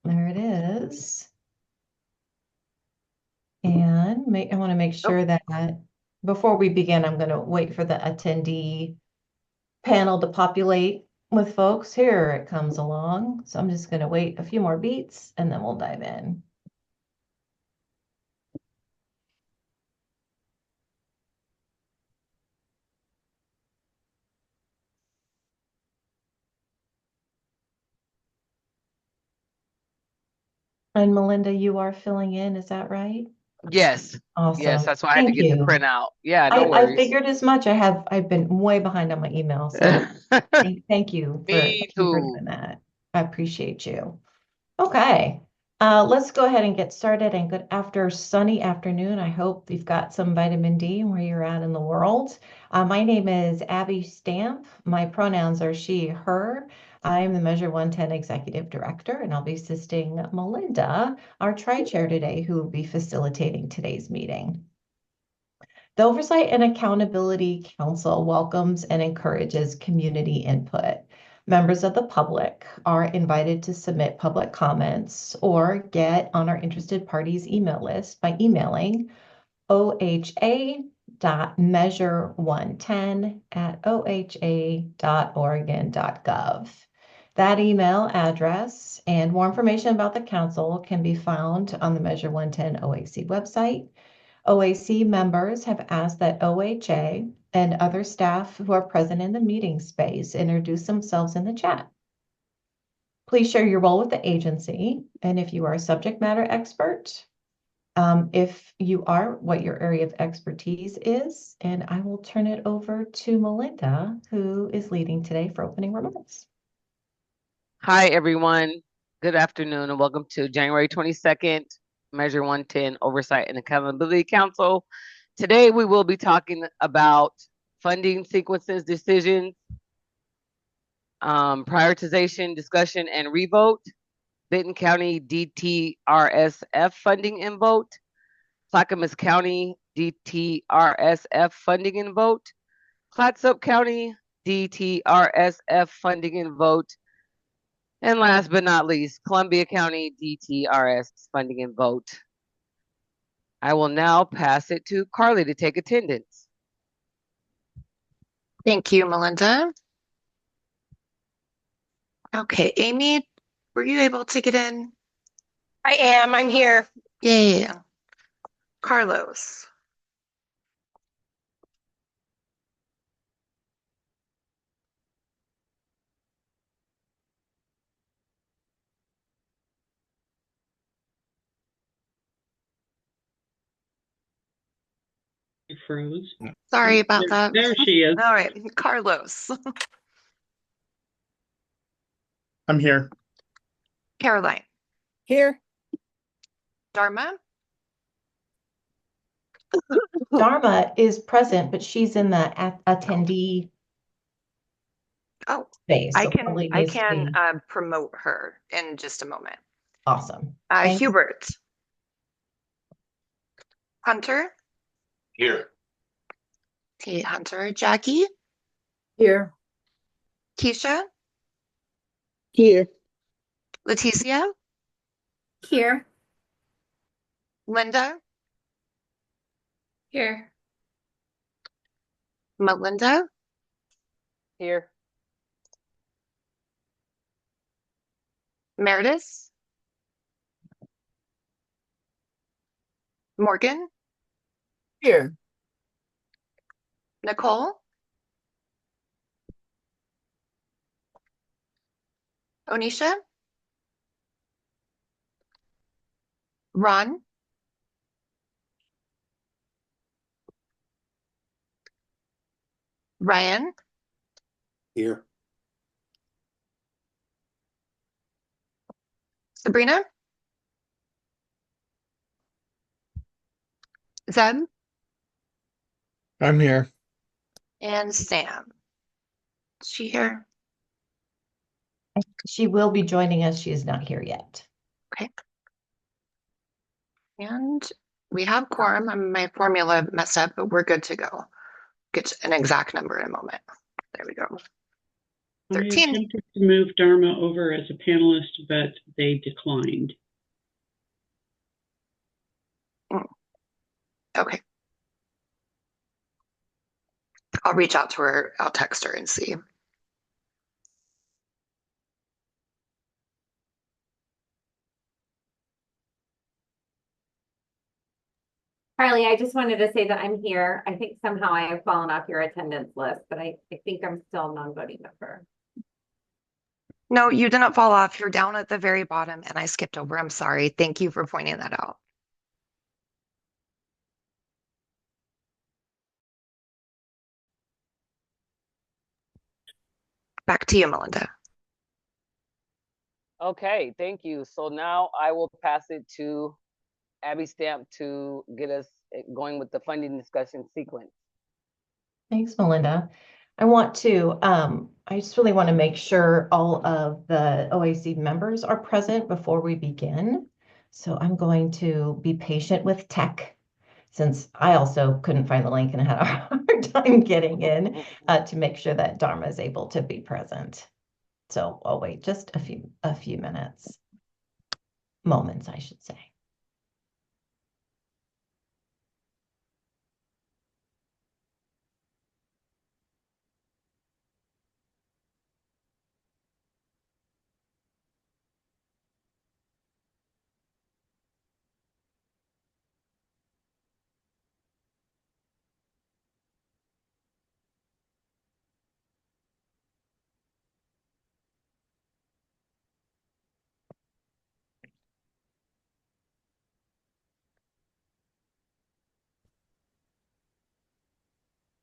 There it is. And I want to make sure that before we begin, I'm going to wait for the attendee panel to populate with folks. Here it comes along. So I'm just going to wait a few more beats and then we'll dive in. And Melinda, you are filling in, is that right? Yes. Yes, Awesome. that's why I had to Thank get the you. printout. Yeah, no I worries. figured as much. I've been way behind on my email, so thank you Me for too. doing that. I appreciate you. Okay. Let's go ahead and get started. And good after sunny afternoon. I hope you've got some vitamin D where you're at in the world. My name is Abby Stamp. My pronouns are she, her. I'm the Measure 110 Executive Director, and I'll be assisting Melinda, our tri-chair today, who will be facilitating today's meeting. The Oversight and Accountability Council welcomes and encourages community input. Members of the public are invited to submit public comments or get on our interested parties email list by emailing oha.measure110@oha.oregon.gov. That email address and more information about the council can be found on the Measure 110 OAC website. OAC members have asked that OHA and other staff who are present in the meeting space introduce themselves in the chat. Please share your role with the agency, and if you are a subject matter expert, if you are, what your area of expertise is, and I will turn it over to Melinda, who is leading today for opening remarks. Hi, everyone. Good afternoon, and welcome to January 22nd, Measure 110 Oversight and Accountability Council. Today, we will be talking about funding sequences, decisions, prioritization, discussion, and revote, Benton County DTRSF funding and vote, Clackamas County DTRSF funding and vote, Clatsop County DTRSF funding and vote, and last but not least, Columbia County DTRS funding and vote. I will now pass it to Carly to take attendance. Thank you, Melinda. Okay, Amy, were you able to get in? I am. I'm here. Yay. Carlos. She froze. Sorry about that. There she is. All right, Carlos. I'm here. Caroline. Here. Dharma. Dharma is present, but she's in the attendee Oh, space. I So can probably needs to be promote her in just a moment. awesome. Thank you. Hubert. Hunter. Here. Okay, Hunter. Jackie. Here. Keisha. Here. Leticia. Here. Linda. Here. Melinda. Here. Meredith. Morgan. Here. Nicole. Onisha. Ron. Ryan. Here. Sabrina. Zeb. I'm here. And Sam. Is she here? She will be joining us. She is not here yet. Okay. And we have quorum. My formula messed up, but we're good to go. Get an exact number in a moment. There we go. I 13. attempted to move Dharma over as a panelist, but they declined. Okay. I'll reach out to her. I'll text her and see. Carly, I just wanted to say that I'm here. I think somehow I have fallen off your attendance list, but I think I'm still a non-voting member. No, you didn't fall off. You're down at the very bottom and I skipped over. I'm sorry. Thank you for pointing that out. Back to you, Melinda. Okay, thank you. So now I will pass it to Abby Stamp to get us going with the funding discussion sequence. Thanks, Melinda. I just really want to make sure all of the OAC members are present before we begin. So I'm going to be patient with tech since I also couldn't find the link and had a hard time getting in to make sure that Dharma is able to be present. So I'll wait just a few moments, I should say.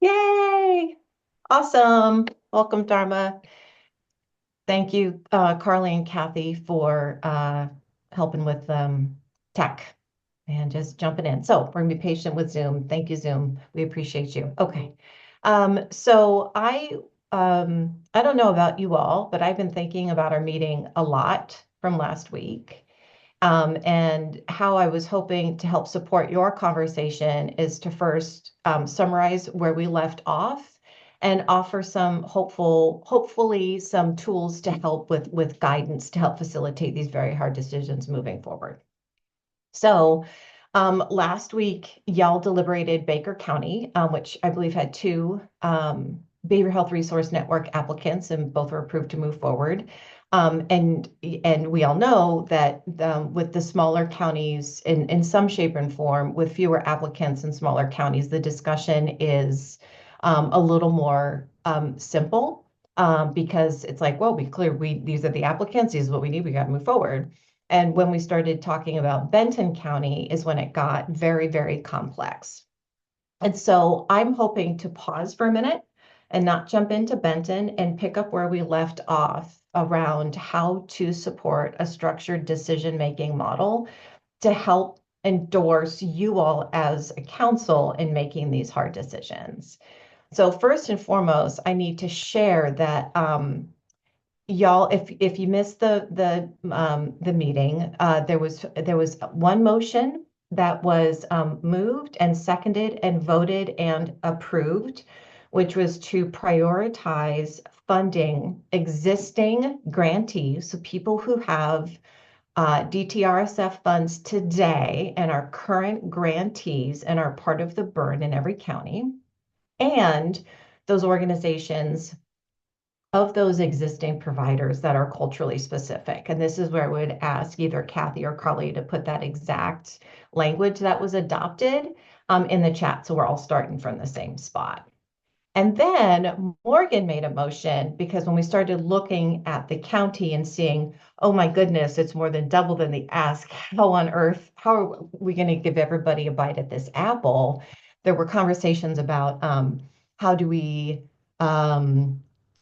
Yay! Awesome. Welcome, Dharma. Thank you, Carly and Kathy, for helping with tech and just jumping in. So we're gonna be patient with Zoom. Thank you, Zoom. We appreciate you. Okay. So I don't know about you all, but I've been thinking about our meeting a lot from last week. And how I was hoping to help support your conversation is to first summarize where we left off and offer hopefully some tools to help with guidance to help facilitate these very hard decisions moving forward. So last week, y'all deliberated Baker County, which I believe had two Behavioral Health Resource Network applicants, and both were approved to move forward. And we all know that with the smaller counties in some shape and form, with fewer applicants in smaller counties, the discussion is a little more simple because it's like, well, these are the applicants, these is what we need, we got to move forward. And when we started talking about Benton County is when it got very, very complex. And so I'm hoping to pause for a minute and not jump into Benton and pick up where we left off around how to support a structured decision-making model to help endorse you all as a council in making these hard decisions. So first and foremost, I need to share that y'all, if you missed the meeting, there was one motion that was moved and seconded and voted and approved, which was to prioritize funding existing grantees, so people who have DTRSF funds today and are current grantees and are part of the burn in every county, and those organizations of those existing providers that are culturally specific. And this is where I would ask either Kathy or Carly to put that exact language that was adopted in the chat. So we're all starting from the same spot. And then Morgan made a motion because when we started looking at the county and seeing, oh my goodness, it's more than double than the ask. How are we going to give everybody a bite at this apple? There were conversations about how do we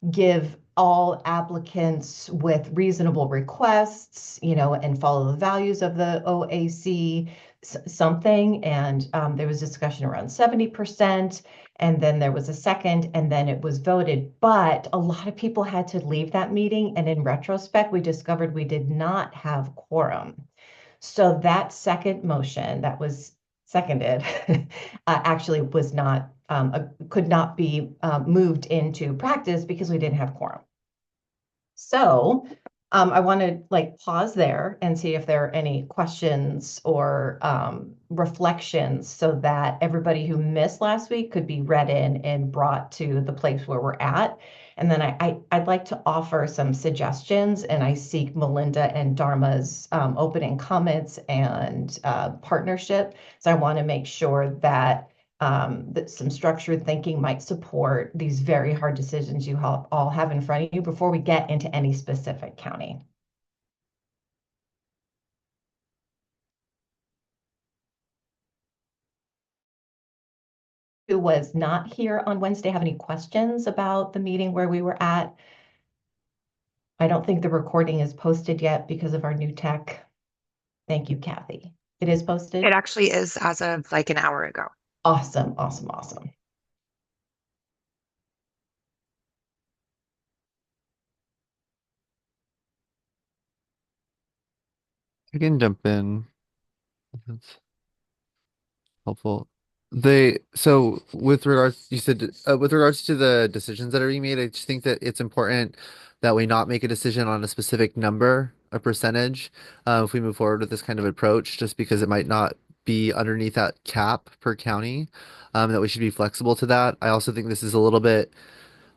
give all applicants with reasonable requests, and follow the values of the OAC something. And there was discussion around 70%. And then there was a second, and then it was voted. But a lot of people had to leave that meeting. And in retrospect, we discovered we did not have quorum. So that second motion that was seconded actually was not could not be moved into practice because we didn't have quorum. So I want to like pause there and see if there are any questions or reflections so that everybody who missed last week could be read in and brought to the place where we're at. And then I'd like to offer some suggestions, and I seek Melinda and Dharma's opening comments and partnership. So I want to make sure that some structured thinking might support these very hard decisions you all have in front of you before we get into any specific county. Who was not here on Wednesday have any questions about the meeting where we were at? I don't think the recording is posted yet because of our new tech. Thank you, Kathy. It is posted? It actually is as of like an hour ago. Awesome, awesome, awesome. I can jump in. That's helpful. So with regards, you said with regards to the decisions that are being made, I just think that it's important that we not make a decision on a specific number, a percentage, if we move forward with this kind of approach, just because it might not be underneath that cap per county, that we should be flexible to that. I also think this is a little bit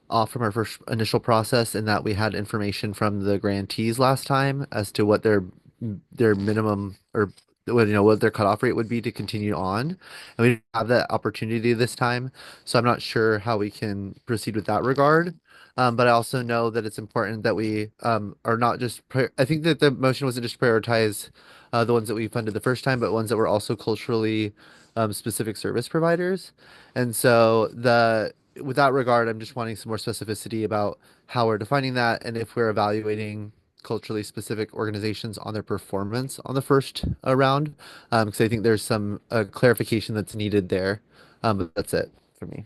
off from our first initial process in that we had information from the grantees last time as to what their minimum or what their cutoff rate would be to continue on, and we didn't have that opportunity this time, so I'm not sure how we can proceed with that regard. But I also know that it's important that we are not just I think that the motion wasn't just prioritize the ones that we funded the first time, but ones that were also culturally specific service providers. And so the with that regard, I'm just wanting some more specificity about how we're defining that and if we're evaluating culturally specific organizations on their performance on the first round. Because I think there's some clarification that's needed there. But that's it for me.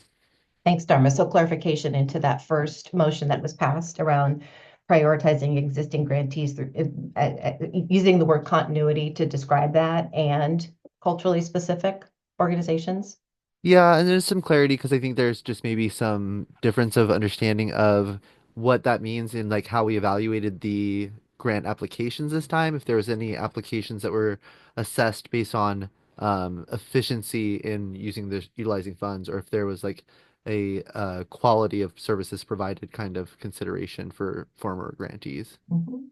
Thanks, Dharma. So clarification into that first motion that was passed around prioritizing existing grantees through using the word continuity to describe that and culturally specific organizations. Yeah, and there's some clarity because I think there's just maybe some difference of understanding of what that means in like how we evaluated the grant applications this time. If there was any applications that were assessed based on efficiency in utilizing funds, or if there was like a quality of services provided kind of consideration for former grantees. Mhm.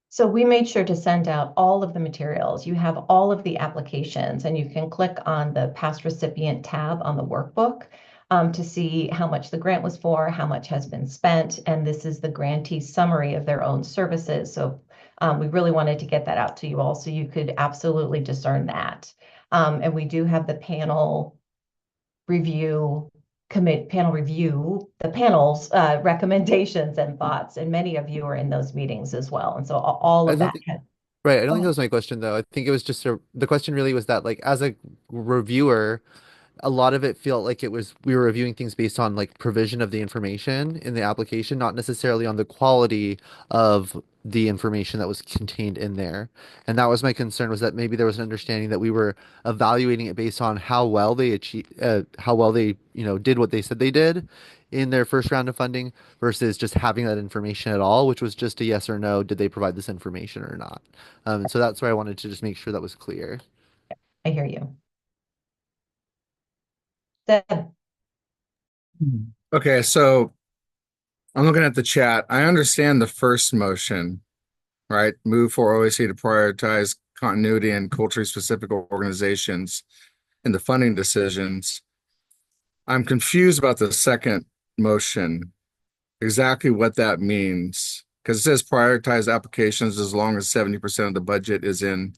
So we made sure to send out all of the materials. You have all of the applications, and you can click on the past recipient tab on the workbook to see how much the grant was for, how much has been spent, and this is the grantee summary of their own services. So we really wanted to get that out to you all so you could absolutely discern that. And we do have the review panel review the panel's recommendations and thoughts, and many of you are in those meetings as well. And so all I of don't that think Right. I don't go think that ahead. was my question though. I think it was just the question really was that like as a reviewer, a lot of it felt like it was we were reviewing things based on like provision of the information in the application, not necessarily on the quality of the information that was contained in there. And that was my concern was that maybe there was an understanding that we were evaluating it based on how well they how well they, did what they said they did in their first round of funding versus just having that information at all, which was just a yes or no, did they provide this information or not? And so that's why I wanted to just make sure that was clear. I hear you. Deb. Okay, so I'm looking at the chat. I understand the first motion, right? Move for OAC to prioritize continuity and culturally specific organizations in the funding decisions. I'm confused about the second motion, exactly what that means. Because it says prioritize applications as long as 70% of the budget is in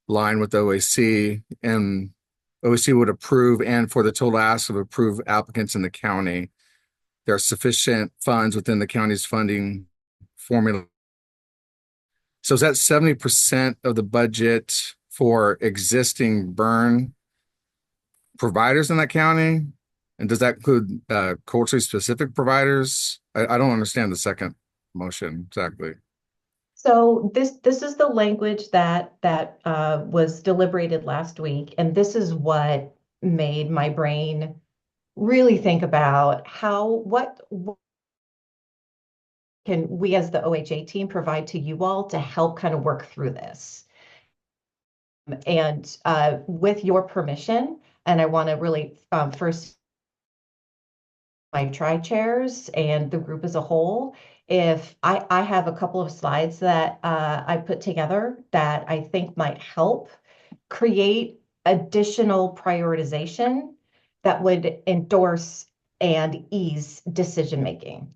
line with OAC, and OAC would approve, and for the total ask of approved applicants in the county, there are sufficient funds within the county's funding formula. So is that 70% of the budget for existing burn providers in that county? And does that include culturally specific providers? I don't understand the second motion exactly. So this is the language that was deliberated last week, and this is what made my brain really think about what can we as the OHA team provide to you all to help kind of work through this. And with your permission, and I want to really first my tri-chairs and the group as a whole, if I have a couple of slides that I put together that I think might help create additional prioritization that would endorse and ease decision making.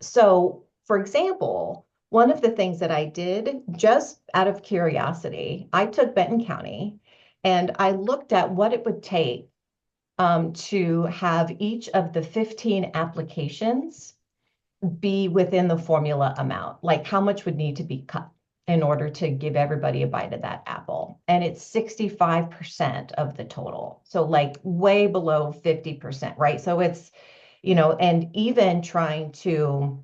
So, for example, one of the things that I did just out of curiosity, I took Benton County and I looked at what it would take to have each of the 15 applications be within the formula amount, like how much would need to be cut in order to give everybody a bite of that apple. And it's 65% of the total. So like way below 50%, right? So it's, and even trying to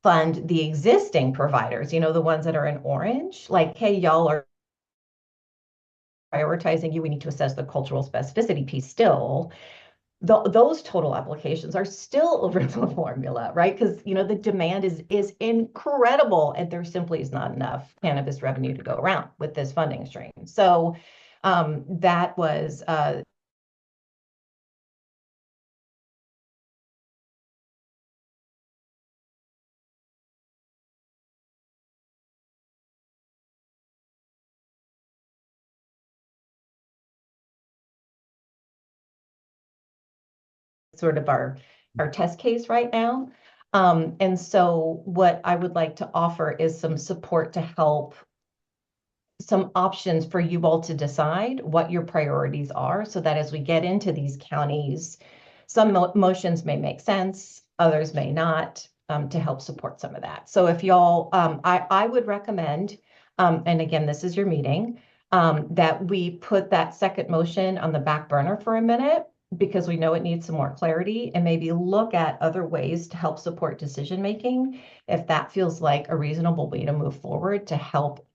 fund the existing providers, the ones that are in orange, like, hey, y'all are prioritizing you. We need to assess the cultural specificity piece still. Those total applications are still over the formula, right? Because the demand is incredible, and there simply is not enough cannabis revenue to go around with this funding stream. So that was sort of our test case right now. And so what I would like to offer is some support to help some options for you all to decide what your priorities are so that as we get into these counties, some motions may make sense, others may not, to help support some of that. So if y'all, I would recommend, and again, this is your meeting, that we put that second motion on the back burner for a minute because we know it needs some more clarity and maybe look at other ways to help support decision making if that feels like a reasonable way to move forward to help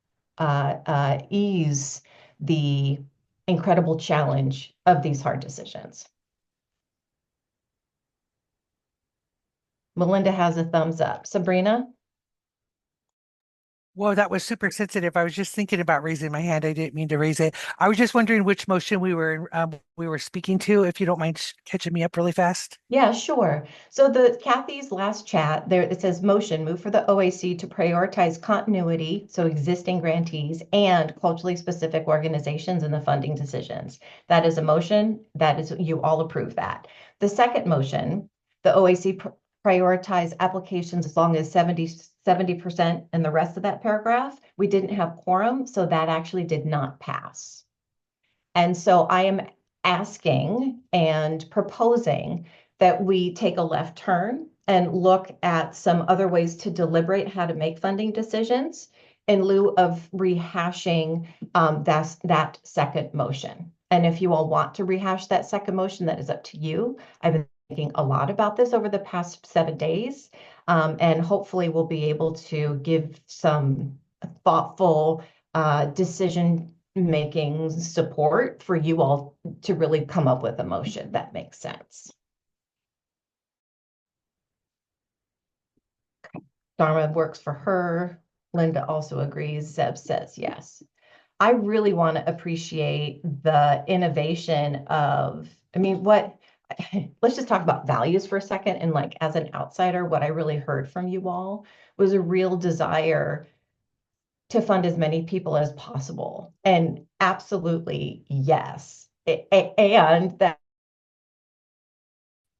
ease the incredible challenge of these hard decisions. Melinda has a thumbs up. Sabrina? Whoa, that was super sensitive. I was just thinking about raising my hand. I didn't mean to raise it. I was just wondering which motion we were speaking to, if you don't mind catching me up really fast. Yeah, sure. So Kathy's last chat there, it says motion, move for the OAC to prioritize continuity, so existing grantees and culturally specific organizations in the funding decisions. That is a motion. That is, you all approve that. The second motion, the OAC prioritize applications as long as 70% in the rest of that paragraph. We didn't have quorum, so that actually did not pass. And so I am asking and proposing that we take a left turn and look at some other ways to deliberate how to make funding decisions in lieu of rehashing that second motion. And if you all want to rehash that second motion, that is up to you. I've been thinking a lot about this over the past 7 days, and hopefully we'll be able to give some thoughtful decision making support for you all to really come up with a motion that makes sense. Dharma works for her. Linda also agrees. Zeb says yes. I really want to appreciate the innovation of, let's just talk about values for a second. And like as an outsider, what I really heard from you all was a real desire to fund as many people as possible. And absolutely, yes. And that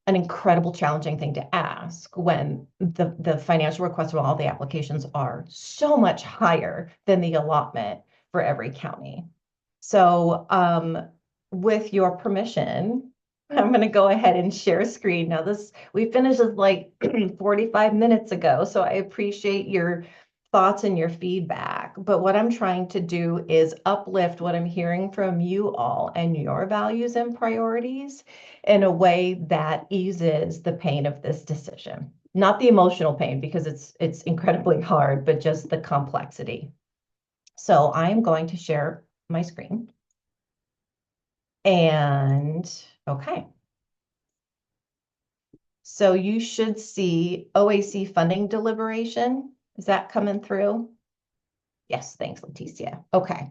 an incredible challenging thing to ask when the financial requests of all the applications are so much higher than the allotment for every county. So with your permission, I'm going to go ahead and share screen. Now we finished this like 45 minutes ago, so I appreciate your thoughts and your feedback. But what I'm trying to do is uplift what I'm hearing from you all and your values and priorities in a way that eases the pain of this decision. Not the emotional pain, because it's incredibly hard, but just the complexity. So I'm going to share my screen. And okay. So you should see OAC funding deliberation. Is that coming through? Yes, thanks, Leticia. Okay.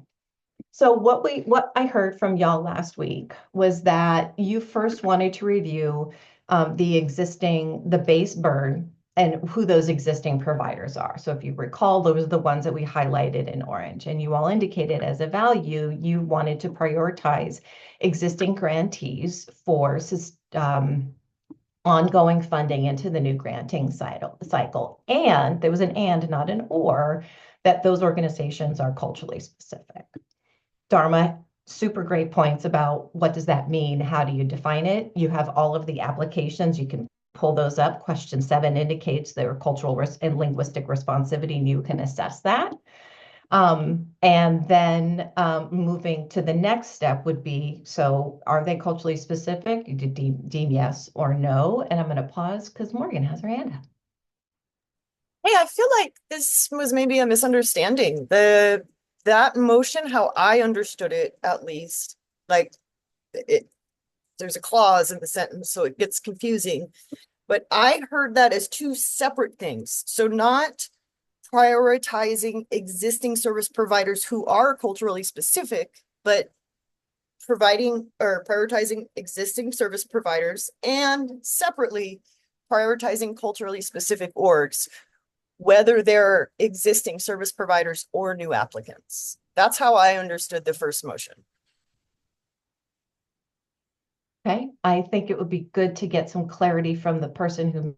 So what I heard from y'all last week was that you first wanted to review the base burn and who those existing providers are. So if you recall, those are the ones that we highlighted in orange, and you all indicated as a value, you wanted to prioritize existing grantees for ongoing funding into the new granting cycle. And there was an and, not an or, that those organizations are culturally specific. Dharma, super great points about what does that mean? How do you define it? You have all of the applications. You can pull those up. Question 7 indicates their cultural and linguistic responsivity, and you can assess that. And then moving to the next step would be, so are they culturally specific? You could deem yes or no. And I'm going to pause because Morgan has her hand up. Hey, I feel like this was maybe a misunderstanding. That motion, how I understood it, at least, like there's a clause in the sentence, so it gets confusing. But I heard that as two separate things. So not prioritizing existing service providers who are culturally specific, but providing or prioritizing existing service providers and separately prioritizing culturally specific orgs, whether they're existing service providers or new applicants. That's how I understood the first motion. Okay, I think it would be good to get some clarity from the person who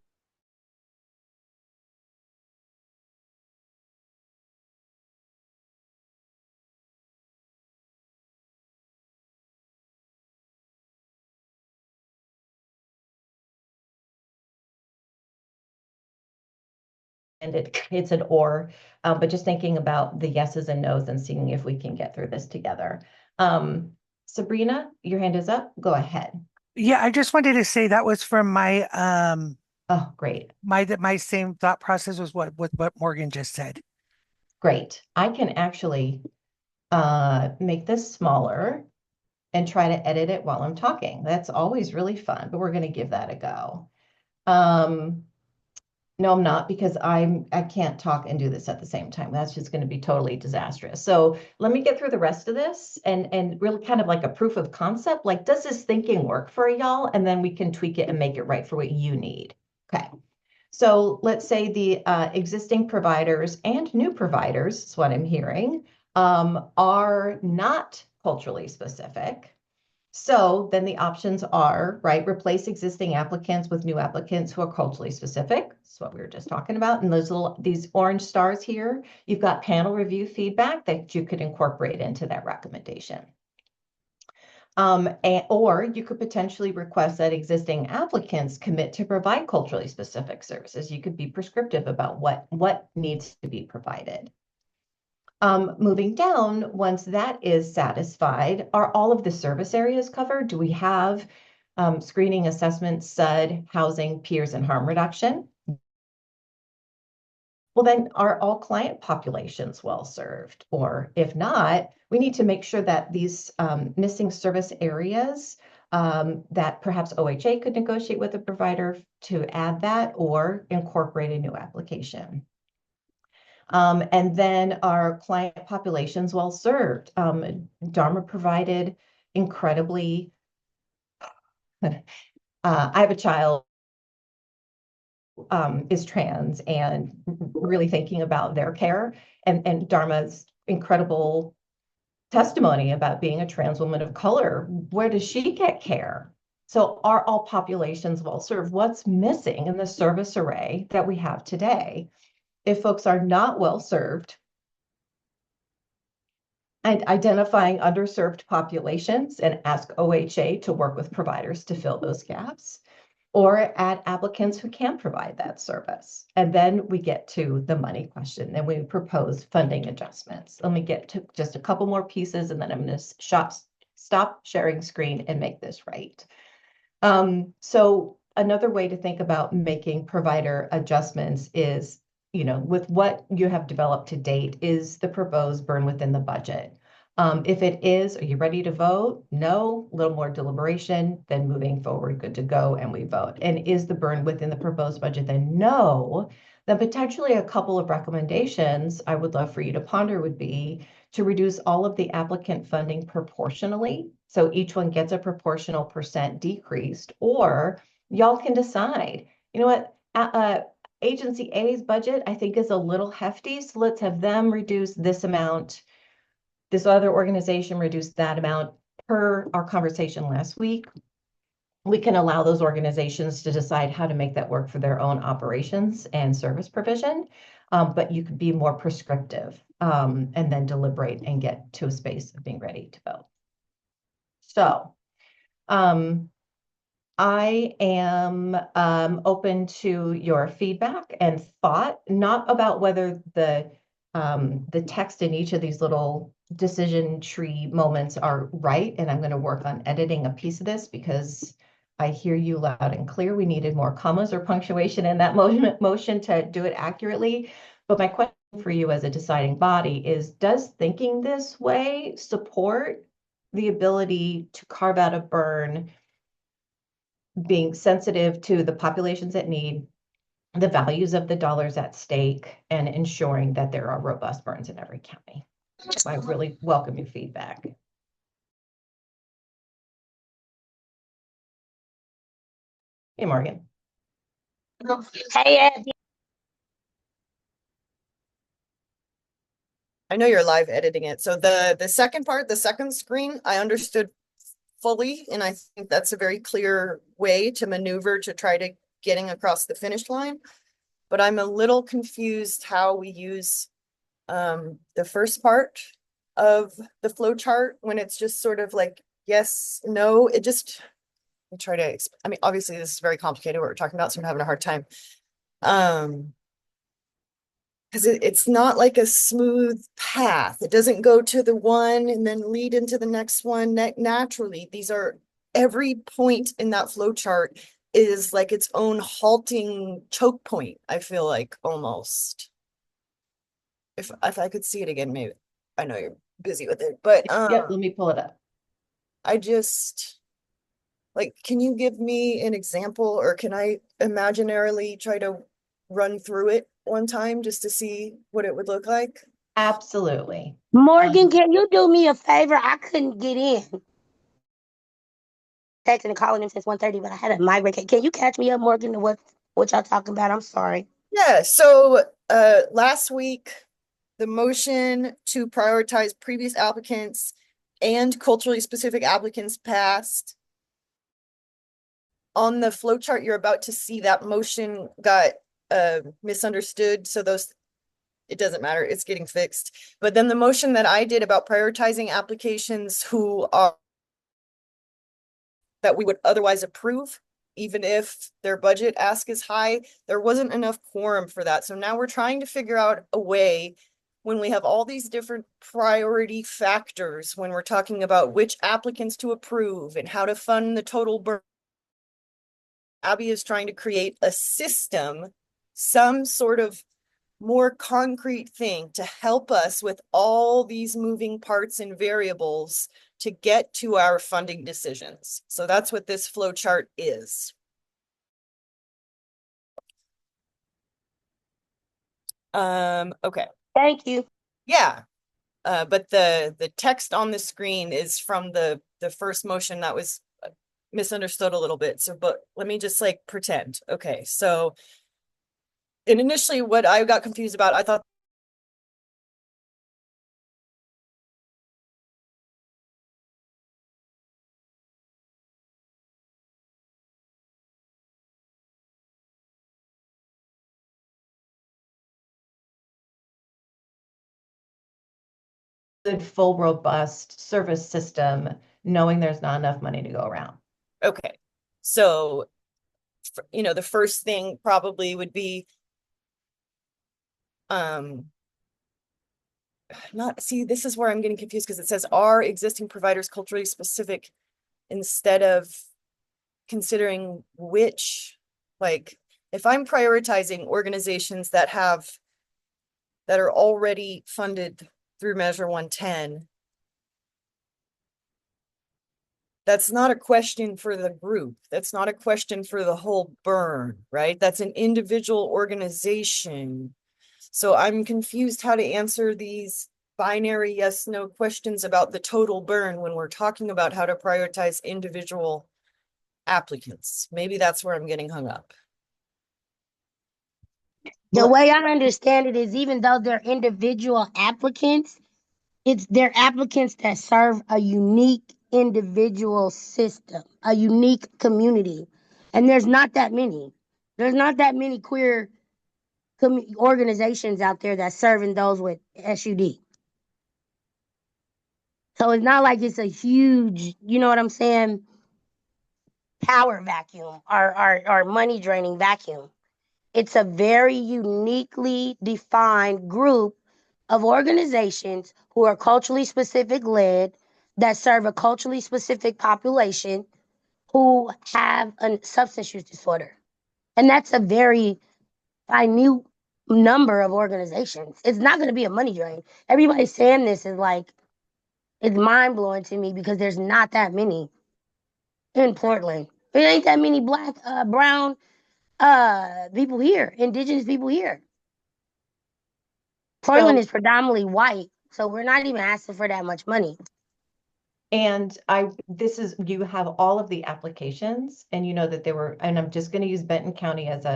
and it's an or, but just thinking about the yeses and nos and seeing if we can get through this together. Sabrina, your hand is up. Go ahead. Yeah, I just wanted to say that was from my Oh, great. my same thought process was what Morgan just said. Great. I can actually make this smaller and try to edit it while I'm talking. That's always really fun, but we're going to give that a go. No, I'm not, because I can't talk and do this at the same time. That's just going to be totally disastrous. So let me get through the rest of this and really kind of like a proof of concept. Like, does this thinking work for y'all? And then we can tweak it and make it right for what you need. Okay. So let's say the existing providers and new providers, is what I'm hearing, are not culturally specific. So then the options are, right, replace existing applicants with new applicants who are culturally specific. That's what we were just talking about. And these orange stars here, you've got panel review feedback that you could incorporate into that recommendation. Or you could potentially request that existing applicants commit to provide culturally specific services. You could be prescriptive about what needs to be provided. Moving down, once that is satisfied, are all of the service areas covered? Do we have screening, assessment, SUD, housing, peers, and harm reduction? Well, then are all client populations well served? Or if not, we need to make sure that these missing service areas that perhaps OHA could negotiate with the provider to add that or incorporate a new application. And then our client populations well served. Dharma provided incredibly, I have a child is trans and really thinking about their care and Dharma's incredible testimony about being a trans woman of color. Where does she get care? So are all populations well served? What's missing in the service array that we have today? If folks are not well served, and identifying underserved populations and ask OHA to work with providers to fill those gaps, or add applicants who can provide that service. And then we get to the money question and we propose funding adjustments. Let me get to just a couple more pieces and then I'm going to stop sharing screen and make this right. So another way to think about making provider adjustments is, with what you have developed to date, is the proposed burn within the budget. If it is, are you ready to vote? No, a little more deliberation, then moving forward, good to go, and we vote. And is the burn within the proposed budget? Then no. Then potentially a couple of recommendations I would love for you to ponder would be to reduce all of the applicant funding proportionally. So each one gets a proportional percent decreased, or y'all can decide, you know what, Agency A's budget, I think, is a little hefty, so let's have them reduce this amount. This other organization reduced that amount. Per our conversation last week, we can allow those organizations to decide how to make that work for their own operations and service provision. But you could be more prescriptive and then deliberate and get to a space of being ready to vote. So I am open to your feedback and thought, not about whether the text in each of these little decision tree moments are right. And I'm going to work on editing a piece of this because I hear you loud and clear. We needed more commas or punctuation in that motion to do it accurately. But my question for you as a deciding body is, does thinking this way support the ability to carve out a burn, being sensitive to the populations that need, the values of the dollars at stake, and ensuring that there are robust burns in every county? I really welcome your feedback. Hey, Morgan. Hey, Ed. I know you're live editing it. So the second part, the second screen, I understood fully, and I think that's a very clear way to maneuver to try to getting across the finish line. But I'm a little confused how we use the first part of the flow chart when it's just sort of like yes, no. It just, I try to, I mean, obviously this is very complicated what we're talking about, so I'm having a hard time. Because it's not like a smooth path. It doesn't go to the one and then lead into the next one naturally. These are, every point in that flow chart is like its own halting choke point, I feel like, almost. If I could see it again, maybe. I know you're busy with it, but Yep, let me pull it up. I just, like, can you give me an example, or can I imaginarily try to run through it one time just to see what it would look like? Absolutely. Morgan, can you do me a favor? I couldn't get in. Texting and calling him since 1:30, but I had a migraine. Can you catch me up, Morgan, to what y'all talking about? I'm sorry. Yeah, so last week, the motion to prioritize previous applicants and culturally specific applicants passed. On the flow chart you're about to see, that motion got misunderstood. So those, it doesn't matter, it's getting fixed. But then the motion that I did about prioritizing applications who are, that we would otherwise approve, even if their budget ask is high, there wasn't enough quorum for that. So now we're trying to figure out a way, when we have all these different priority factors, when we're talking about which applicants to approve and how to fund the total burn. Abby is trying to create a system, some sort of more concrete thing to help us with all these moving parts and variables to get to our funding decisions. So that's what this flow chart is. Okay. Thank you. Yeah. But the text on the screen is from the first motion that was misunderstood a little bit. So, but let me just like pretend. Okay. So, and initially what I got confused about, I thought Good, full, robust service system, knowing there's not enough money to go around. okay. So, you know, the first thing probably would be, not, see, this is where I'm getting confused because it says are existing providers culturally specific instead of considering which, like, if I'm prioritizing organizations that are already funded through Measure 110, That's not a question for the group. That's not a question for the whole burn, right? That's an individual organization. So I'm confused how to answer these binary yes, no questions about the total burn when we're talking about how to prioritize individual applicants. Maybe that's where I'm getting hung up. The way I understand it is even though they're individual applicants, they're applicants that serve a unique individual system, a unique community. And there's not that many. There's not that many queer organizations out there that serving those with SUD. So it's not like it's a huge, you know what I'm saying, power vacuum or money draining vacuum. It's a very uniquely defined group of organizations who are culturally specific led, that serve a culturally specific population who have a substance use disorder. And that's a very minute number of organizations. It's not going to be a money drain. Everybody saying this is like, it's mind blowing to me because there's not that many in Portland. There ain't that many black, brown people here, indigenous people here. Portland is predominantly white, so we're not even asking for that much money. And you have all of the applications, and you know that they were, and I'm just going to use Benton County as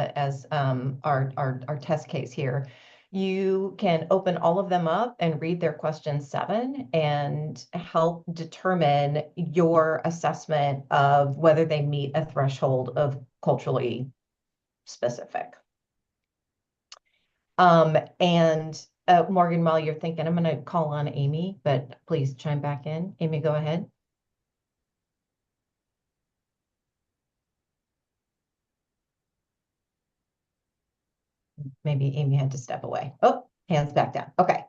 our test case here. You can open all of them up and read their question 7 and help determine your assessment of whether they meet a threshold of culturally specific. And Morgan, while you're thinking, I'm going to call on Amy, but please chime back in. Amy, go ahead. Maybe Amy had to step away. Oh, hands back down. Okay.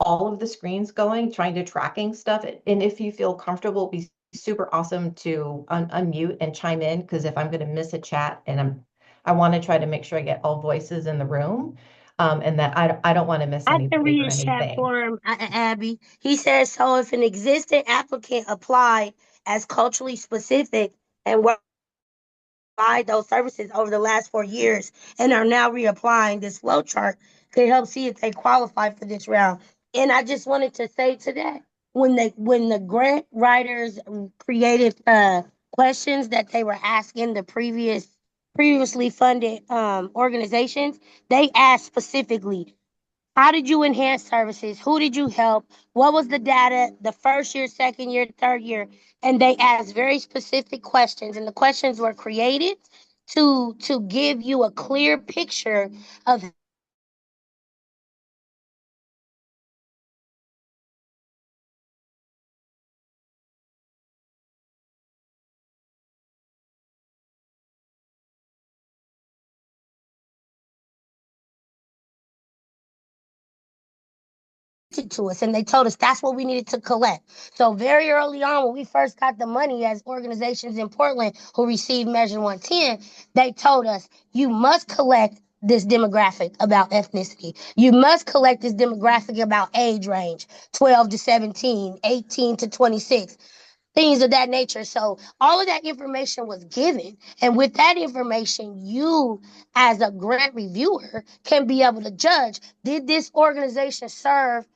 All of the screens going, trying to tracking stuff. And if you feel comfortable, it'd be super awesome to unmute and chime in, because if I'm going to miss a chat and I want to try to make sure I get all voices in the room, and that I don't want to miss I can anybody read or his chat anything. for him, Abby. He says, so if an existing applicant applied as culturally specific and were provide those services over the last 4 years and are now reapplying, this flow chart could help see if they qualify for this round. And I just wanted to say to that, when the grant writers created questions that they were asking the previously funded organizations, they asked specifically, how did you enhance services? Who did you help? What was the data the first year, second year, third year? And they asked very specific questions, and the questions were created to give you a clear picture of to us, and they told us that's what we needed to collect. So very early on, when we first got the money as organizations in Portland who received Measure 110, they told us you must collect this demographic about ethnicity. You must collect this demographic about age range, 12 to 17, 18 to 26, things of that nature. So all of that information was given. And with that information, you as a grant reviewer can be able to judge, did this organization serve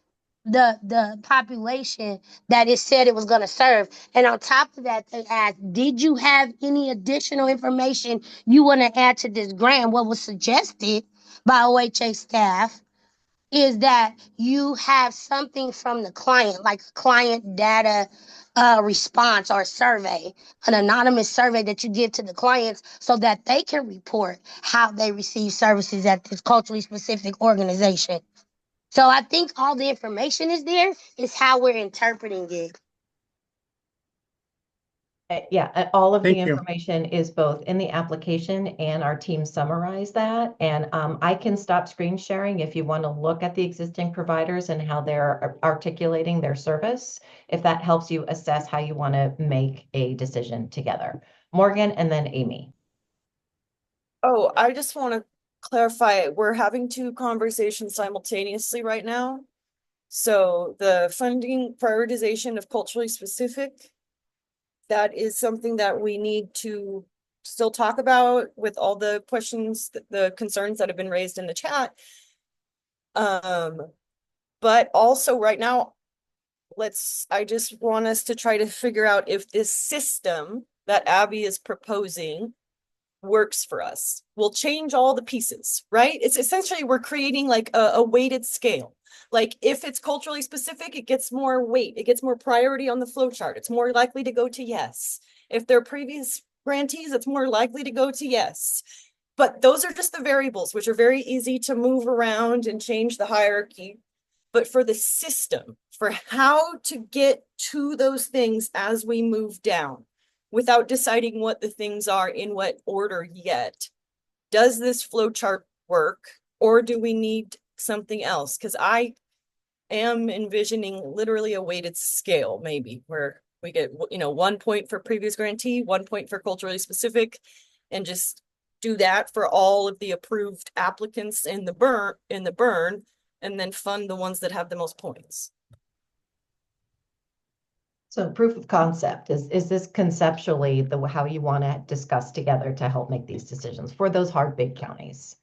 the population that it said it was going to serve? And on top of that, they asked, did you have any additional information you want to add to this grant? What was suggested by OHA staff is that you have something from the client, like client data response or survey, an anonymous survey that you give to the clients so that they can report how they receive services at this culturally specific organization. So I think all the information is there. It's how we're interpreting it. Yeah, all of the Thank you. information is both in the application and our team summarize that. And I can stop screen sharing if you want to look at the existing providers and how they're articulating their service, if that helps you assess how you want to make a decision together. Morgan and then Amy. Oh, I just want to clarify, we're having two conversations simultaneously right now. So the funding prioritization of culturally specific, that is something that we need to still talk about with all the questions, the concerns that have been raised in the chat. But also right now, I just want us to try to figure out if this system that Abby is proposing works for us. We'll change all the pieces, right? It's essentially, we're creating like a weighted scale. Like if it's culturally specific, it gets more weight, it gets more priority on the flow chart. It's more likely to go to yes. If they're previous grantees, it's more likely to go to yes. But those are just the variables, which are very easy to move around and change the hierarchy. But for the system, for how to get to those things as we move down, without deciding what the things are in what order yet, does this flow chart work, or do we need something else? Because I am envisioning literally a weighted scale, maybe, where we get 1 point for previous grantee, 1 point for culturally specific, and just do that for all of the approved applicants in the burn, and then fund the ones that have the most points. So proof of concept, is this conceptually how you want to discuss together to help make these decisions for those hard big counties?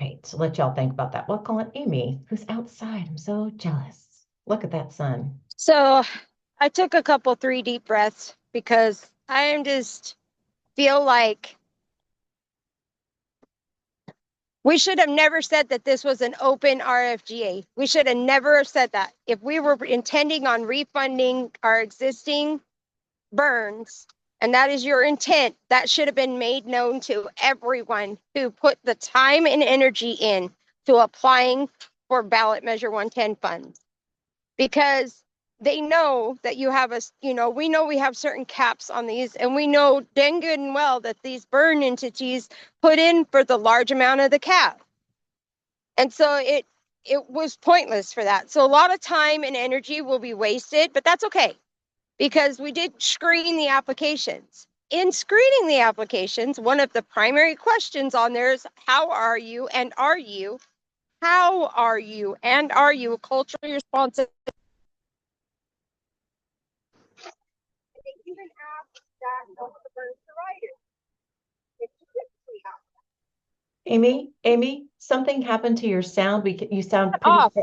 Right, so let y'all think about that. We'll call it Amy, who's outside. I'm so jealous. Look at that sun. So I took a couple 3 deep breaths because I am just feel like we should have never said that this was an open RFGA. We should have never have said that. If we were intending on refunding our existing burns, and that is your intent, that should have been made known to everyone who put the time and energy in to applying for ballot measure 110 funds. Because they know that you have we know we have certain caps on these, and we know dang good and well that these burn entities put in for the large amount of the cap. And so it was pointless for that. So a lot of time and energy will be wasted, but that's okay, because we did screen the applications. In screening the applications, one of the primary questions on there is, how are you and are you culturally responsive? Even ask that of the burn provider. Amy, something happened to your sound. You sound pretty Off.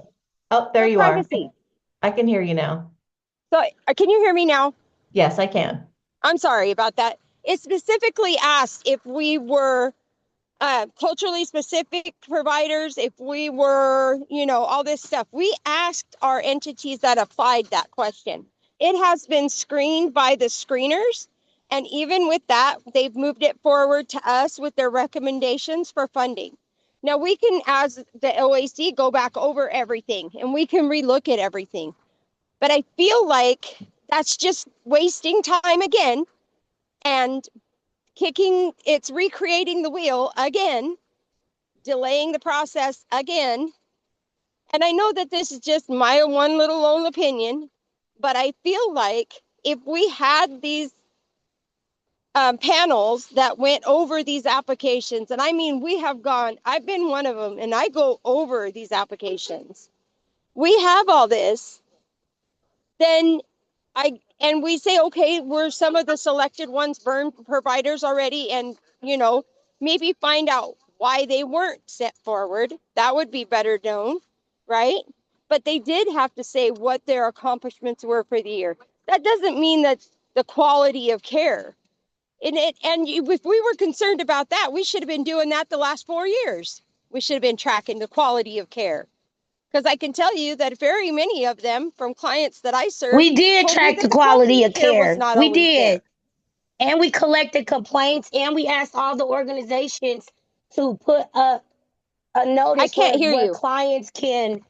Oh, there you Privacy. are. I can hear you now. So can you hear me now? Yes, I can. I'm sorry about that. It specifically asked if we were culturally specific providers, if we were, all this stuff. We asked our entities that applied that question. It has been screened by the screeners. And even with that, they've moved it forward to us with their recommendations for funding. Now we can, as the OAC, go back over everything and we can relook at everything. But I feel like that's just wasting time again, and it's recreating the wheel again, delaying the process again. And I know that this is just my one little lone opinion, but I feel like if we had these panels that went over these applications, and I mean, I've been one of them, and I go over these applications. We have all this, then and we say, okay, we're some of the selected ones, burn providers already, and maybe find out why they weren't set forward. That would be better known, right? But they did have to say what their accomplishments were for the year. That doesn't mean that the quality of care. And if we were concerned about that, we should have been doing that the last 4 years. We should have been tracking the quality of care. Because I can tell you that very many of them, from clients that I serve, we did track the quality of care. We did. There. And we collected complaints, and we asked all the organizations to put up a notice. I can't hear where you. Clients can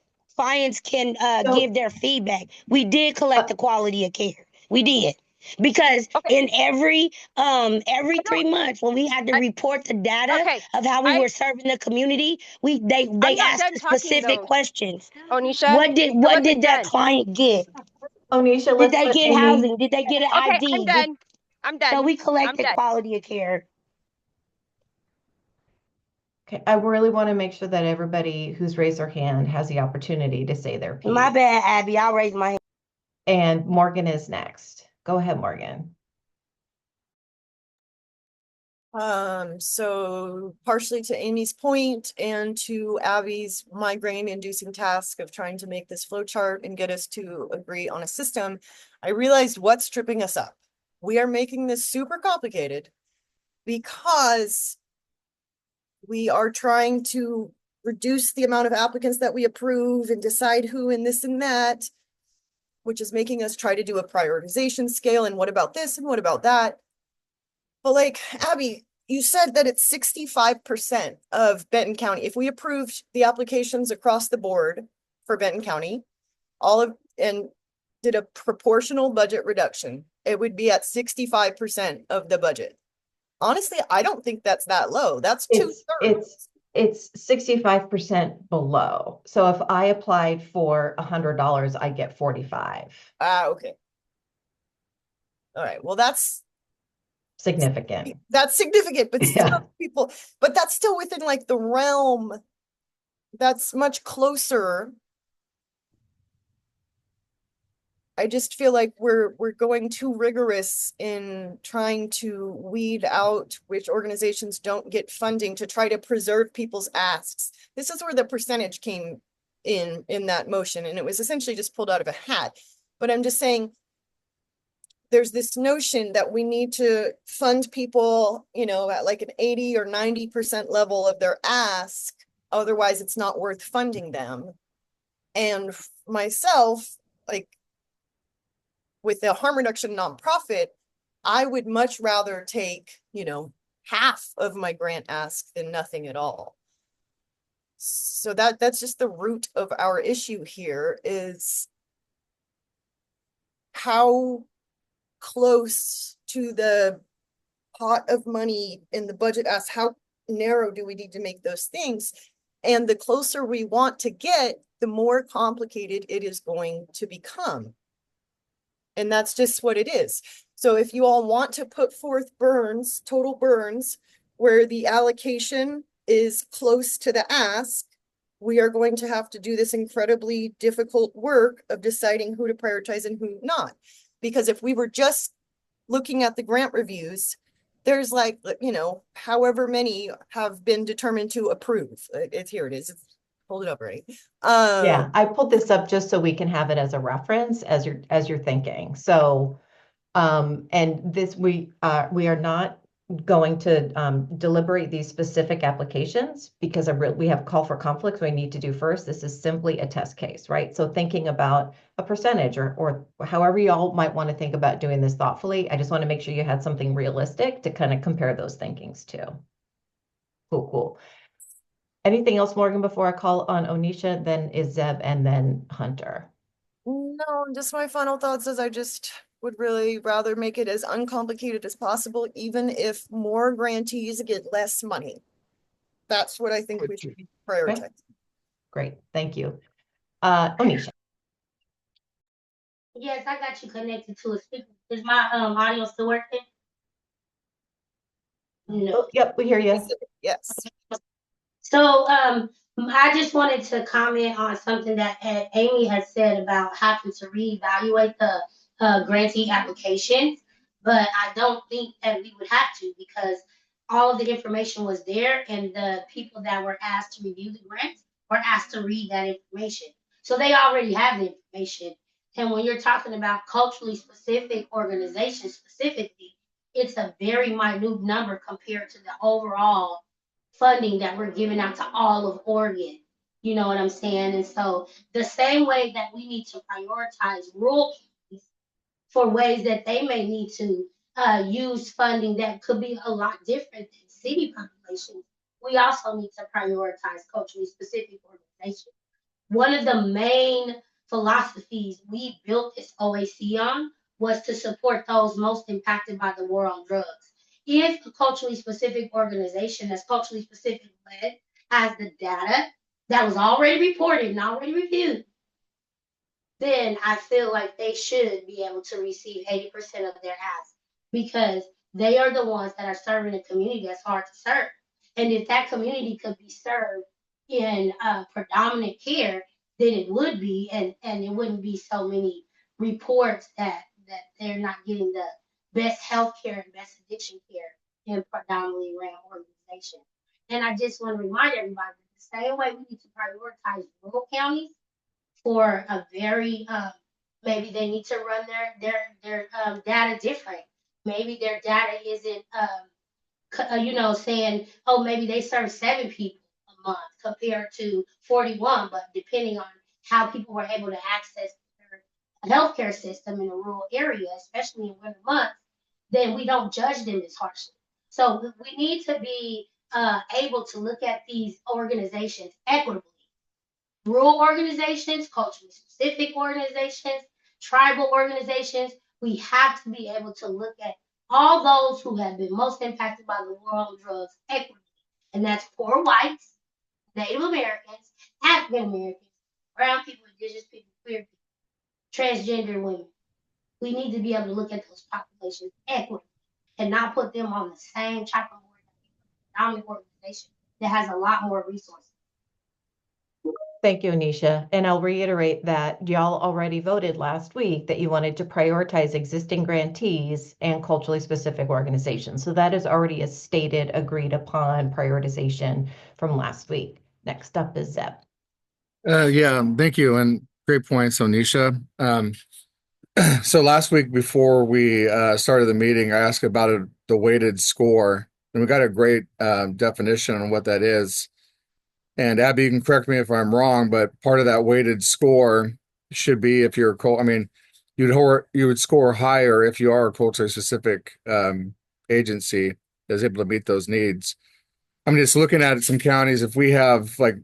give their feedback. We did collect the quality of care. We did. Because Okay. in every 3 months when we had to report the data Okay. of how we were serving the community, they I'm not asked done us talking specific though. questions. Onisha, What I what wasn't did that done. client get? Onisha, Did let's they let get Amy. housing? Did they get an Okay, I'm ID? done. I'm done. So we I'm collected done. quality of care. Okay, I really want to make sure that everybody who's raised their hand has the opportunity to say their piece. My bad, Abby. I'll raise my hand. And Morgan is next. Go ahead, Morgan. So partially to Amy's point and to Abby's migraine-inducing task of trying to make this flow chart and get us to agree on a system, I realized what's tripping us up. We are making this super complicated because we are trying to reduce the amount of applicants that we approve and decide who and this and that, which is making us try to do a prioritization scale. And what about this? And what about that? But like, Abby, you said that it's 65% of Benton County. If we approved the applications across the board for Benton County, and did a proportional budget reduction, it would be at 65% of the budget. Honestly, I don't think that's that low. That's two-thirds. It's 65% below. So if I applied for $100, I get 45. Okay. All right. Well, that's significant. That's significant, but still but that's still within like the realm. That's much closer. I just feel like we're going too rigorous in trying to weed out which organizations don't get funding to try to preserve people's asks. This is where the percentage came in that motion, and it was essentially just pulled out of a hat. But I'm just saying, there's this notion that we need to fund people, at like an 80 or 90% level of their ask. Otherwise, it's not worth funding them. And myself, like with the harm reduction nonprofit, I would much rather take, half of my grant ask than nothing at all. So that's just the root of our issue here, is how close to the pot of money in the budget ask, how narrow do we need to make those things? And the closer we want to get, the more complicated it is going to become. And that's just what it is. So if you all want to put forth total burns, where the allocation is close to the ask, we are going to have to do this incredibly difficult work of deciding who to prioritize and who not. Because if we were just looking at the grant reviews, there's like, however many have been determined to approve. Here it is. Hold it up, right? Yeah, I pulled this up just so we can have it as a reference as you're thinking. So, and this we are not going to deliberate these specific applications because we have call for conflicts we need to do first. This is simply a test case, right? So thinking about a percentage or however y'all might want to think about doing this thoughtfully, I just want to make sure you had something realistic to kind of compare those thinkings to. Cool. Anything else, Morgan, before I call on Onisha, then is Zeb, and then Hunter? No, just my final thoughts is I just would really rather make it as uncomplicated as possible, even if more grantees get less money. That's what I think we should be prioritizing. Okay. Great, thank you. Onisha. Yes, I got you connected to a speaker. Is my audio still working? No. Yep, we hear you. Yes. So I just wanted to comment on something that Amy has said about having to reevaluate the grantee applications, but I don't think that we would have to, because all of the information was there and the people that were asked to review the grants were asked to read that information. So they already have the information. And when you're talking about culturally specific organizations specifically, it's a very minute number compared to the overall funding that we're giving out to all of Oregon. You know what I'm saying? And so the same way that we need to prioritize rural counties for ways that they may need to use funding that could be a lot different than city populations, we also need to prioritize culturally specific organizations. One of the main philosophies we built this OAC on was to support those most impacted by the war on drugs. If a culturally specific organization that's culturally specific led has the data that was already reported and already reviewed, then I feel like they should be able to receive 80% of their ask because they are the ones that are serving a community that's hard to serve. And if that community could be served in predominant care, then it would be, and it wouldn't be so many reports that they're not getting the best health care and best addiction care in predominantly ran organization. And I just want to remind everybody that the same way we need to prioritize rural counties for a very maybe they need to run their data different. Maybe their data isn't saying, oh, maybe they serve 7 people a month compared to 41, but depending on how people were able to access their healthcare system in a rural area, especially in winter months, then we don't judge them as harshly. So we need to be able to look at these organizations equitably. Rural organizations, culturally specific organizations, tribal organizations, we have to be able to look at all those who have been most impacted by the war on drugs equitably. And that's poor whites, Native Americans, African Americans, brown people, indigenous people, queer people, transgender women. We need to be able to look at those populations equitably and not put them on the same type of dominant organization that has a lot more resources. Thank you, Anisha. And I'll reiterate that y'all already voted last week that you wanted to prioritize existing grantees and culturally specific organizations. So that is already a stated, agreed upon prioritization from last week. Next up is Zeb. Yeah, thank you. And great points, Onisha. So last week before we started the meeting, I asked about the weighted score, and we got a great definition on what that is. And Abby, you can correct me if I'm wrong, but part of that weighted score should be if you're, you would score higher if you are a culturally specific agency that's able to meet those needs. I'm just looking at some counties. If we have like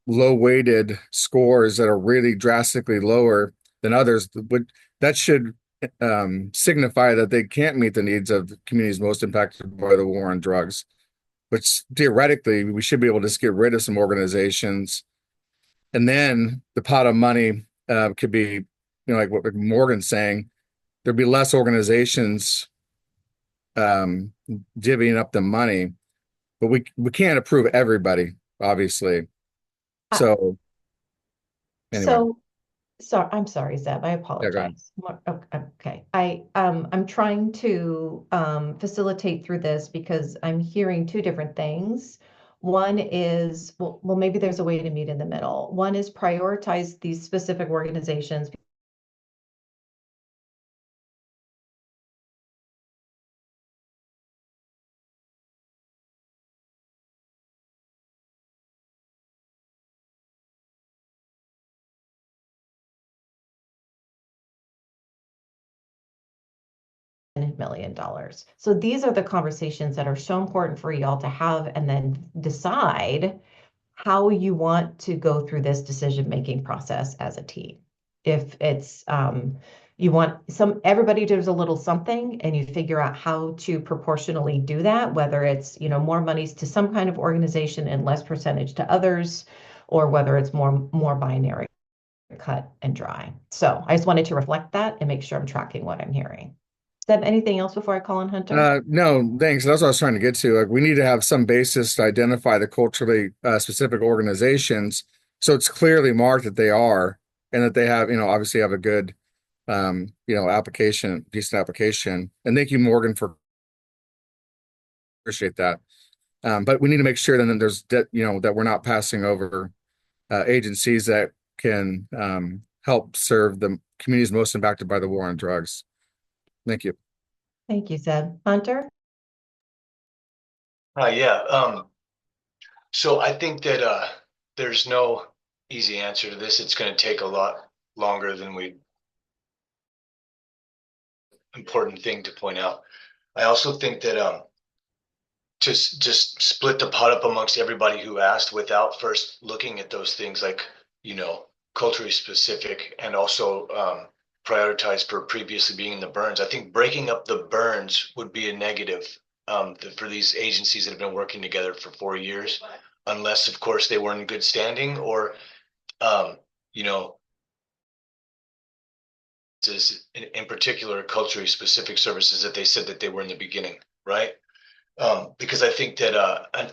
low weighted scores that are really drastically lower than others, that should signify that they can't meet the needs of communities most impacted by the war on drugs. But theoretically, we should be able to just get rid of some organizations, and then the pot of money could be, like what Morgan's saying, there'd be less organizations divvying up the money, but we can't approve everybody, obviously. So anyway. So I'm sorry, Zeb. I apologize. Okay. I'm trying to facilitate through this because I'm hearing two different things. One is, well, maybe there's a way to meet in the middle. One is prioritize these specific organizations. $1 million. So these are the conversations that are so important for y'all to have and then decide how you want to go through this decision-making process as a team. If it's you want everybody does a little something and you figure out how to proportionally do that, whether it's more monies to some kind of organization and less percentage to others, or whether it's more binary, cut and dry. So I just wanted to reflect that and make sure I'm tracking what I'm hearing. Is there anything else before I call on Hunter? No, thanks. That's what I was trying to get to. Like, we need to have some basis to identify the culturally specific organizations, so it's clearly marked that they are, and that they have, obviously have a good, application, decent application. And thank you, Morgan, for appreciate that. But we need to make sure that there's that we're not passing over agencies that can help serve the communities most impacted by the war on drugs. Thank you. Thank you, Zeb. Hunter? So I think that there's no easy answer to this. It's going to take a lot longer than important thing to point out. I also think that just split the pot up amongst everybody who asked without first looking at those things like, culturally specific, and also prioritized for previously being in the burns. I think breaking up the burns would be a negative for these agencies that have been working together for 4 years, unless, of course, they were in good standing or, you know, in particular, culturally specific services that they said that they were in the beginning, right? Because I think that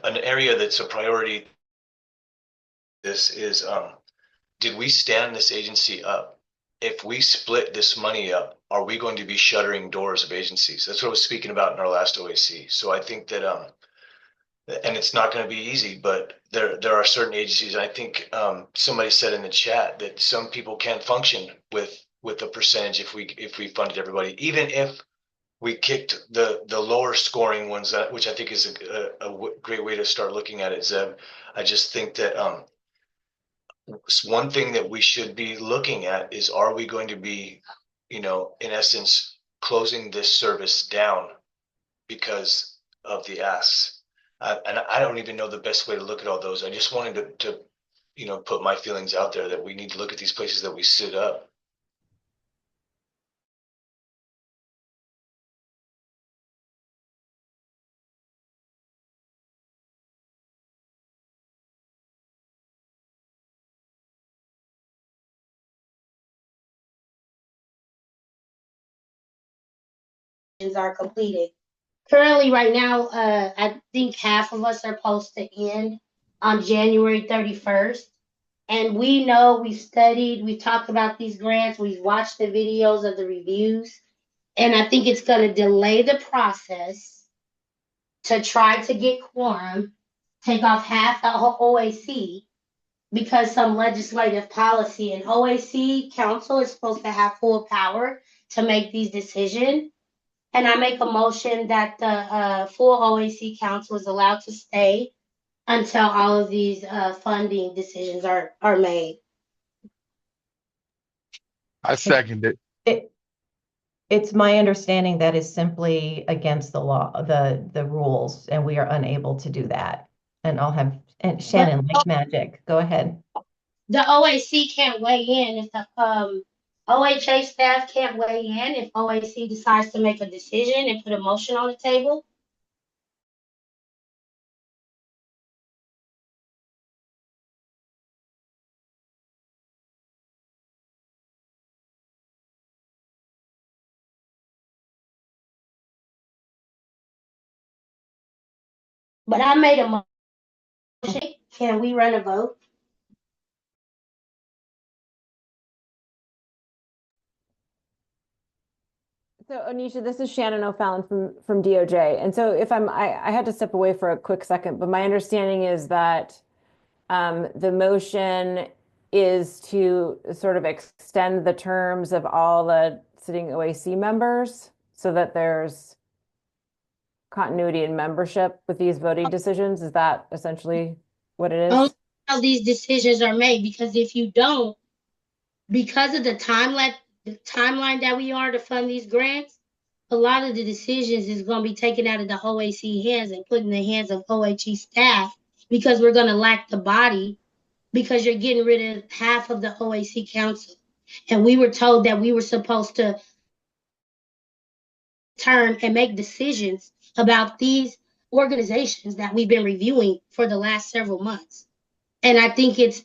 an area that's a priority this is did we stand this agency up? If we split this money up, are we going to be shuttering doors of agencies? That's what I was speaking about in our last OAC. So I think that and it's not going to be easy, but there are certain agencies. I think somebody said in the chat that some people can't function with a percentage if we funded everybody, even if we kicked the lower scoring ones, which I think is a great way to start looking at it, Zeb. I just think that one thing that we should be looking at is, are we going to be, in essence, closing this service down because of the asks? And I don't even know the best way to look at all those. I just wanted to put my feelings out there that we need to look at these places that we stood up. Are completed. Currently, right now, I think half of us are supposed to end on January 31st. And we know we studied, we talked about these grants, we've watched the videos of the reviews, and I think it's going to delay the process to try to get quorum, take off half the OAC because some legislative policy and OAC council is supposed to have full power to make these decisions. And I make a motion that the full OAC council is allowed to stay until all of these funding decisions are made. I second it. It's my understanding that is simply against the law, the rules, and we are unable to do that. And and Shannon, like magic, go ahead. The OAC can't weigh in if the OHA staff can't weigh in if OAC decides to make a decision and put a motion on the table. But I made a motion. Can we run a vote? So Anisha, this is Shannon O'Fallon from DOJ. And so if I had to step away for a quick second, but my understanding is that the motion is to sort of extend the terms of all the sitting OAC members so that there's continuity in membership with these voting decisions. Is that essentially what it is? Only how these decisions are made, because if you don't, because of the timeline that we are to fund these grants, a lot of the decisions is going to be taken out of the OAC hands and put in the hands of OHE staff, because we're going to lack the body, because you're getting rid of half of the OAC council. And we were told that we were supposed to turn and make decisions about these organizations that we've been reviewing for the last several months. And I think it's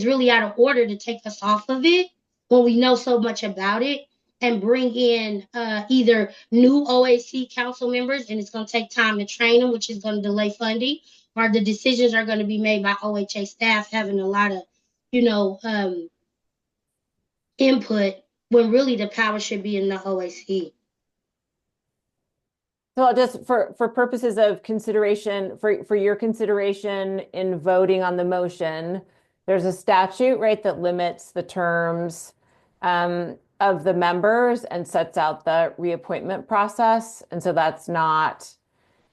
really out of order to take us off of it when we know so much about it, and bring in either new OAC council members, and it's going to take time to train them, which is going to delay funding, or the decisions are going to be made by OHA staff having a lot of, input, when really the power should be in the OAC. So just for purposes of consideration, for your consideration in voting on the motion, there's a statute, right, that limits the terms of the members and sets out the reappointment process. And so that's not,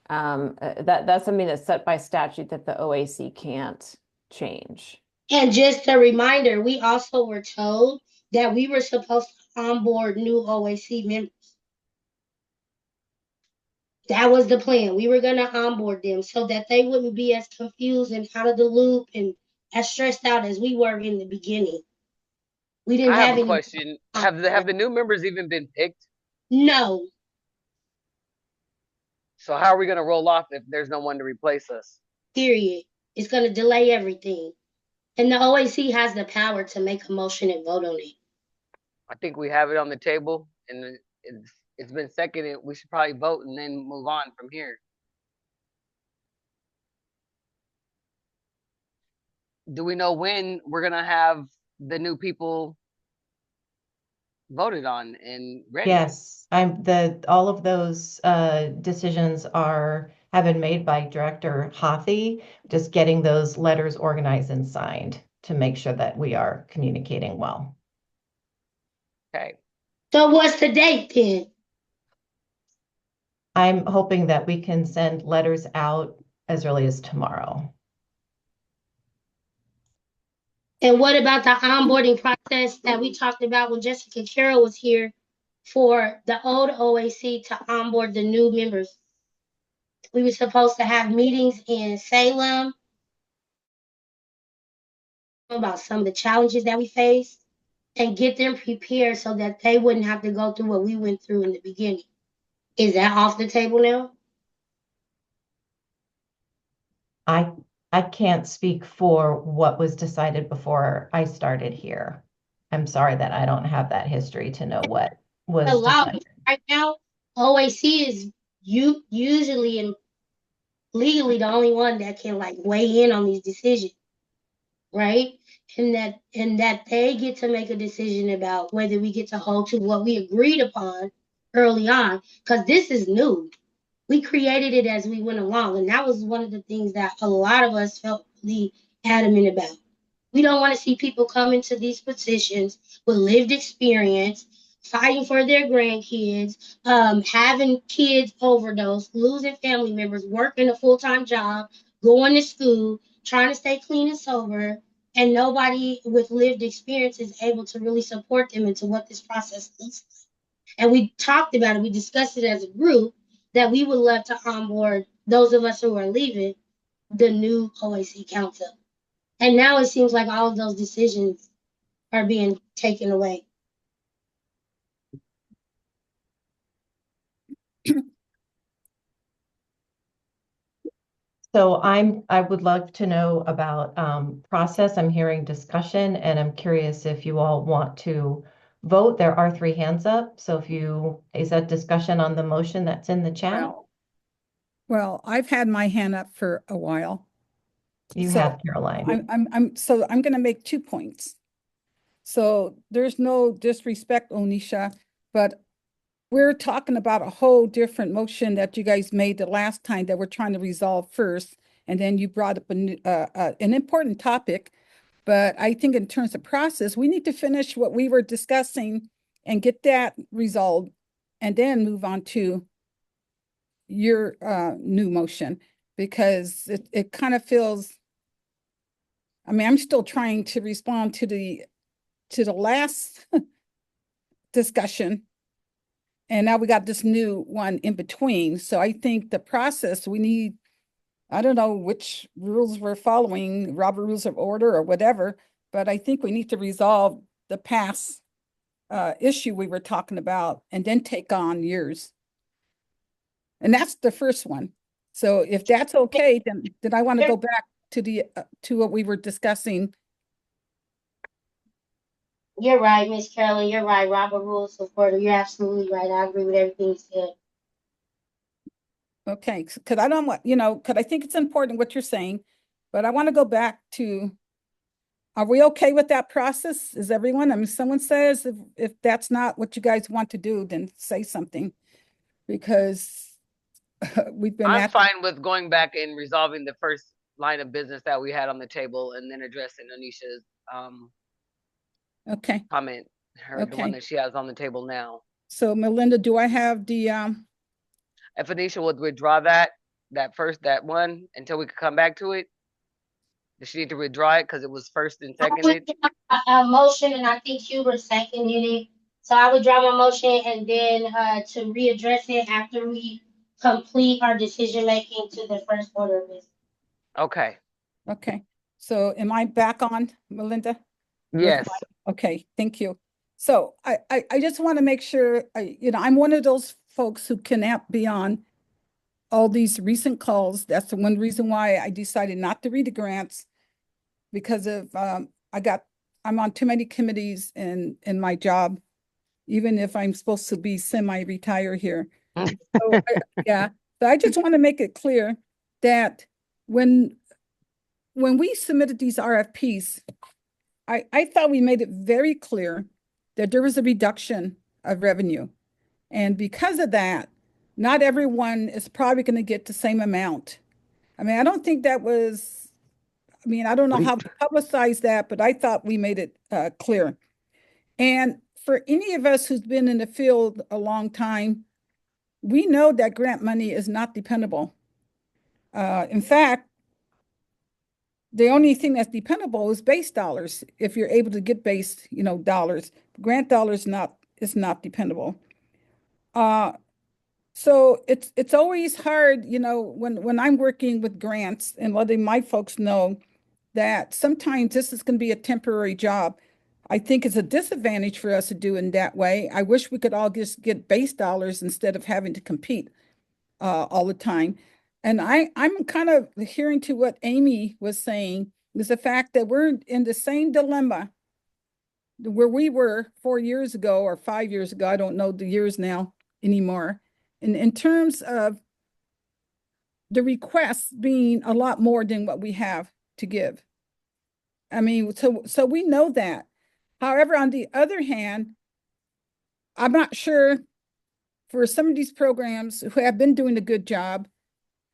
that's something that's set by statute that the OAC can't change. And just a reminder, we also were told that we were supposed to onboard new OAC members. That was the plan. We were going to onboard them so that they wouldn't be as confused and out of the loop and as stressed out as we were in the beginning. We didn't I have have a any. question. Have the new members even been picked? No, So how are we gonna roll off if there's no one to replace us? period. It's going to delay everything. And the OAC has the power to make a motion and vote on it. I think we have it on the table, and it's been seconded. We should probably vote and then move on from here. Do we know when we're gonna have the new people voted on and ready? Yes, all of those decisions have been made by Director Hothy, just getting those letters organized and signed to make sure that we are communicating well. Okay. So what's the date then? I'm hoping that we can send letters out as early as tomorrow. And what about the onboarding process that we talked about when Jessica Carroll was here for the old OAC to onboard the new members? We were supposed to have meetings in Salem about some of the challenges that we faced and get them prepared so that they wouldn't have to go through what we went through in the beginning. Is that off the table now? I can't speak for what was decided before I started here. I'm sorry that I don't have that history to know what was decided. Right now, OAC is usually and legally the only one that can like weigh in on these decisions, right? And that they get to make a decision about whether we get to hold to what we agreed upon early on, because this is new. We created it as we went along, and that was one of the things that a lot of us felt really adamant about. We don't want to see people come into these positions with lived experience, fighting for their grandkids, having kids overdose, losing family members, working a full-time job, going to school, trying to stay clean and sober, and nobody with lived experience is able to really support them into what this process looks like. And we talked about it, we discussed it as a group, that we would love to onboard those of us who are leaving the new OAC Council. And now it seems like all of those decisions are being taken away. So I would love to know about process. I'm hearing discussion, and I'm curious if you all want to vote. There are 3 hands up. So is that discussion on the motion that's in the chat? Well, I've had my hand up for a while. You have, Caroline. I'm going to make 2 points. So there's no disrespect, Onisha, but we're talking about a whole different motion that you guys made the last time that we're trying to resolve first. And then you brought up an important topic. But I think in terms of process, we need to finish what we were discussing and get that resolved and then move on to your new motion, because it kind of feels, I mean, I'm still trying to respond to the last discussion. And now we got this new one in between. So I think the process, we need, I don't know which rules we're following, Robert Rules of Order or whatever, but I think we need to resolve the past issue we were talking about and then take on yours. And that's the first one. So if that's okay, then I want to go back to to what we were discussing. You're right, Miss Carolyn. You're right. Robert Rules of Order. You're absolutely right. I agree with everything you said. Okay, because I don't want, because I think it's important what you're saying, but I want to go back to, are we okay with that process? Is everyone? I mean, someone says if that's not what you guys want to do, then say something, because we've been I'm fine with going back and resolving the first line of business that we had on the table and then addressing Anisha's comment, the one that she has on the table now. So Melinda, do I have the if Anisha would withdraw that one until we could come back to it? Does she need to withdraw it because it was first and seconded? A motion, and I think Hubert seconded it. So I would draw my motion and then to readdress it after we complete our decision making to the first order of business. Okay. Okay. So am I back on, Melinda? Yes. Okay, thank you. So I just want to make sure, I'm one of those folks who cannot be on all these recent calls. That's the one reason why I decided not to read the grants, because of I'm on too many committees in my job, even if I'm supposed to be semi-retire here. So yeah, so I just want to make it clear that when we submitted these RFPs, I thought we made it very clear that there was a reduction of revenue. And because of that, not everyone is probably going to get the same amount. I mean, I don't think that was, I mean, I don't know how to publicize that, but I thought we made it clear. And for any of us who's been in the field a long time, we know that grant money is not dependable. In fact, the only thing that's dependable is base dollars. If you're able to get base, dollars, grant dollars is not dependable. So it's always hard, when I'm working with grants and letting my folks know that sometimes this is going to be a temporary job. I think it's a disadvantage for us to do in that way. I wish we could all just get base dollars instead of having to compete all the time. And I'm kind of hearing to what Amy was saying, is the fact that we're in the same dilemma where we were 4 years ago or 5 years ago. I don't know the years now anymore. In terms of the requests being a lot more than what we have to give. I mean, so we know that. However, on the other hand, I'm not sure for some of these programs who have been doing a good job,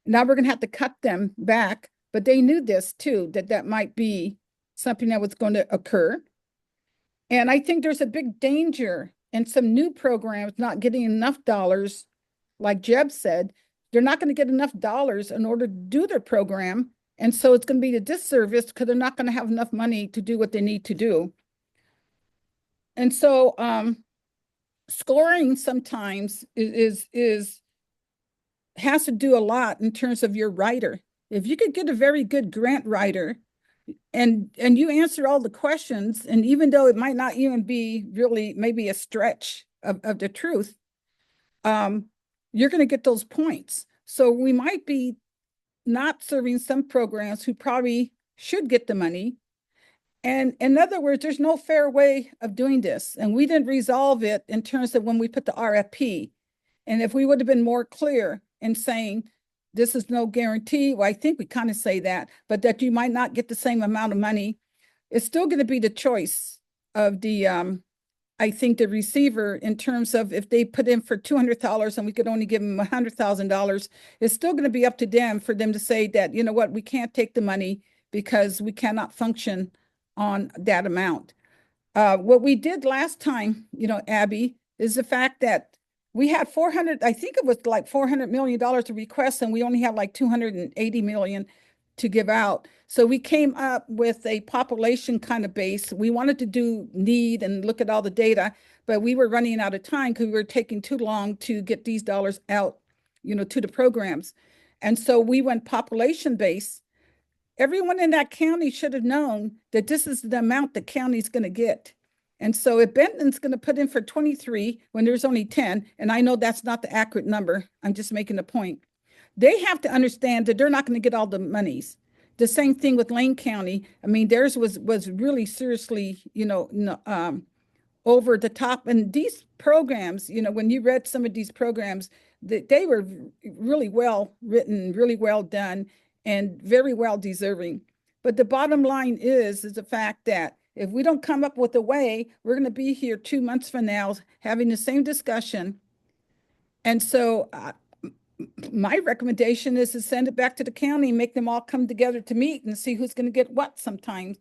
now we're going to have to cut them back, but they knew this too, that might be something that was going to occur. And I think there's a big danger in some new programs not getting enough dollars. Like Jeb said, they're not going to get enough dollars in order to do their program. And so it's going to be a disservice because they're not going to have enough money to do what they need to do. And so scoring sometimes has to do a lot in terms of your writer. If you could get a very good grant writer and you answer all the questions, and even though it might not even be really maybe a stretch of the truth, you're going to get those points. So we might be not serving some programs who probably should get the money. And in other words, there's no fair way of doing this. And we didn't resolve it in terms of when we put the RFP. And if we would have been more clear in saying, this is no guarantee, well, I think we kind of say that, but that you might not get the same amount of money, it's still going to be the choice of the, I think the receiver, in terms of if they put in for $200 and we could only give them $100,000, it's still going to be up to them for them to say that, you know what, we can't take the money because we cannot function on that amount. What we did last time, Abby, is the fact that we had 400, I think it was like $400 million to request, and we only have like 280 million to give out. So we came up with a population kind of base. We wanted to do need and look at all the data, but we were running out of time because we were taking too long to get these dollars out, to the programs. And so we went population base. Everyone in that county should have known that this is the amount the county's going to get. And so if Benton's going to put in for 23 when there's only 10, and I know that's not the accurate number, I'm just making a point. They have to understand that they're not going to get all the monies. The same thing with Lane County. I mean, theirs was really seriously, over the top. And these programs, when you read some of these programs, they were really well written, really well done, and very well deserving. But the bottom line is the fact that if we don't come up with a way, we're going to be here 2 months from now having the same discussion. And so my recommendation is to send it back to the county, make them all come together to meet and see who's going to get what sometimes.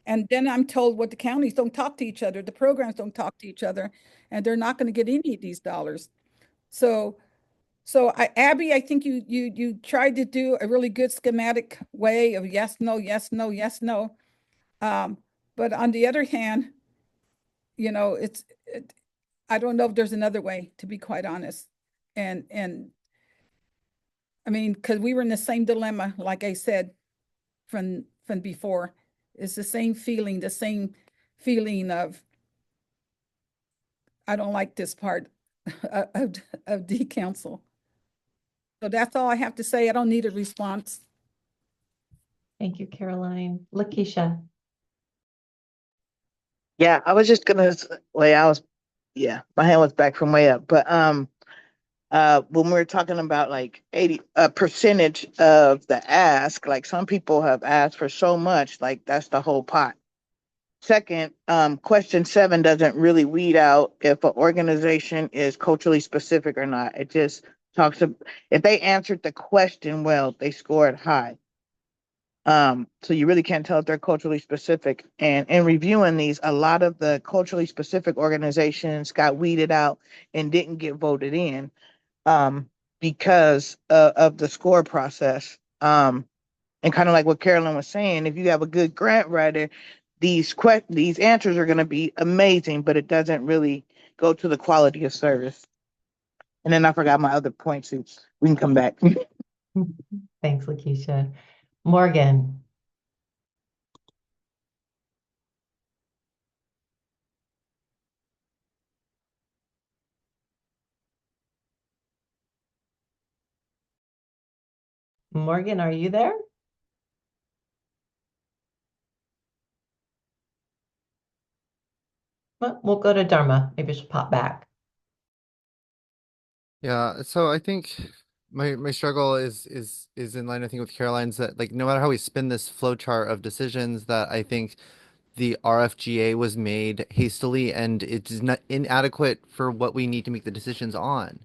And then I'm told what the counties don't talk to each other, the programs don't talk to each other, and they're not going to get any of these dollars. So Abby, I think you tried to do a really good schematic way of yes, no, yes, no, yes, no. But on the other hand, I don't know if there's another way, to be quite honest. And I mean, because we were in the same dilemma, like I said, from before. It's the same feeling, the same feeling of, I don't like this part of D council. So that's all I have to say. I don't need a response. Thank you, Caroline. Lakeisha. Yeah, I was just gonna yeah, my hand was back from way up. But when we were talking about like 80 a percentage of the ask, like some people have asked for so much, like that's the whole pot. Second, question 7 doesn't really weed out if an organization is culturally specific or not. It just talks about if they answered the question well, they scored high. So you really can't tell if they're culturally specific. And in reviewing these, a lot of the culturally specific organizations got weeded out and didn't get voted in because of the score process. And kind of like what Carolyn was saying, if you have a good grant writer, these answers are going to be amazing, but it doesn't really go to the quality of service. And then I forgot my other points. We can come back. Thanks, Lakeisha. Morgan. Morgan, are you there? Well, we'll go to Dharma. Maybe she'll pop back. Yeah, so I think my struggle is in line, I think, with Caroline's, that like no matter how we spin this flowchart of decisions, that I think the RFGA was made hastily and it is not inadequate for what we need to make the decisions on.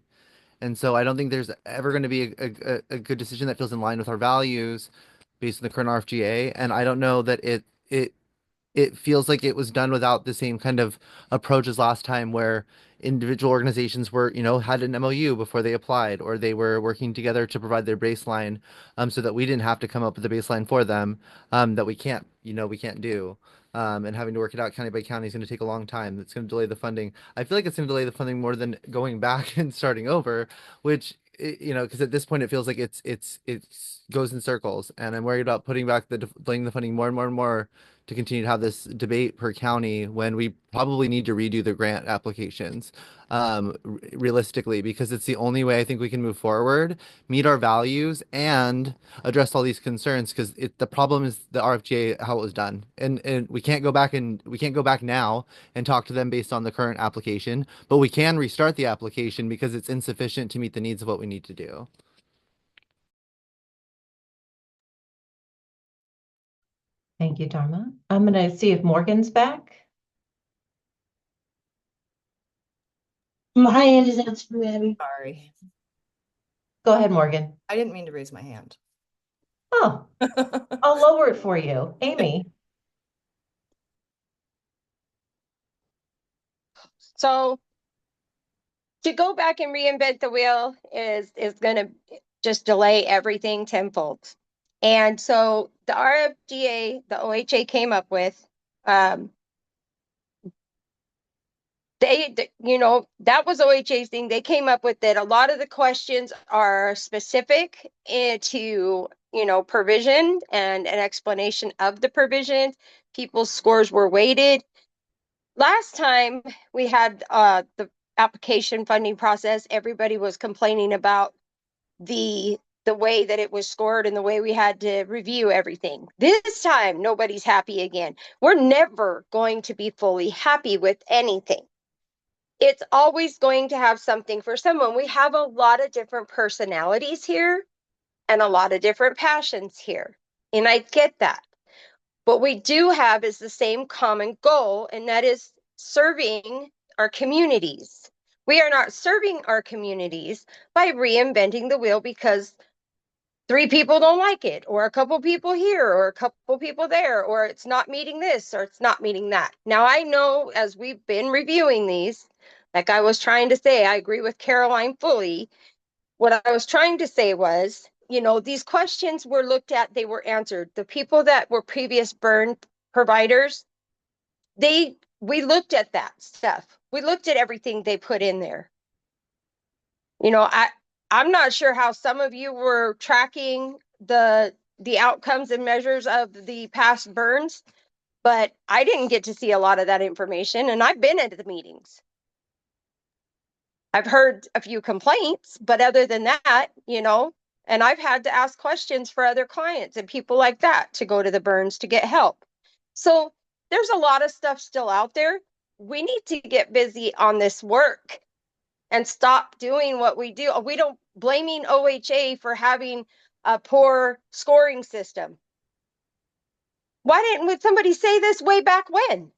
And so I don't think there's ever going to be a good decision that feels in line with our values based on the current RFGA. And I don't know that it feels like it was done without the same kind of approach as last time, where individual organizations were, had an MOU before they applied, or they were working together to provide their baseline, so that we didn't have to come up with a baseline for them, that we can't do. And having to work it out county by county is going to take a long time. It's going to delay the funding. I feel like it's going to delay the funding more than going back and starting over, which, because at this point it feels like it's goes in circles, and I'm worried about delaying the funding more and more and more to continue to have this debate per county when we probably need to redo the grant applications, realistically, because it's the only way I think we can move forward, meet our values, and address all these concerns. Because the problem is the RFGA, how it was done, and we can't go back now and talk to them based on the current application, but we can restart the application because it's insufficient to meet the needs of what we need to do. Thank you, Dharma. I'm going to see if Morgan's back. My hand is up, Abby. Sorry. Go ahead, Morgan. I didn't mean to raise my hand. Oh, I'll lower it for you. Amy. So to go back and reinvent the wheel is going to just delay everything tenfold. And so the RFGA, the OHA came up with, that was OHA's thing. They came up with that. A lot of the questions are specific to, provision and an explanation of the provisions. People's scores were weighted. Last time we had the application funding process, everybody was complaining about the way that it was scored and the way we had to review everything. This time, nobody's happy again. We're never going to be fully happy with anything. It's always going to have something for someone. We have a lot of different personalities here and a lot of different passions here. And I get that. What we do have is the same common goal, and that is serving our communities. We are not serving our communities by reinventing the wheel because 3 people don't like it, or a couple people here, or a couple people there, or it's not meeting this, or it's not meeting that. Now, I know as we've been reviewing these, like I was trying to say, I agree with Caroline fully. What I was trying to say was, these questions were looked at, they were answered. The people that were previous burn providers, we looked at that stuff. We looked at everything they put in there. I'm not sure how some of you were tracking the outcomes and measures of the past burns, but I didn't get to see a lot of that information, and I've been at the meetings. I've heard a few complaints, but other than that, and I've had to ask questions for other clients and people like that to go to the burns to get help. So there's a lot of stuff still out there. We need to get busy on this work and stop doing what we do. We don't blaming OHA for having a poor scoring system. Why didn't somebody say this way back when?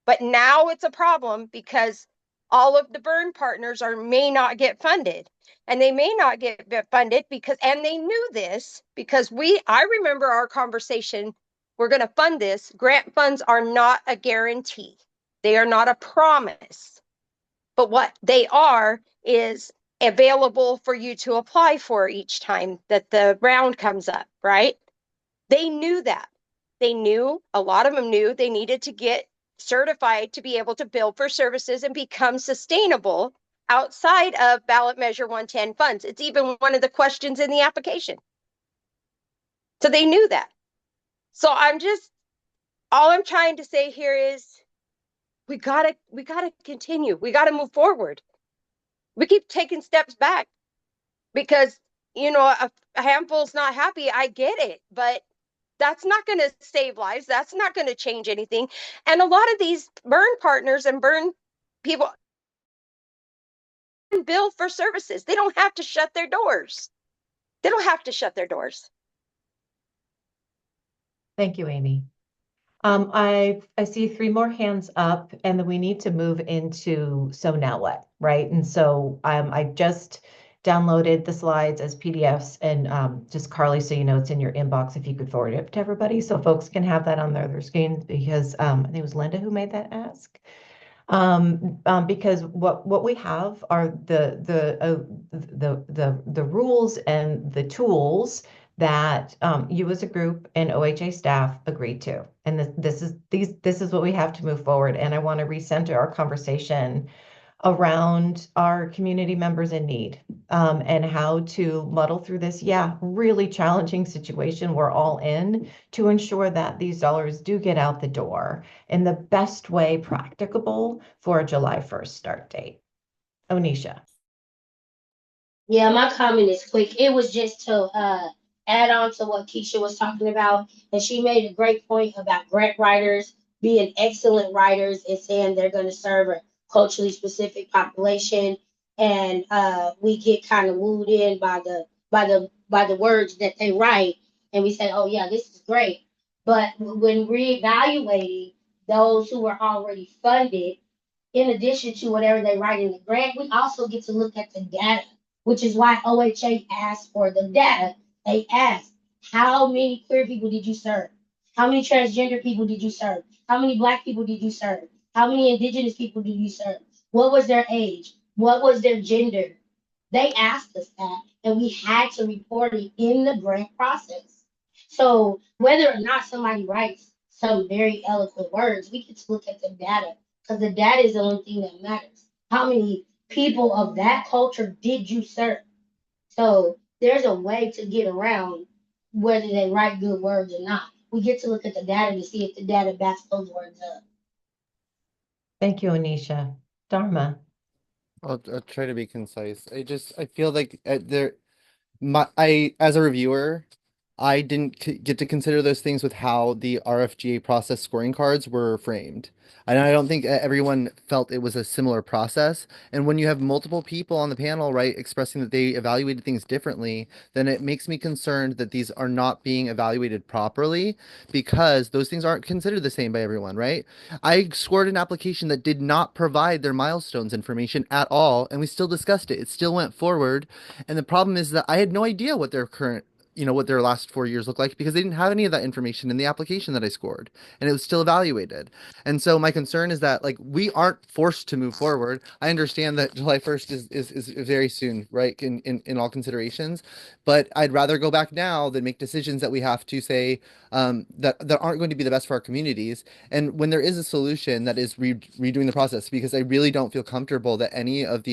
But now it's a problem because all of the burn partners may not get funded. And they may not get funded because, and they knew this because I remember our conversation, we're going to fund this. Grant funds are not a guarantee. They are not a promise. But what they are is available for you to apply for each time that the round comes up, right? They knew that. They knew, a lot of them knew they needed to get certified to be able to bill for services and become sustainable outside of ballot measure 110 funds. It's even one of the questions in the application. So they knew that. So all I'm trying to say here is we gotta continue. We gotta move forward. We keep taking steps back because, a handful's not happy. I get it, but that's not going to save lives. That's not going to change anything. And a lot of these burn partners and burn people bill for services. They don't have to shut their doors. They don't have to shut their doors. Thank you, Amy. I see 3 more hands up, and then we need to move into so now what, right? And so I just downloaded the slides as PDFs, and just Carly, so you know, it's in your inbox if you could forward it to everybody so folks can have that on their screens, because I think it was Linda who made that ask. Because what we have are the rules and the tools that you as a group and OHA staff agreed to, and this is what we have to move forward. And I want to recenter our conversation around our community members in need, and how to muddle through this, really challenging situation we're all in, to ensure that these dollars do get out the door in the best way practicable for a July 1st start date. Onisha. Yeah, my comment is quick. It was just to add on to what Keisha was talking about, and she made a great point about grant writers being excellent writers and saying they're going to serve a culturally specific population, and we get kind of wooed in by the words that they write, and we say, "Oh yeah, this is great." But when reevaluating those who are already funded, in addition to whatever they write in the grant, we also get to look at the data, which is why OHA asked for the data. They asked, how many queer people did you serve? How many transgender people did you serve? How many Black people did you serve? How many Indigenous people did you serve? What was their age? What was their gender? They asked us that, and we had to report it in the grant process. So whether or not somebody writes some very eloquent words, we get to look at the data, because the data is the only thing that matters. How many people of that culture did you serve? So there's a way to get around whether they write good words or not. We get to look at the data to see if the data backs those words up. Thank you, Onisha. Dharma. I'll try to be concise. I feel like as a reviewer, I didn't get to consider those things with how the RFGA process scoring cards were framed. And I don't think everyone felt it was a similar process. And when you have multiple people on the panel, right, expressing that they evaluated things differently, then it makes me concerned that these are not being evaluated properly, because those things aren't considered the same by everyone, right? I scored an application that did not provide their milestones information at all, and we still discussed it. It still went forward. And the problem is that I had no idea what their what their last 4 years look like, because they didn't have any of that information in the application that I scored, and it was still evaluated. And so my concern is that, like, we aren't forced to move forward. I understand that July 1st is very soon, right? In all considerations, but I'd rather go back now than make decisions that we have to say that aren't going to be the best for our communities. And when there is a solution that is redoing the process, because I really don't feel comfortable that any of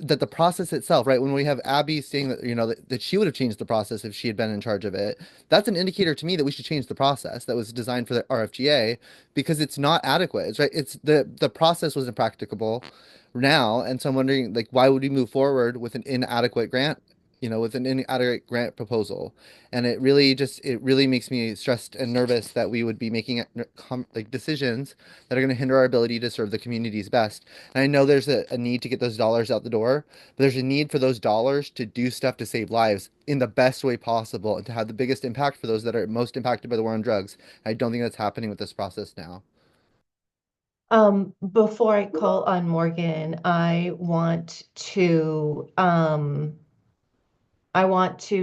that the process itself, right? When we have Abby saying that, that she would have changed the process if she had been in charge of it, that's an indicator to me that we should change the process that was designed for the RFGA because it's not adequate. It's right. It's the process was impracticable now, and so I'm wondering, like, why would we move forward with an inadequate grant? With an inadequate grant proposal, and it really makes me stressed and nervous that we would be making like decisions that are going to hinder our ability to serve the communities best. And I know there's a need to get those dollars out the door, but there's a need for those dollars to do stuff to save lives in the best way possible and to have the biggest impact for those that are most impacted by the war on drugs. I don't think that's happening with this process now. Before I call on Morgan, I want to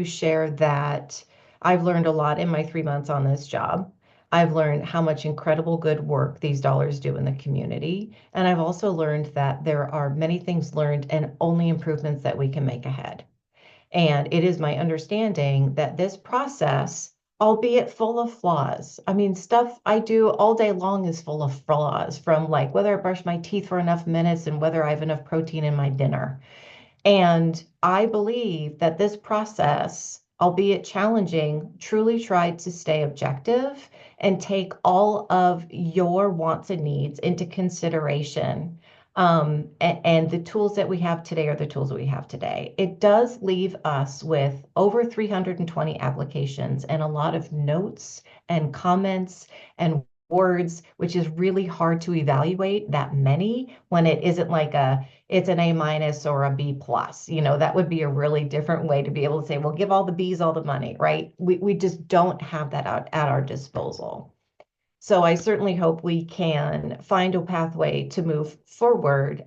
share that I've learned a lot in my 3 months on this job. I've learned how much incredible good work these dollars do in the community. And I've also learned that there are many things learned and only improvements that we can make ahead. And it is my understanding that this process, albeit full of flaws, I mean, stuff I do all day long is full of flaws, from like whether I brush my teeth for enough minutes and whether I have enough protein in my dinner. And I believe that this process, albeit challenging, truly tried to stay objective and take all of your wants and needs into consideration. And the tools that we have today are the tools that we have today. It does leave us with over 320 applications and a lot of notes and comments and words, which is really hard to evaluate that many when it isn't like it's an A- or a B plus. That would be a really different way to be able to say, well, give all the Bs all the money, right? We just don't have that out at our disposal. So I certainly hope we can find a pathway to move forward,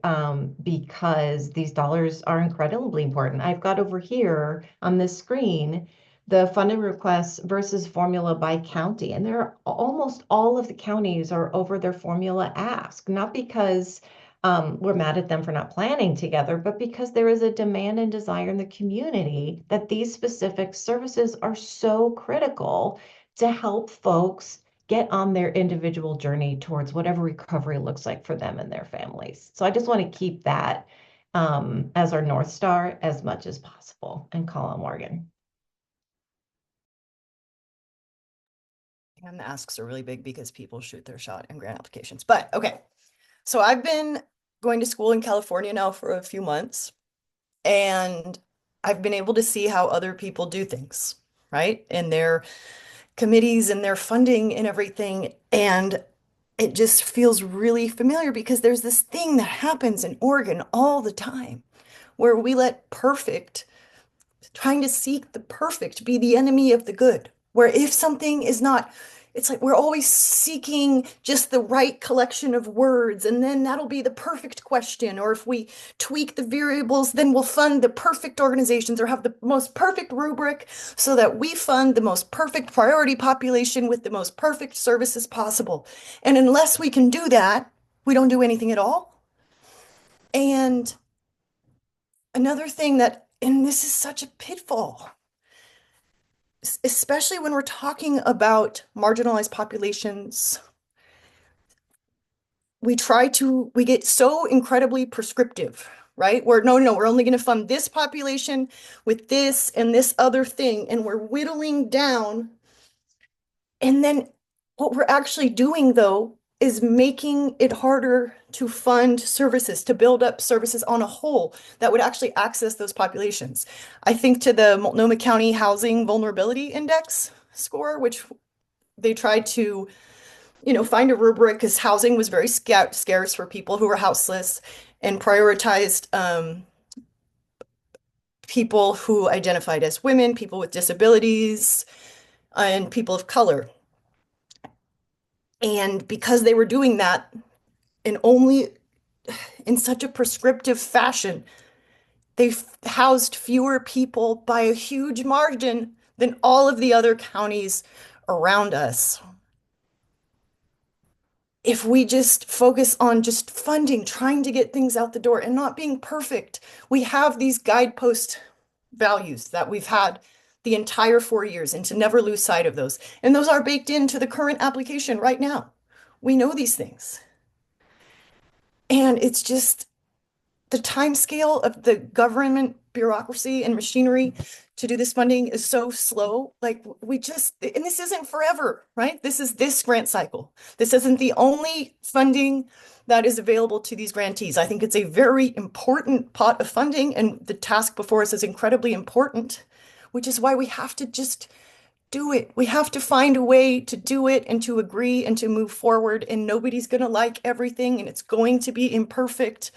because these dollars are incredibly important. I've got over here on this screen the funding requests versus formula by county, and almost all of the counties are over their formula ask, not because we're mad at them for not planning together, but because there is a demand and desire in the community that these specific services are so critical to help folks get on their individual journey towards whatever recovery looks like for them and their families. So I just want to keep that as our North Star as much as possible, and call on Morgan. And the asks are really big because people shoot their shot in grant applications. But okay, so I've been going to school in California now for a few months, and I've been able to see how other people do things, right? In their committees and their funding and everything. And it just feels really familiar because there's this thing that happens in Oregon all the time where we let trying to seek the perfect be the enemy of the good. Where if something is not, it's like we're always seeking just the right collection of words, and then that'll be the perfect question. Or if we tweak the variables, then we'll fund the perfect organizations or have the most perfect rubric so that we fund the most perfect priority population with the most perfect services possible. And unless we can do that, we don't do anything at all. And another thing and this is such a pitfall, especially when we're talking about marginalized populations, we get so incredibly prescriptive, right? We're we're only going to fund this population with this and this other thing, and we're whittling down. And then what we're actually doing, though, is making it harder to fund services, to build up services on a whole that would actually access those populations. I think to the Multnomah County Housing Vulnerability Index score, which they tried to, find a rubric because housing was very scarce for people who were houseless, and prioritized people who identified as women, people with disabilities, and people of color. And because they were doing that and only in such a prescriptive fashion, they housed fewer people by a huge margin than all of the other counties around us. If we just focus on just funding, trying to get things out the door and not being perfect, we have these guidepost values that we've had the entire 4 years, and to never lose sight of those. And those are baked into the current application right now. We know these things. And it's just, the time scale of the government bureaucracy and machinery to do this funding is so slow. Like we just, and this isn't forever, right? This is this grant cycle. This isn't the only funding that is available to these grantees. I think it's a very important pot of funding, and the task before us is incredibly important, which is why we have to just do it. We have to find a way to do it and to agree and to move forward. And nobody's going to like everything, and it's going to be imperfect.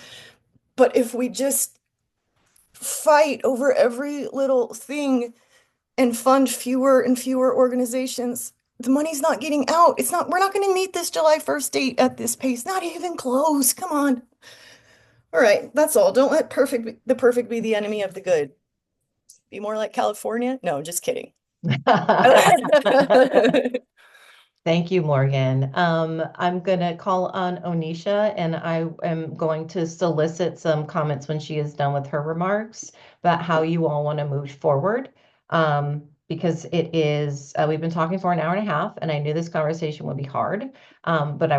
But if we just fight over every little thing and fund fewer and fewer organizations, the money's not getting out. It's not, we're not going to meet this July 1st date at this pace. Not even close. Come on. All right, that's all. Don't let the perfect be the enemy of the good. Be more like California? No, just kidding. Thank you, Morgan. I'm going to call on Onisha, and I am going to solicit some comments when she is done with her remarks about how you all want to move forward. Because it is, we've been talking for an hour and a half, and I knew this conversation would be hard. But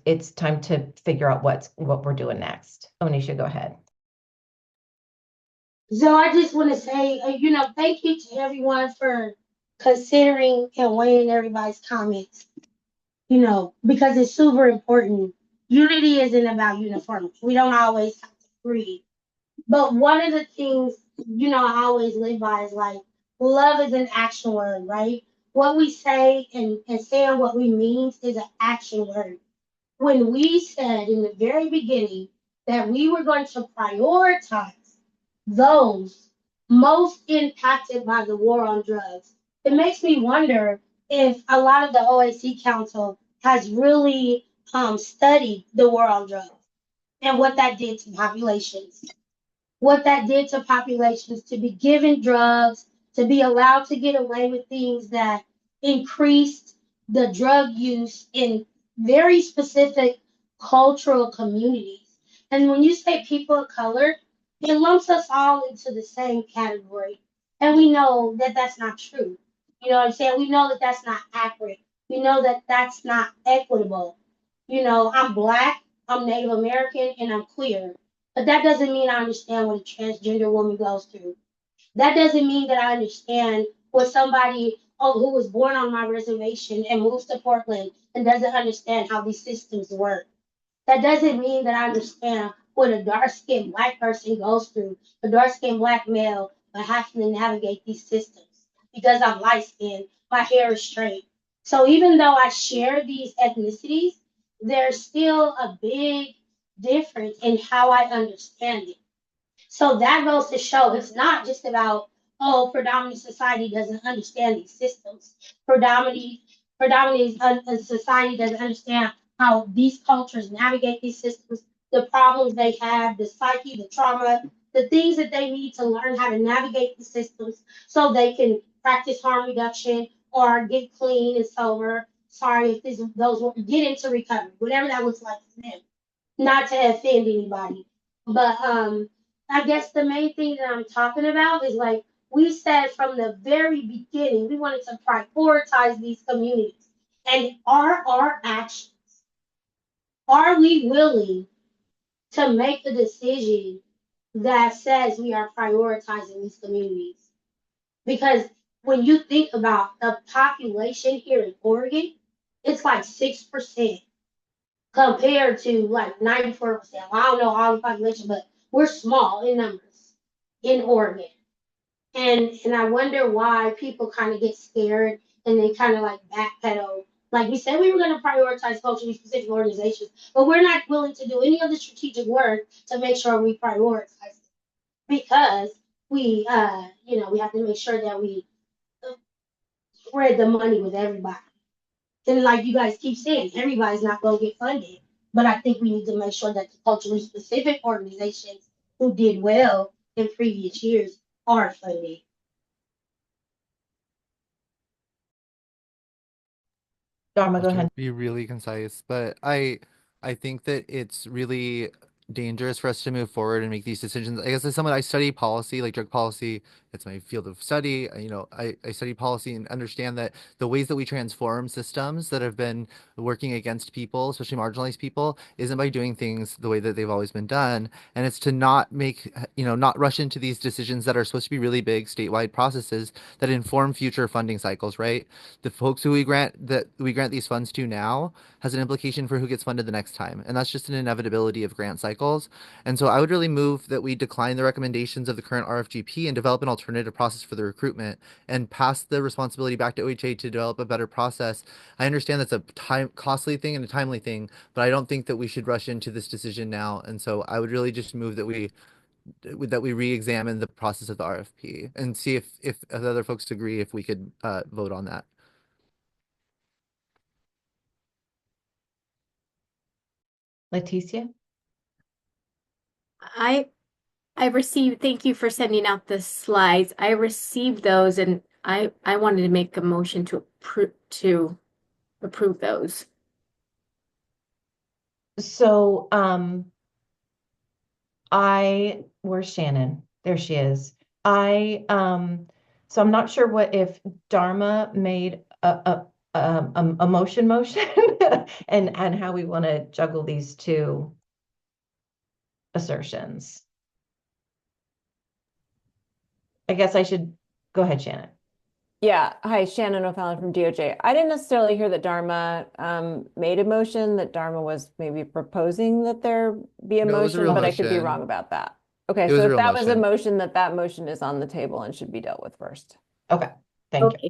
it's time to figure out what we're doing next. Onisha, go ahead. So I just want to say, thank you to everyone for considering and weighing everybody's comments, because it's super important. Unity isn't about uniformity. We don't always have to agree. But one of the things, I always live by is like, love is an action word, right? What we say and saying what we mean is an action word. When we said in the very beginning that we were going to prioritize those most impacted by the war on drugs, it makes me wonder if a lot of the OAC Council has really studied the war on drugs and what that did to populations, to be given drugs, to be allowed to get away with things that increased the drug use in very specific cultural communities. And when you say people of color, it lumps us all into the same category. And we know that that's not true. You know what I'm saying? We know that that's not accurate. We know that that's not equitable. I'm Black, I'm Native American, and I'm queer. But that doesn't mean I understand what a transgender woman goes through. That doesn't mean that I understand what somebody who was born on my reservation and moves to Portland and doesn't understand how these systems work. That doesn't mean that I understand what a dark-skinned Black person goes through, a dark-skinned Black male, but having to navigate these systems. Because I'm light-skinned, my hair is straight. So even though I share these ethnicities, there's still a big difference in how I understand it. So that goes to show it's not just about, predominant society doesn't understand these systems. Predominant society doesn't understand how these cultures navigate these systems, the problems they have, the psyche, the trauma, the things that they need to learn how to navigate the systems so they can practice harm reduction or get clean and sober. Sorry if those get into recovery, whatever that looks like for them. Not to offend anybody, but I guess the main thing that I'm talking about is like we said from the very beginning, we wanted to prioritize these communities. And are our actions, are we willing to make the decision that says we are prioritizing these communities? Because when you think about the population here in Oregon, it's like 6% compared to like 94%. I don't know all the population, but we're small in numbers in Oregon. And I wonder why people kind of get scared and they kind of like backpedal. Like we said, we were going to prioritize culturally specific organizations, but we're not willing to do any of the strategic work to make sure we prioritize it because we have to make sure that we spread the money with everybody. And like you guys keep saying, everybody's not going to get funded. But I think we need to make sure that the culturally specific organizations who did well in previous years are funded. Dharma, go I'll try ahead. to be really concise, but I think that it's really dangerous for us to move forward and make these decisions. I guess as someone, I study policy, like drug policy. It's my field of study. I study policy and understand that the ways that we transform systems that have been working against people, especially marginalized people, isn't by doing things the way that they've always been done. And it's to not make, not rush into these decisions that are supposed to be really big statewide processes that inform future funding cycles, right? The folks who we grant these funds to now has an implication for who gets funded the next time. And that's just an inevitability of grant cycles. And so I would really move that we decline the recommendations of the current RFGP and develop an alternative process for the recruitment and pass the responsibility back to OHA to develop a better process. I understand that's a costly thing and a timely thing, but I don't think that we should rush into this decision now. And so I would really just move that we re-examine the process of the RFP and see if other folks agree if we could vote on that. Leticia? I received, thank you for sending out the slides. I received those and I wanted to make a motion to approve those. So, where's Shannon? There she is. So I'm not sure if Dharma made a motion and how we want to juggle these two assertions. I guess I should go ahead, Shannon. Yeah. Hi, Shannon O'Fallon from DOJ. I didn't necessarily hear that Dharma made a motion, that Dharma was maybe proposing that there be a No, it was a motion, real but I could be motion. wrong about that. Okay, It was so a if real that was a motion. motion, that motion is on the table and should be dealt with first. Okay, thank you.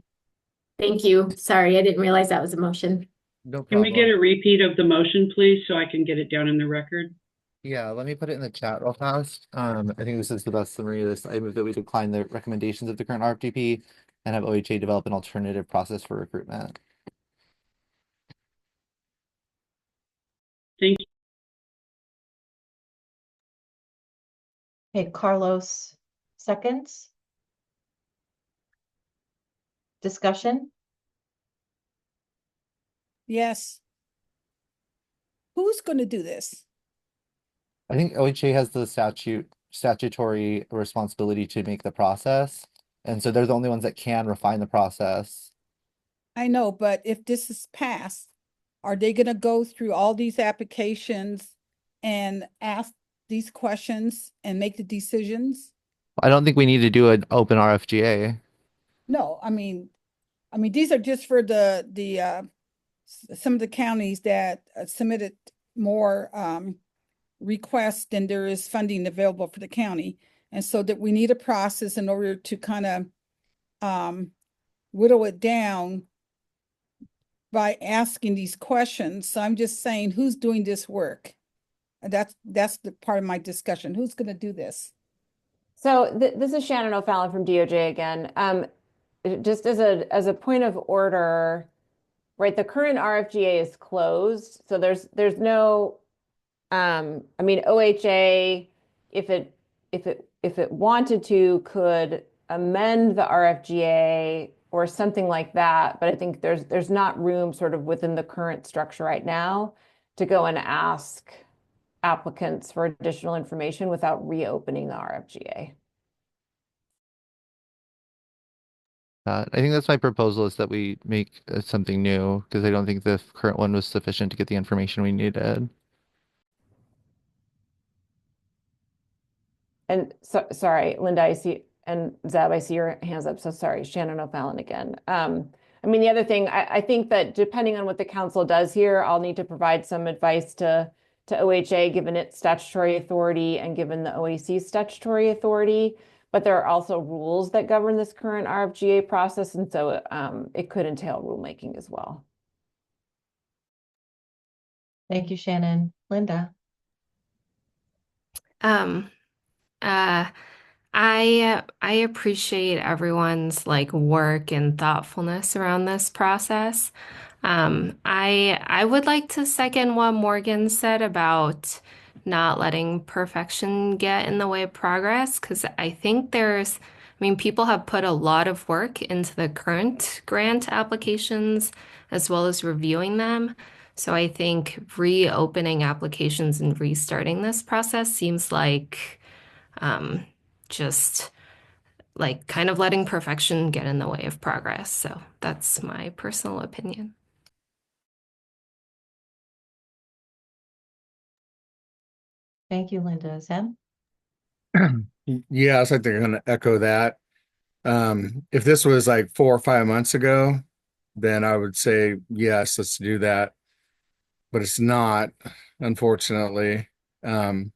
Thank you. Sorry, I didn't realize that was a motion. No Can we problem. get a repeat of the motion, please, so I can get it down in the record? Yeah, let me put it in the chat real fast. I think this is the best summary of this. I move that we decline the recommendations of the current RFGP and have OHA develop an alternative process for recruitment. Thank you. Okay, Carlos, seconds. Discussion? Yes. Who's going to do this? I think OHA has the statutory responsibility to make the process. And so they're the only ones that can refine the process. I know, but if this is passed, are they going to go through all these applications and ask these questions and make the decisions? I don't think we need to do an open RFGA. No, I mean, these are just for some of the counties that submitted more requests than there is funding available for the county. And so that we need a process in order to kind of whittle it down by asking these questions. So I'm just saying, who's doing this work? That's the part of my discussion. Who's going to do this? So this is Shannon O'Fallon from DOJ again. Just as a point of order, right? The current RFGA is closed, so there's no. I mean, OHA, if it wanted to, could amend the RFGA or something like that. But I think there's not room sort of within the current structure right now to go and ask applicants for additional information without reopening the RFGA. I think that's my proposal, is that we make something new, because I don't think the current one was sufficient to get the information we needed. And sorry, Linda, I see, and Zeb, I see your hands up. So sorry, Shannon O'Fallon again. I mean, the other thing, I think that depending on what the council does here, I'll need to provide some advice to OHA, given its statutory authority and given the OAC statutory authority. But there are also rules that govern this current RFGA process, and so it could entail rulemaking as well. Thank you, Shannon. Linda? I appreciate everyone's like work and thoughtfulness around this process. I would like to second what Morgan said about not letting perfection get in the way of progress, because I think I mean, people have put a lot of work into the current grant applications as well as reviewing them. So I think reopening applications and restarting this process seems like um, just like kind of letting perfection get in the way of progress. So that's my personal opinion. Thank you, Linda. Sam? Yes, I think I'm gonna echo that. If this was like 4 or 5 months ago, then I would say yes, let's do that. But it's not, unfortunately. So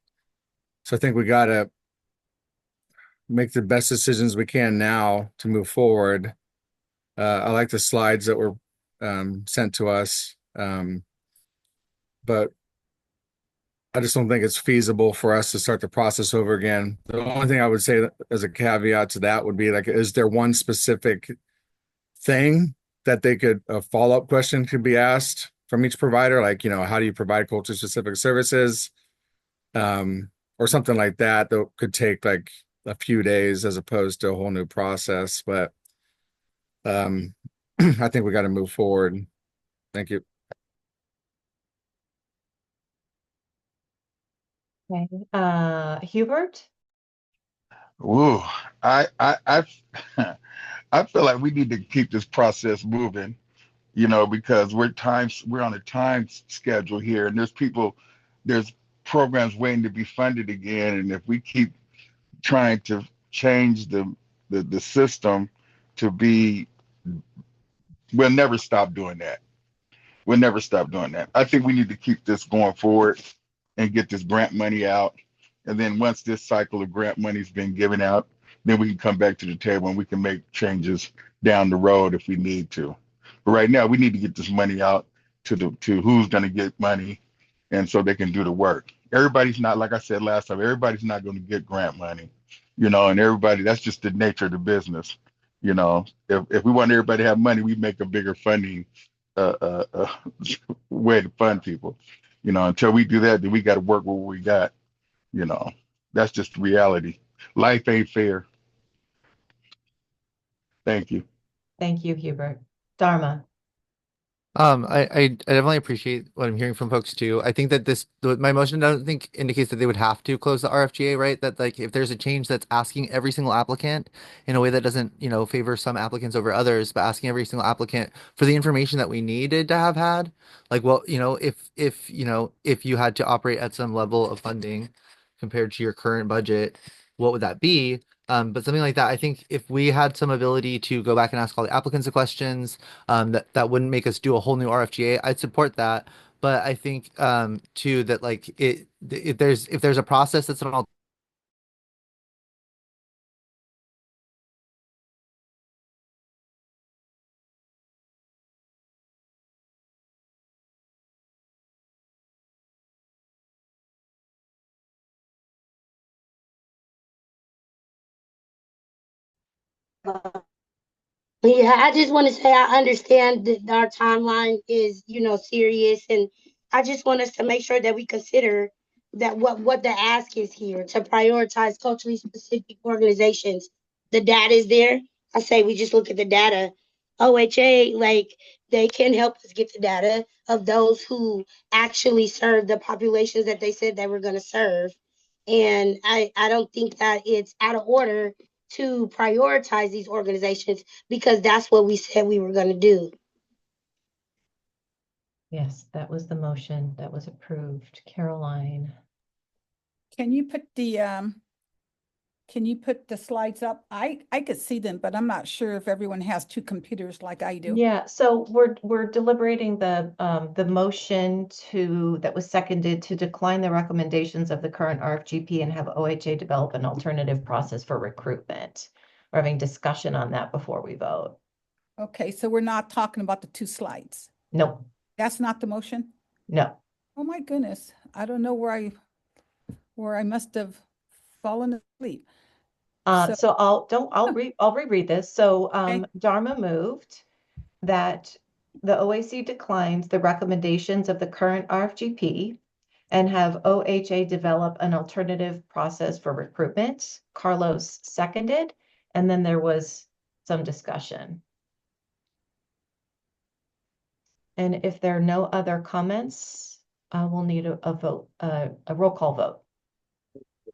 I think we gotta make the best decisions we can now to move forward. I like the slides that were sent to us, but I just don't think it's feasible for us to start the process over again. The only thing I would say as a caveat to that would be like, is there one specific thing that they could, a follow-up question could be asked from each provider? Like, how do you provide culture specific services? Or something like that that could take like a few days as opposed to a whole new process. But I think we got to move forward. Thank you. Okay. Hubert? Ooh, I I feel like we need to keep this process moving, because we're on a time schedule here, and there's programs waiting to be funded again, and if we keep trying to change the system to be, we'll never stop doing that. We'll never stop doing that. I think we need to keep this going forward and get this grant money out. And then once this cycle of grant money's been given out, then we can come back to the table and we can make changes down the road if we need to. But right now, we need to get this money out to who's going to get money, and so they can do the work. Everybody's not, like I said last time, everybody's not going to get grant money, and everybody, that's just the nature of the business. If we want everybody to have money, we make a bigger funding way to fund people. Until we do that, then we got to work with what we got. You know, that's just reality. Life ain't fair. Thank you. Thank you, Hubert. Dharma? I definitely appreciate what I'm hearing from folks too. I think that my motion I don't think indicates that they would have to close the RFGA, right? That like if there's a change that's asking every single applicant in a way that doesn't, favor some applicants over others, but asking every single applicant for the information that we needed to have had, like, well, if you had to operate at some level of funding compared to your current budget, what would that be? But something like that, I think if we had some ability to go back and ask all the applicants the questions, that wouldn't make us do a whole new RFGA. I'd support that, but I think too that like if there's a process that's an Yeah, I just want to say I understand that our timeline is, serious, and I just want us to make sure that we consider that what the ask is here to prioritize culturally specific organizations. The data is there. I say we just look at the data. OHA, like they can help us get the data of those who actually serve the populations that they said they were going to serve. And I don't think that it's out of order to prioritize these organizations because that's what we said we were going to do. Yes, that was the motion that was approved. Caroline? Can you put the slides up? I could see them, but I'm not sure if everyone has two computers like I do. Yeah, so we're deliberating the motion that was seconded to decline the recommendations of the current RFGP and have OHA develop an alternative process for recruitment. We're having discussion on that before we vote. Okay, so we're not talking about the two slides. No. That's not the motion? No. Oh my goodness. I don't know where I must have fallen asleep. So I'll reread this. So Dharma moved that the OAC declines the recommendations of the current RFGP and have OHA develop an alternative process for recruitment. Carlos seconded, and then there was some discussion. And if there are no other comments, we'll need a vote, a roll call vote.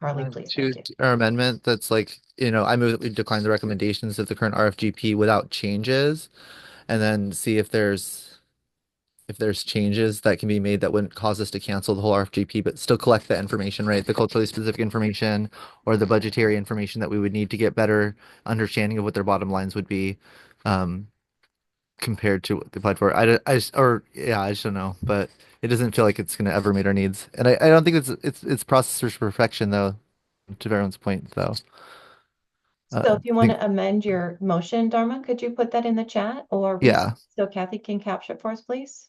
Harley, please. To Thank you. our amendment, that's like, I move that we decline the recommendations of the current RFGP without changes, and then see if there's changes that can be made that wouldn't cause us to cancel the whole RFGP, but still collect the information, right? The culturally specific information or the budgetary information that we would need to get better understanding of what their bottom lines would be, compared to what they applied for. I just don't know, but it doesn't feel like it's going to ever meet our needs. And I don't think it's processors perfection though, to everyone's point though. So if you I want think, to amend your motion, Dharma, could you put that in the chat or yeah. so Kathy can capture it for us, please?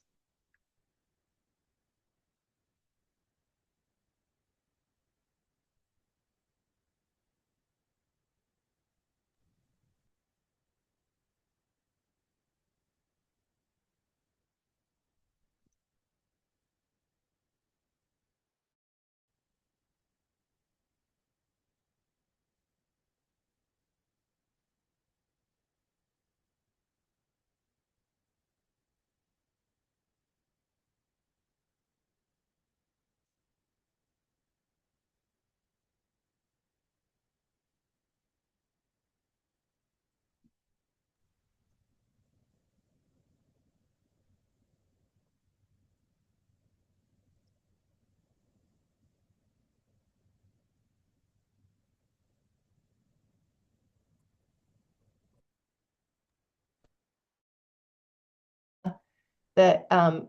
The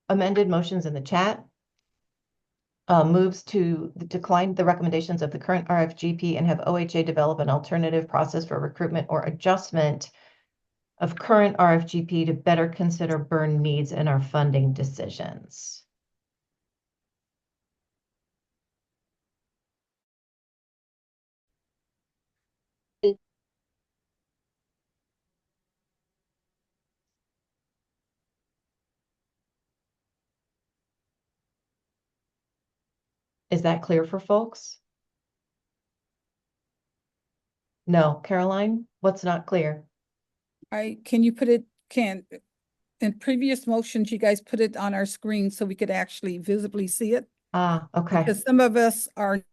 amended motions in the chat moves to decline the recommendations of the current RFGP and have OHA develop an alternative process for recruitment or adjustment of current RFGP to better consider burn needs in our funding decisions. Is that clear for folks? No, Caroline, what's not clear? Can you put it, in previous motions, you guys put it on our screen so we could actually visibly see it? Ah, okay. Because some of us are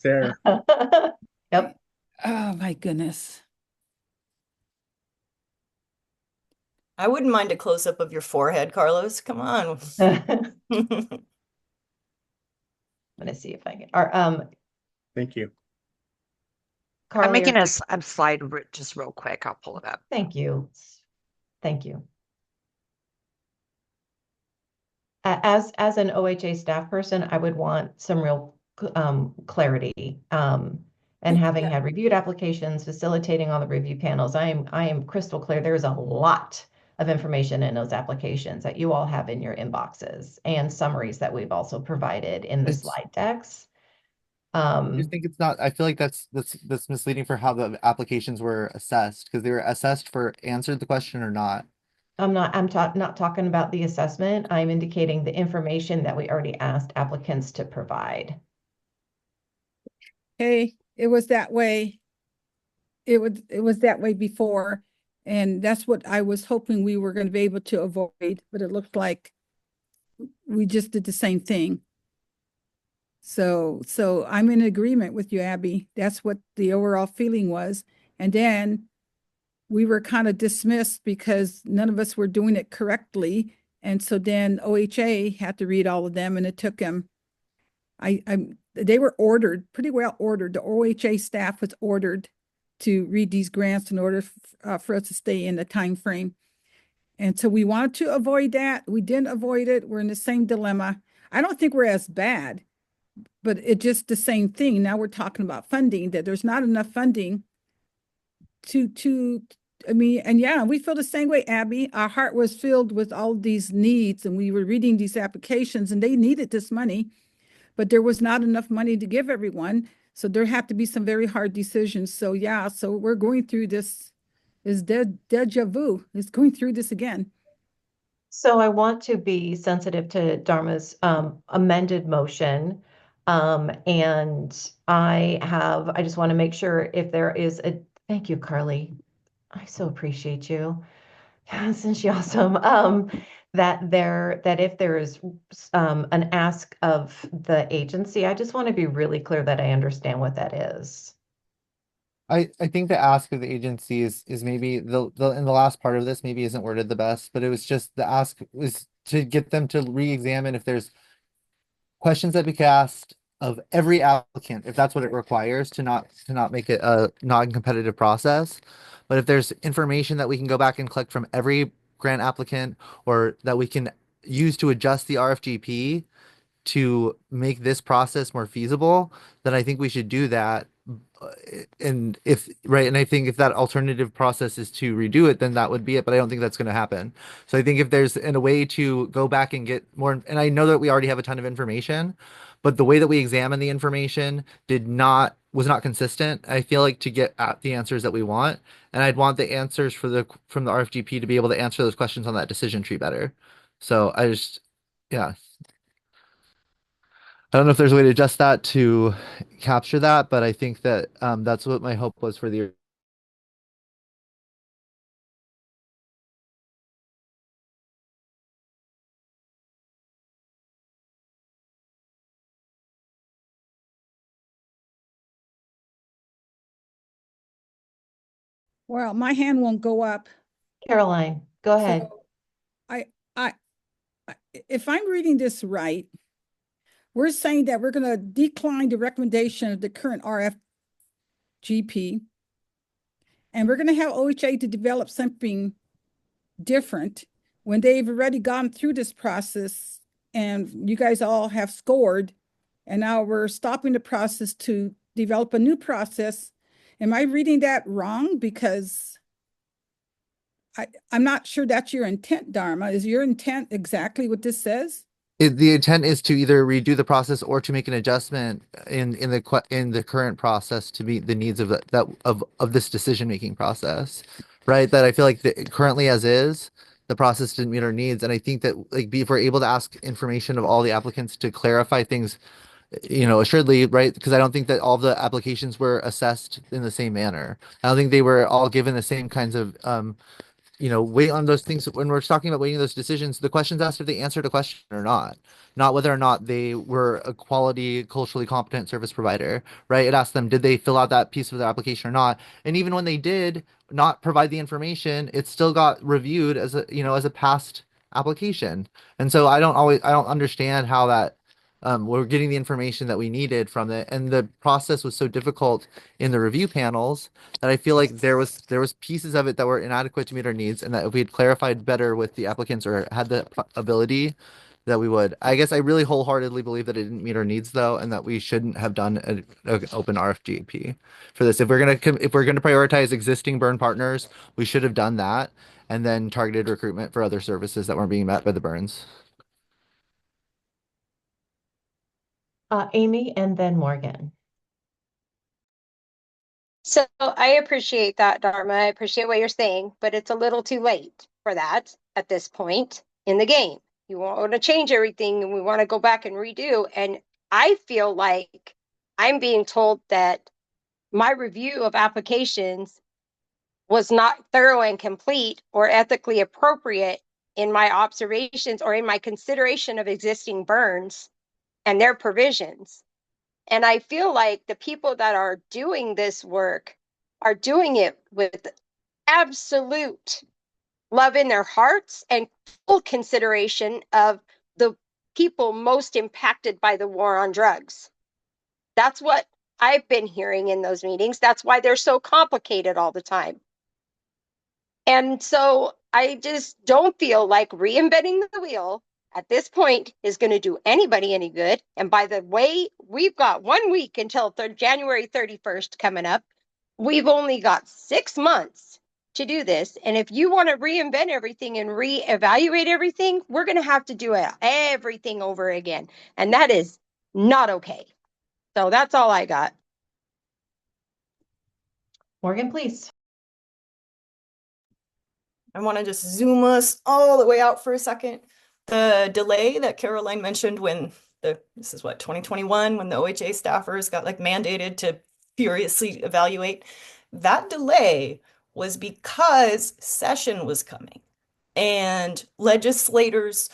There. Yep. Oh my goodness. I wouldn't mind a close-up of your forehead, Carlos. Come on. I'm gonna see if I can. Thank you. Carly, I'm making a slide just real quick. I'll pull it up. Thank you. Thank you. As an OHA staff person, I would want some real clarity. And having had reviewed applications, facilitating all the review panels, I am crystal clear. There is a lot of information in those applications that you all have in your inboxes and summaries that we've also provided in the slide decks. I just think it's not, I feel like that's misleading for how the applications were assessed, because they were assessed for answered the question or not. I'm not talking about the assessment. I'm indicating the information that we already asked applicants to provide. Hey, it was that way. It was that way before. And that's what I was hoping we were going to be able to avoid, but it looked like we just did the same thing. So I'm in agreement with you, Abby. That's what the overall feeling was. And then we were kind of dismissed because none of us were doing it correctly. And so then OHA had to read all of them, and it took them. They were ordered, pretty well ordered. The OHA staff was ordered to read these grants in order for us to stay in the time frame. And so we wanted to avoid that. We didn't avoid it. We're in the same dilemma. I don't think we're as bad, but it's just the same thing. Now we're talking about funding, that there's not enough funding to I mean, and yeah, we feel the same way, Abby. Our heart was filled with all these needs, and we were reading these applications, and they needed this money, but there was not enough money to give everyone. So there have to be some very hard decisions. So yeah, so we're going through this, is deja vu. It's going through this again. So I want to be sensitive to Dharma's amended motion. And I just want to make sure if there is thank you, Carly. I so appreciate you. Yes, and she awesome. That if there is an ask of the agency, I just want to be really clear that I understand what that is. I think the ask of the agency is maybe the in the last part of this maybe isn't worded the best, but it was just the ask was to get them to re-examine if there's questions that we could ask of every applicant, if that's what it requires to not make it a non-competitive process. But if there's information that we can go back and collect from every grant applicant or that we can use to adjust the RFGP to make this process more feasible, then I think we should do that. Uh, And if, right, and I think if that alternative process is to redo it, then that would be it, but I don't think that's going to happen. So I think if there's in a way to go back and get more, and I know that we already have a ton of information, but the way that we examine the information was not consistent. I feel like to get at the answers that we want, and I'd want the answers from the RFGP to be able to answer those questions on that decision tree better. So yeah. I don't know if there's a way to adjust that to capture that, but I think that that's what my hope was for the. Well, my hand won't go up. Caroline, go ahead. So I, I, if I'm reading this right, we're saying that we're going to decline the recommendation of the current RFGP, and we're going to have OHA to develop something different when they've already gone through this process and you guys all have scored, and now we're stopping the process to develop a new process. Am I reading that wrong? Because I'm not sure that's your intent, Dharma. Is your intent exactly what this says? The intent is to either redo the process or to make an adjustment in the current process to meet the needs of of this decision-making process, right? That I feel like currently as is, the process didn't meet our needs, and I think that like if we're able to ask information of all the applicants to clarify things, assuredly, right? Because I don't think that all the applications were assessed in the same manner. I don't think they were all given the same kinds of wait on those things. When we're talking about waiting those decisions, the questions asked if they answered a question or not whether or not they were a quality, culturally competent service provider, right? It asked them, did they fill out that piece of their application or not? And even when they did not provide the information, it still got reviewed as as a past application. And so I don't understand how that we're getting the information that we needed from it. And the process was so difficult in the review panels that I feel like there was pieces of it that were inadequate to meet our needs, and that if we had clarified better with the applicants or had the ability, that we would. I guess I really wholeheartedly believe that it didn't meet our needs though, and that we shouldn't have done an open RFGP for this. If we're gonna prioritize existing burn partners, we should have done that, and then targeted recruitment for other services that weren't being met by the burns. Amy and then Morgan. So I appreciate that, Dharma. I appreciate what you're saying, but it's a little too late for that at this point in the game. You want to change everything and we want to go back and redo. And I feel like I'm being told that my review of applications was not thorough and complete or ethically appropriate in my observations or in my consideration of existing burns and their provisions. And I feel like the people that are doing this work are doing it with absolute love in their hearts and full consideration of the people most impacted by the war on drugs. That's what I've been hearing in those meetings. That's why they're so complicated all the time. And so I just don't feel like reinventing the wheel at this point is going to do anybody any good. And by the way, we've got 1 week until January 31st coming up. We've only got 6 months to do this. And if you want to reinvent everything and reevaluate everything, we're going to have to do everything over again. And that is not okay. So that's all I got. Morgan, please. I want to just zoom us all the way out for a second. The delay that Caroline mentioned when this is what, 2021, when the OHA staffers got like mandated to furiously evaluate. That delay was because session was coming and legislators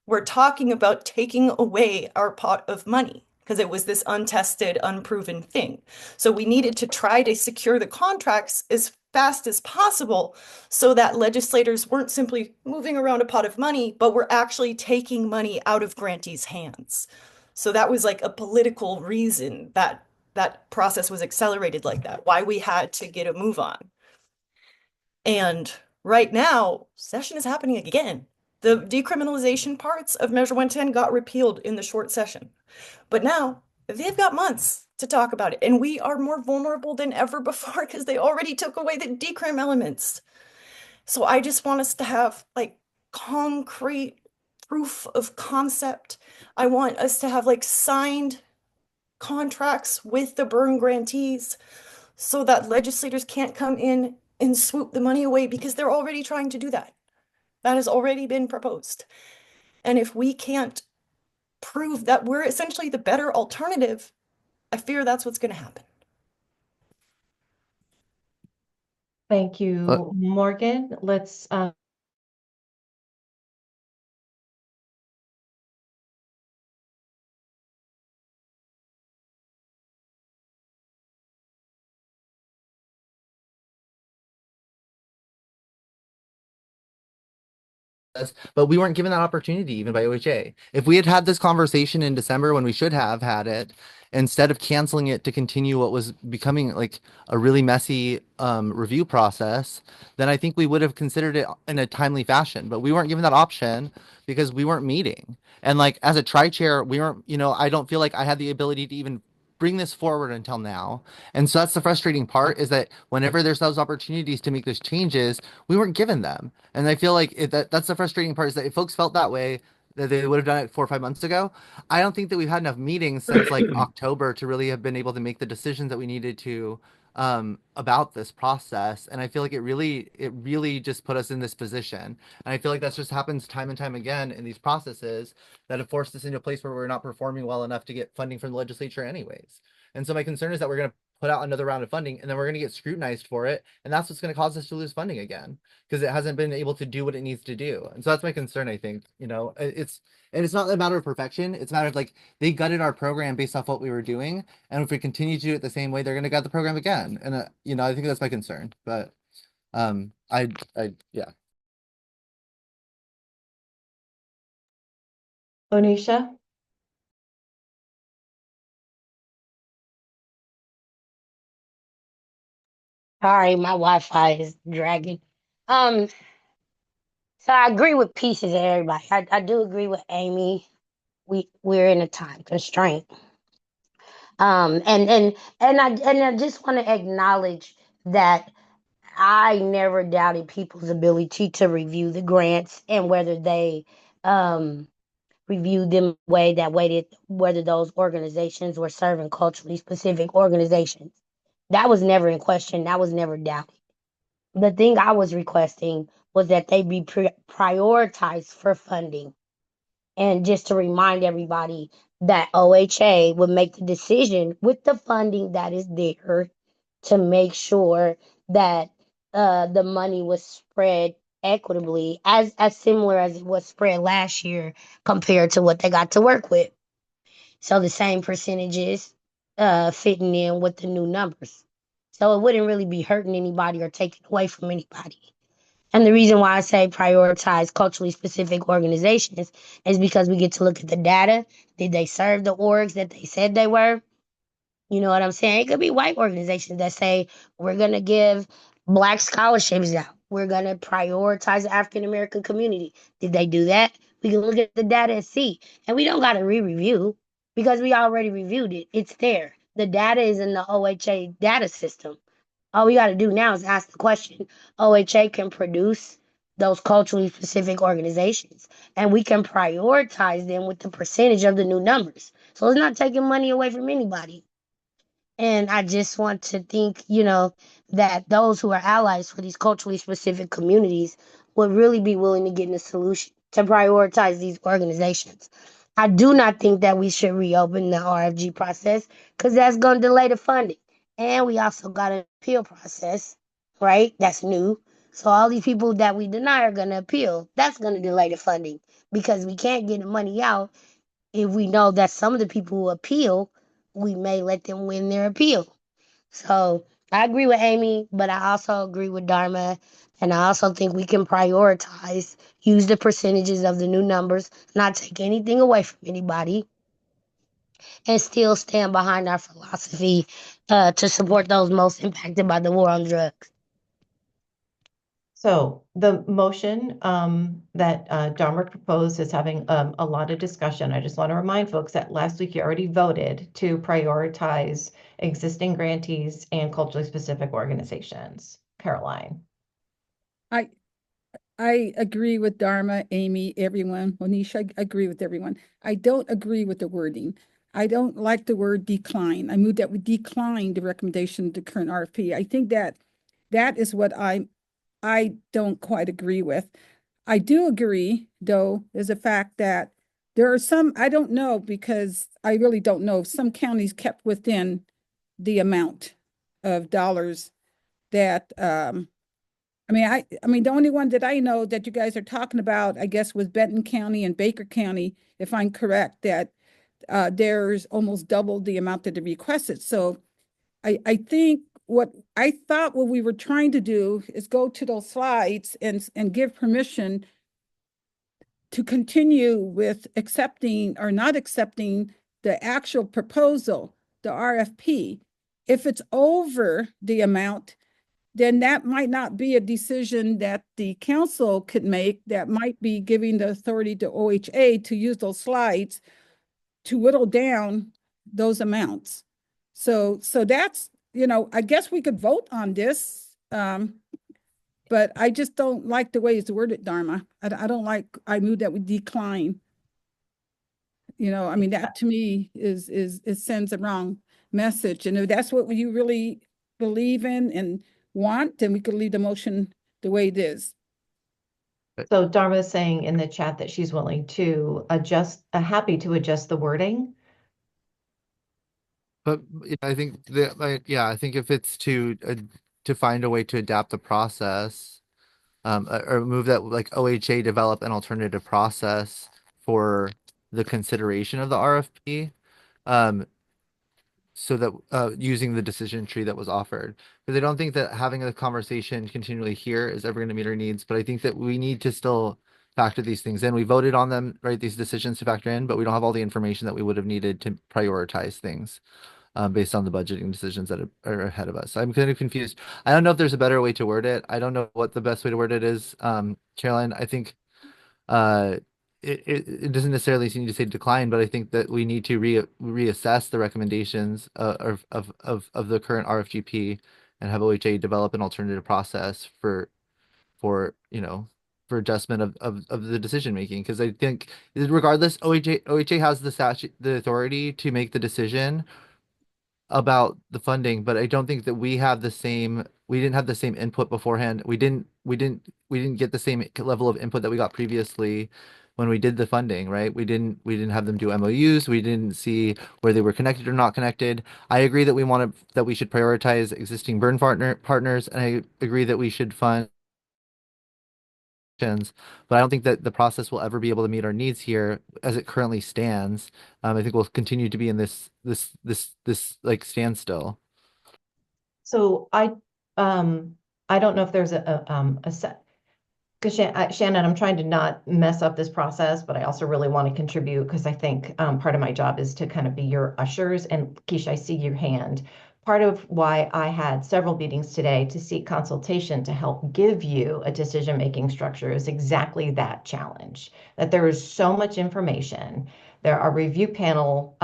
were talking about taking away our pot of money because it was this untested, unproven thing. So we needed to try to secure the contracts as fast as possible so that legislators weren't simply moving around a pot of money, but were actually taking money out of grantees' hands. So that was like a political reason that that process was accelerated like that, why we had to get a move on. And right now, session is happening again. The decriminalization parts of Measure 110 got repealed in the short session. But now they've got months to talk about it. And we are more vulnerable than ever before because they already took away the decrim elements. So I just want us to have like concrete proof of concept. I want us to have like signed contracts with the burn grantees so that legislators can't come in and swoop the money away because they're already trying to do that. That has already been proposed. And if we can't prove that we're essentially the better alternative, I fear that's what's going to happen. Thank you, Morgan. Let's but we weren't given that opportunity even by OHA. If we had had this conversation in December when we should have had it, instead of canceling it to continue what was becoming like a really messy review process, then I think we would have considered it in a timely fashion. But we weren't given that option because we weren't meeting. And like as a tri-chair, we weren't, I don't feel like I had the ability to even bring this forward until now. And so that's the frustrating part is that whenever there's those opportunities to make those changes, we weren't given them. And I feel like that's the frustrating part is that if folks felt that way, that they would have done it 4 or 5 months ago. I don't think that we've had enough meetings since like October to really have been able to make the decisions that we needed to about this process. And I feel like it really just put us in this position. And I feel like that's just happens time and time again in these processes that have forced us into a place where we're not performing well enough to get funding from the legislature anyways. And so my concern is that we're going to put out another round of funding and then we're going to get scrutinized for it. And that's what's going to cause us to lose funding again because it hasn't been able to do what it needs to do. And so that's my concern, I think, and it's not a matter of perfection. It's a matter of like they gutted our program based off what we were doing. And if we continue to do it the same way, they're going to gut the program again. And, I think that's my concern, but yeah. Onisha. Sorry, my Wi-Fi is dragging. Um, so I agree with pieces of everybody. I do agree with Amy. We're in a time constraint. And I just want to acknowledge that I never doubted people's ability to review the grants and whether they reviewed them whether those organizations were serving culturally specific organizations. That was never in question. That was never doubted. The thing I was requesting was that they be prioritized for funding. And just to remind everybody that OHA would make the decision with the funding that is there to make sure that the money was spread equitably, as similar as it was spread last year compared to what they got to work with. So the same percentages fitting in with the new numbers. So it wouldn't really be hurting anybody or taking away from anybody. And the reason why I say prioritize culturally specific organizations is because we get to look at the data. Did they serve the orgs that they said they were? You know what I'm saying? It could be white organizations that say, we're going to give Black scholarships out. We're going to prioritize the African American community. Did they do that? We can look at the data and see. And we don't got to re-review because we already reviewed it. It's there. The data is in the OHA data system. All we got to do now is ask the question. OHA can produce those culturally specific organizations, and we can prioritize them with the percentage of the new numbers. So it's not taking money away from anybody. And I just want to think, that those who are allies for these culturally specific communities would really be willing to get in a solution to prioritize these organizations. I do not think that we should reopen the RFG process because that's going to delay the funding. And we also got an appeal process, right? That's new. So all these people that we deny are going to appeal. That's going to delay the funding because we can't get the money out if we know that some of the people who appeal, we may let them win their appeal. So I agree with Amy, but I also agree with Dharma. And I also think we can prioritize, use the percentages of the new numbers, not take anything away from anybody, and still stand behind our philosophy to support those most impacted by the war on drugs. So the motion that Dharma proposed is having a lot of discussion. I just want to remind folks that last week you already voted to prioritize existing grantees and culturally specific organizations. Caroline. I agree with Dharma, Amy, everyone. Onisha, I agree with everyone. I don't agree with the wording. I don't like the word decline. I move that we decline the recommendation of the current RFP. I think that is what I don't quite agree with. I do agree, though, is the fact that there are some, I don't know, because I really don't know, some counties kept within the amount of dollars that I mean, the only one that I know that you guys are talking about, I guess, was Benton County and Baker County, if I'm correct, that there's almost double the amount that they requested. So I think what we were trying to do is go to those slides and give permission to continue with accepting or not accepting the actual proposal, the RFP. If it's over the amount, then that might not be a decision that the council could make. That might be giving the authority to OHA to use those slides to whittle down those amounts. So that's, I guess we could vote on this, but I just don't like the way it's worded, Dharma. I don't like, I move that we decline. I mean, that to me it sends a wrong message. And if that's what you really believe in and want, then we could leave the motion the way it is. So Dharma is saying in the chat that she's willing to adjust, happy to adjust the wording. But I think that, I think if it's to find a way to adapt the process, or move that, like, OHA develop an alternative process for the consideration of the RFP, so that using the decision tree that was offered, because I don't think that having a conversation continually here is ever going to meet our needs. But I think that we need to still factor these things in. We voted on them, right? These decisions to factor in, but we don't have all the information that we would have needed to prioritize things. Based on the budgeting decisions that are ahead of us. I'm kind of confused. I don't know if there's a better way to word it. I don't know what the best way to word it is. Caroline, I think uh, it doesn't necessarily seem to say decline, but I think that we need to reassess the recommendations of the current RFGP and have OHA develop an alternative process for for adjustment of the decision making. Because I think regardless, OHA has the authority to make the decision about the funding, but I don't think that we didn't have the same input beforehand. We didn't get the same level of input that we got previously when we did the funding, right? We didn't have them do MOUs. We didn't see where they were connected or not connected. I agree that we should prioritize existing burn partners, and I agree that we should fund, but I don't think that the process will ever be able to meet our needs here as it currently stands. I think we'll continue to be in this like standstill. So I don't know if there's a set, because Shannon, I'm trying to not mess up this process, but I also really want to contribute because I think part of my job is to kind of be your ushers. And Keisha, I see your hand. Part of why I had several meetings today to seek consultation to help give you a decision-making structure is exactly that challenge, that there is so much information. There are review panel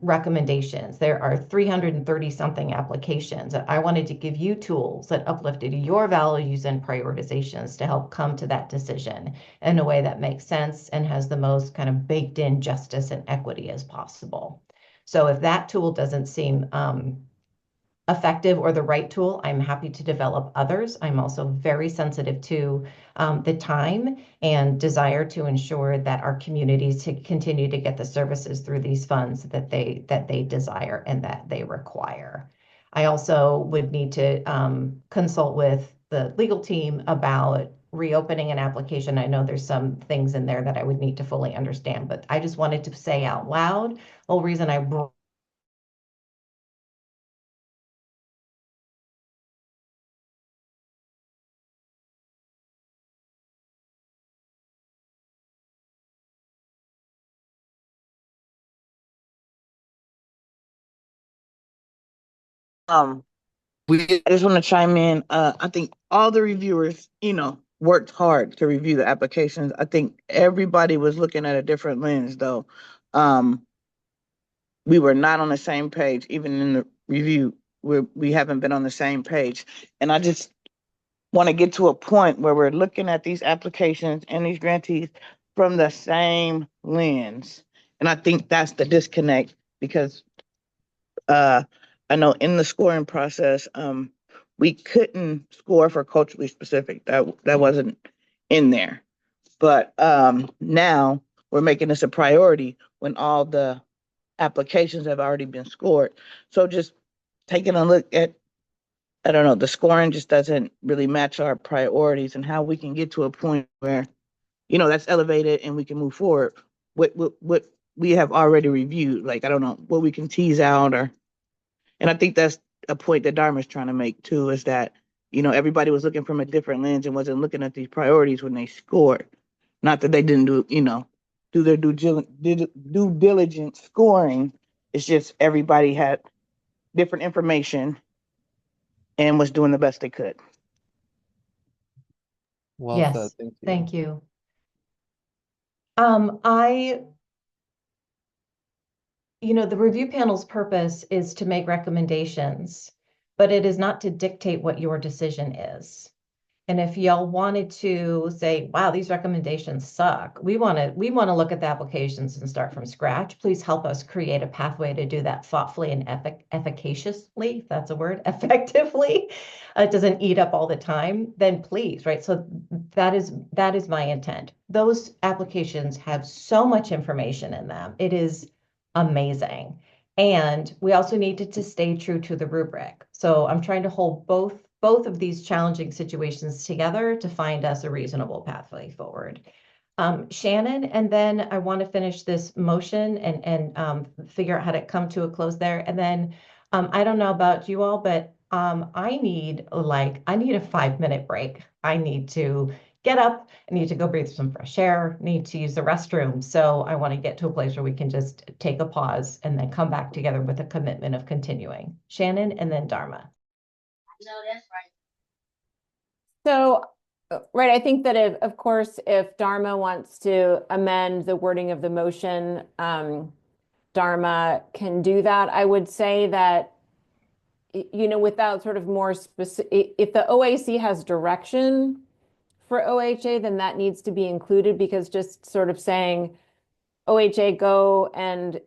recommendations. There are 330 something applications. I wanted to give you tools that uplifted your values and prioritizations to help come to that decision in a way that makes sense and has the most kind of baked in justice and equity as possible. So if that tool doesn't seem effective or the right tool, I'm happy to develop others. I'm also very sensitive to the time and desire to ensure that our communities to continue to get the services through these funds that they desire and that they require. I also would need to consult with the legal team about reopening an application. I know there's some things in there that I would need to fully understand, but I just wanted to say out loud, the whole reason I brought I just want to chime in. I think all the reviewers, worked hard to review the applications. I think everybody was looking at a different lens, though. We were not on the same page, even in the review. We haven't been on the same page, and I just want to get to a point where we're looking at these applications and these grantees from the same lens. And I think that's the disconnect because I know in the scoring process, we couldn't score for culturally specific. That wasn't in there. But now we're making this a priority when all the applications have already been scored. So just taking a look at, I don't know, the scoring just doesn't really match our priorities and how we can get to a point where, that's elevated and we can move forward. What we have already reviewed, like, I don't know, what we can tease out and I think that's a point that Dharma's trying to make too, is that, everybody was looking from a different lens and wasn't looking at these priorities when they scored. Not that they didn't do their due diligence scoring. It's just everybody had different information and was doing the best they could. Well said. Yes, Thank you. thank you. I the review panel's purpose is to make recommendations, but it is not to dictate what your decision is. And if y'all wanted to say, wow, these recommendations suck, we want to look at the applications and start from scratch. Please help us create a pathway to do that thoughtfully and efficaciously, if that's a word, effectively. It doesn't eat up all the time, then please, right? So that is my intent. Those applications have so much information in them. It is amazing. And we also needed to stay true to the rubric. So I'm trying to hold both of these challenging situations together to find us a reasonable pathway forward. Shannon, and then I want to finish this motion and figure out how to come to a close there. And then I don't know about you all, but I need a 5-minute break. I need to get up, I need to go breathe some fresh air, need to use the restroom. So I want to get to a place where we can just take a pause and then come back together with a commitment of continuing. Shannon and then Dharma. No, that's right. So, right, I think that of course, if Dharma wants to amend the wording of the motion, Dharma can do that. I would say that, without sort of more specific, if the OAC has direction for OHA, then that needs to be included, because just sort of saying OHA go and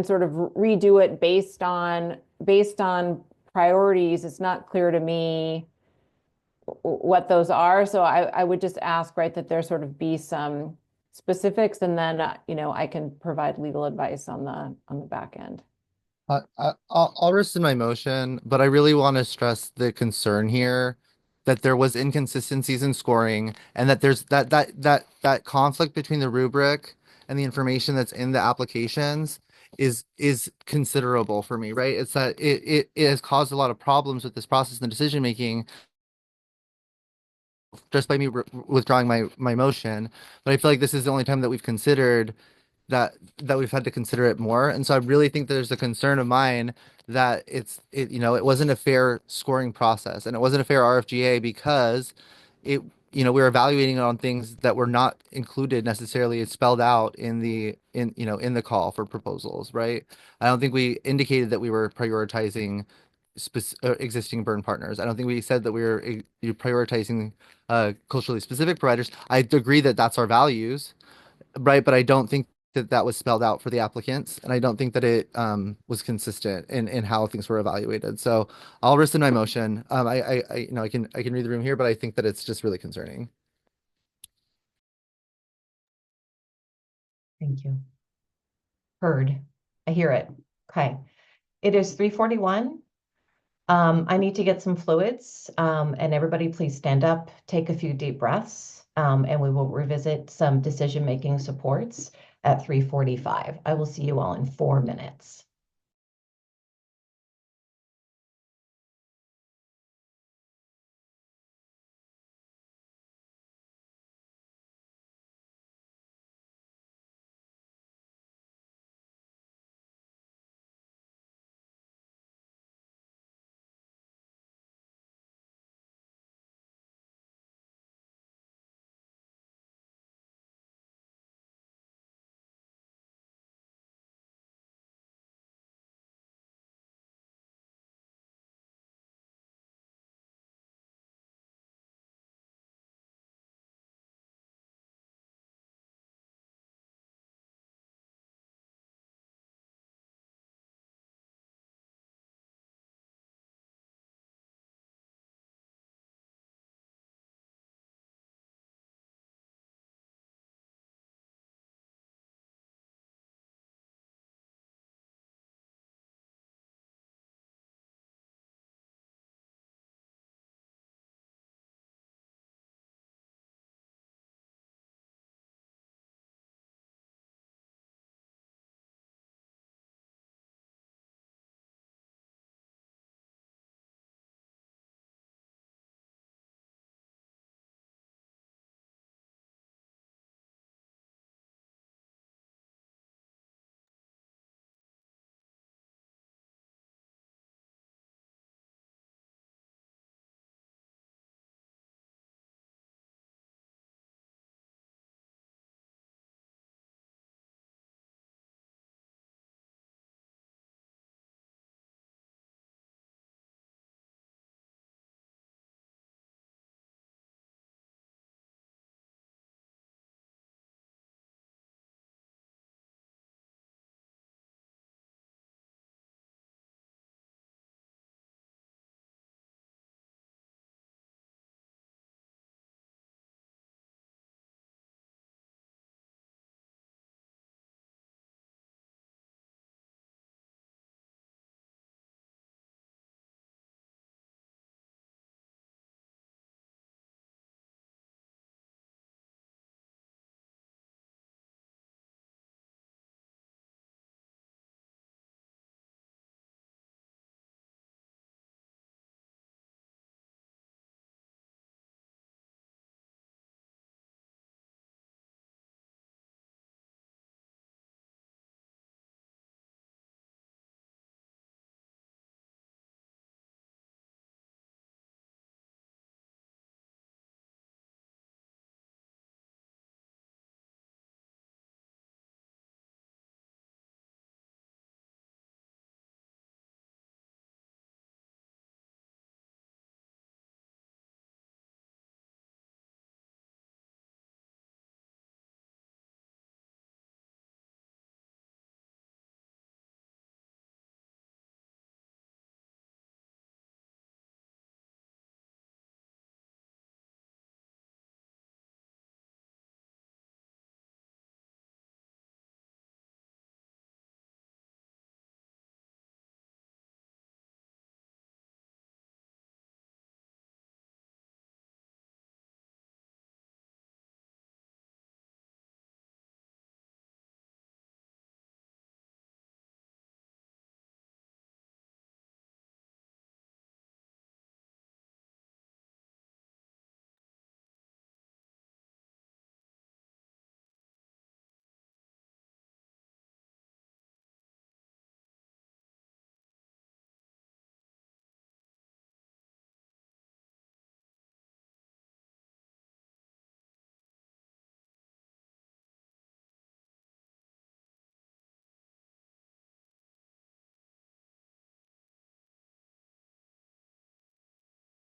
sort of redo it based on priorities, it's not clear to me what those are. So I would just ask, right, that there sort of be some specifics, and then I can provide legal advice on the back end. I'll rescind my motion, but I really want to stress the concern here that there was inconsistencies in scoring, and that there's that conflict between the rubric and the information that's in the applications is considerable for me, right? It's that it has caused a lot of problems with this process and decision making just by me withdrawing my motion. But I feel like this is the only time that we've considered that we've had to consider it more. And so I really think there's a concern of mine that it wasn't a fair scoring process, and it wasn't a fair RFGA because we were evaluating it on things that were not included necessarily spelled out in the call for proposals, right? I don't think we indicated that we were prioritizing existing burn partners. I don't think we said that we were prioritizing culturally specific providers. I agree that that's our values, right? But I don't think that that was spelled out for the applicants, and I don't think that it was consistent in how things were evaluated. So I'll rescind my motion. You know, I can read the room here, but I think that it's just really concerning. Thank you. Heard. I hear it. Okay. It is 3:41. I need to get some fluids, and everybody please stand up, take a few deep breaths, and we will revisit some decision-making supports at 3:45. I will see you all in 4 minutes.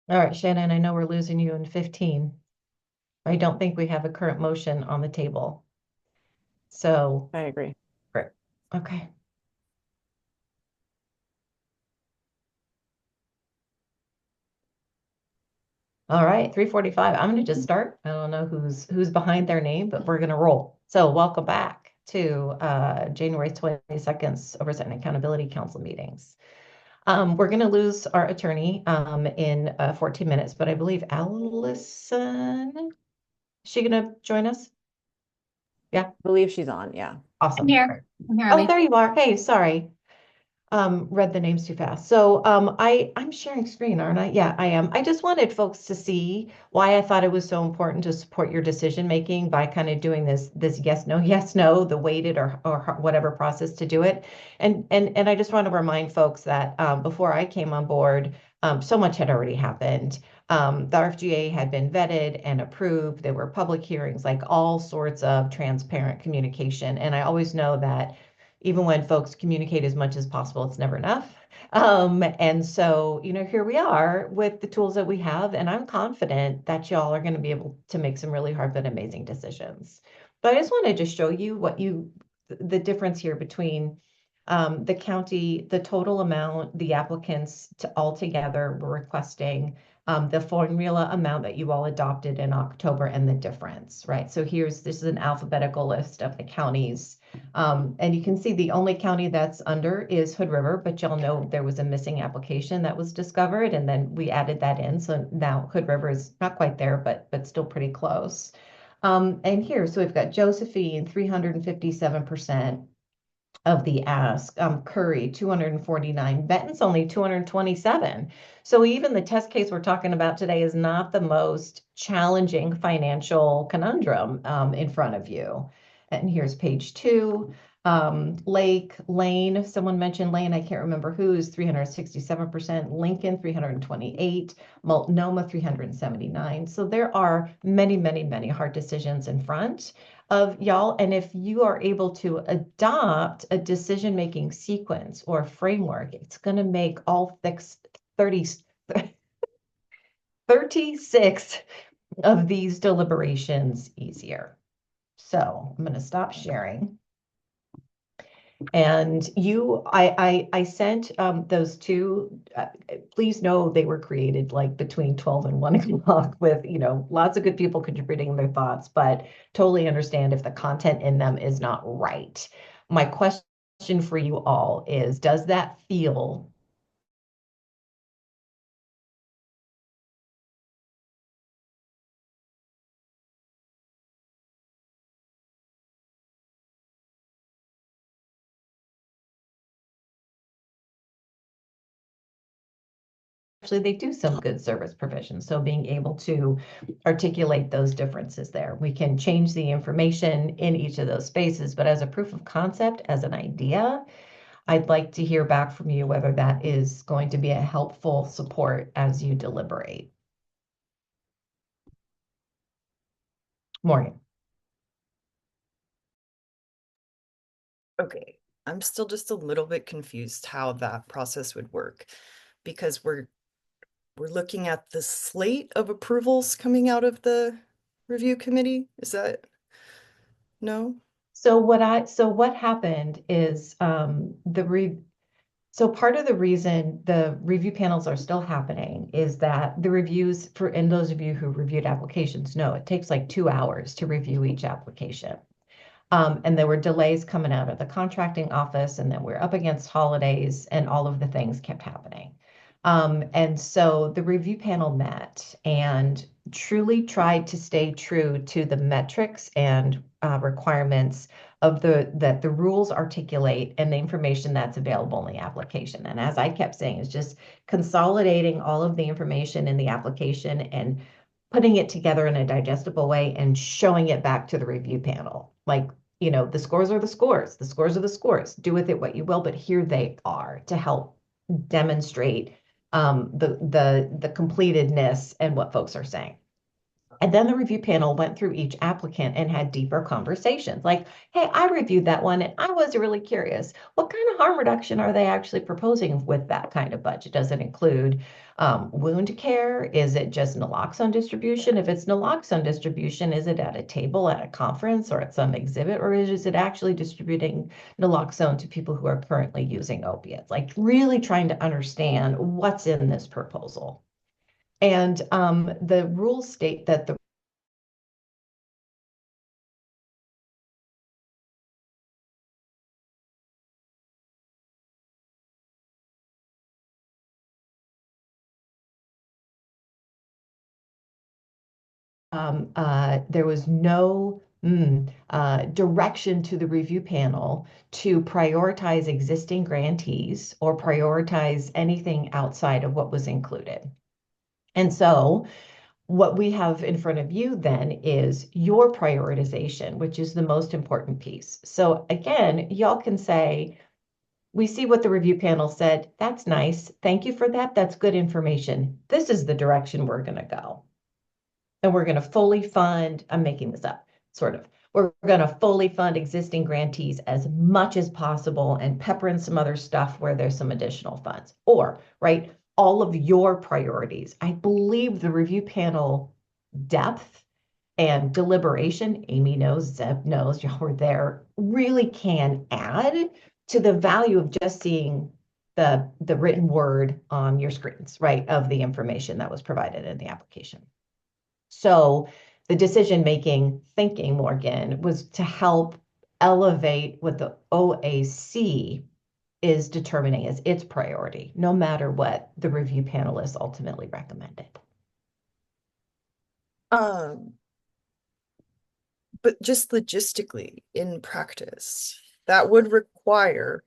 All right, Shannon, I know we're losing you in 15. I don't think we have a current motion on the table. So, I agree. great. Okay. All right, 3:45. I'm going to just start. I don't know who's behind their name, but we're going to roll. So, welcome back to January 22nd's Oversight and Accountability Council meetings. We're going to lose our attorney in 14 minutes, but I believe Allison, is she going to join us? Yeah, I believe she's on. Yeah. awesome. I'm here. Great. I'm here, Oh, Ellie. there you are. Hey, sorry. Read the names too fast. So I'm sharing screen, aren't I? Yeah, I am. I just wanted folks to see why I thought it was so important to support your decision making by kind of doing this yes, no, the weighted or whatever process to do it. And I just want to remind folks that before I came on board, so much had already happened. The RFGA had been vetted and approved. There were public hearings, like all sorts of transparent communication. And I always know that even when folks communicate as much as possible, it's never enough. And so, here we are with the tools that we have, and I'm confident that y'all are going to be able to make some really hard but amazing decisions. But I just wanted to show you the difference here between the county, the total amount the applicants altogether were requesting, the formula amount that you all adopted in October, and the difference, right? So this is an alphabetical list of the counties. And you can see the only county that's under is Hood River, but y'all know there was a missing application that was discovered, and then we added that in. So now Hood River is not quite there, but still pretty close. And here, so we've got Josephine, 357% of the ask. Curry, 249. Benton's only 227. So even the test case we're talking about today is not the most challenging financial conundrum in front of you. And here's page 2. Lane, someone mentioned Lane, I can't remember who's 367%, Lincoln 328, Multnomah 379. So there are many, many, many hard decisions in front of y'all. And if you are able to adopt a decision-making sequence or framework, it's going to make all 36 of these deliberations easier. So I'm going to stop sharing. And I sent those two, please know they were created like between 12 and 1 o'clock with, lots of good people contributing their thoughts, but totally understand if the content in them is not right. My question for you all is, does that feel actually they do some good service provision. So being able to articulate those differences there. We can change the information in each of those spaces, but as a proof of concept, as an idea, I'd like to hear back from you whether that is going to be a helpful support as you deliberate. Morgan. Okay, I'm still just a little bit confused how that process would work, because we're looking at the slate of approvals coming out of the review committee. Is that no? So what happened is so part of the reason the review panels are still happening is that the reviews and those of you who reviewed applications know it takes like 2 hours to review each application. And there were delays coming out of the contracting office, and then we're up against holidays, and all of the things kept happening. And so the review panel met and truly tried to stay true to the metrics and requirements of that the rules articulate and the information that's available in the application. And as I kept saying, is just consolidating all of the information in the application and putting it together in a digestible way and showing it back to the review panel. Like, the scores are the scores. The scores are the scores. Do with it what you will, but here they are to help demonstrate the completedness and what folks are saying. And then the review panel went through each applicant and had deeper conversations like, hey, I reviewed that one and I was really curious. What kind of harm reduction are they actually proposing with that kind of budget? Does it include wound care? Is it just naloxone distribution? If it's naloxone distribution, is it at a table at a conference or at some exhibit, or is it actually distributing naloxone to people who are currently using opiates? Like really trying to understand what's in this proposal. And the rules state that the there was no direction to the review panel to prioritize existing grantees or prioritize anything outside of what was included. And so what we have in front of you then is your prioritization, which is the most important piece. So again, y'all can say, we see what the review panel said. That's nice. Thank you for that. That's good information. This is the direction we're going to go. And we're going to fully fund, I'm making this up, sort of. We're going to fully fund existing grantees as much as possible and pepper in some other stuff where there's some additional funds. Or, right, all of your priorities. I believe the review panel depth and deliberation, Amy knows, Zeb knows, y'all were there, really can add to the value of just seeing the written word on your screens, right, of the information that was provided in the application. So the decision-making thinking, Morgan, was to help elevate what the OAC is determining as its priority, no matter what the review panelists ultimately recommended. But just logistically in practice, that would require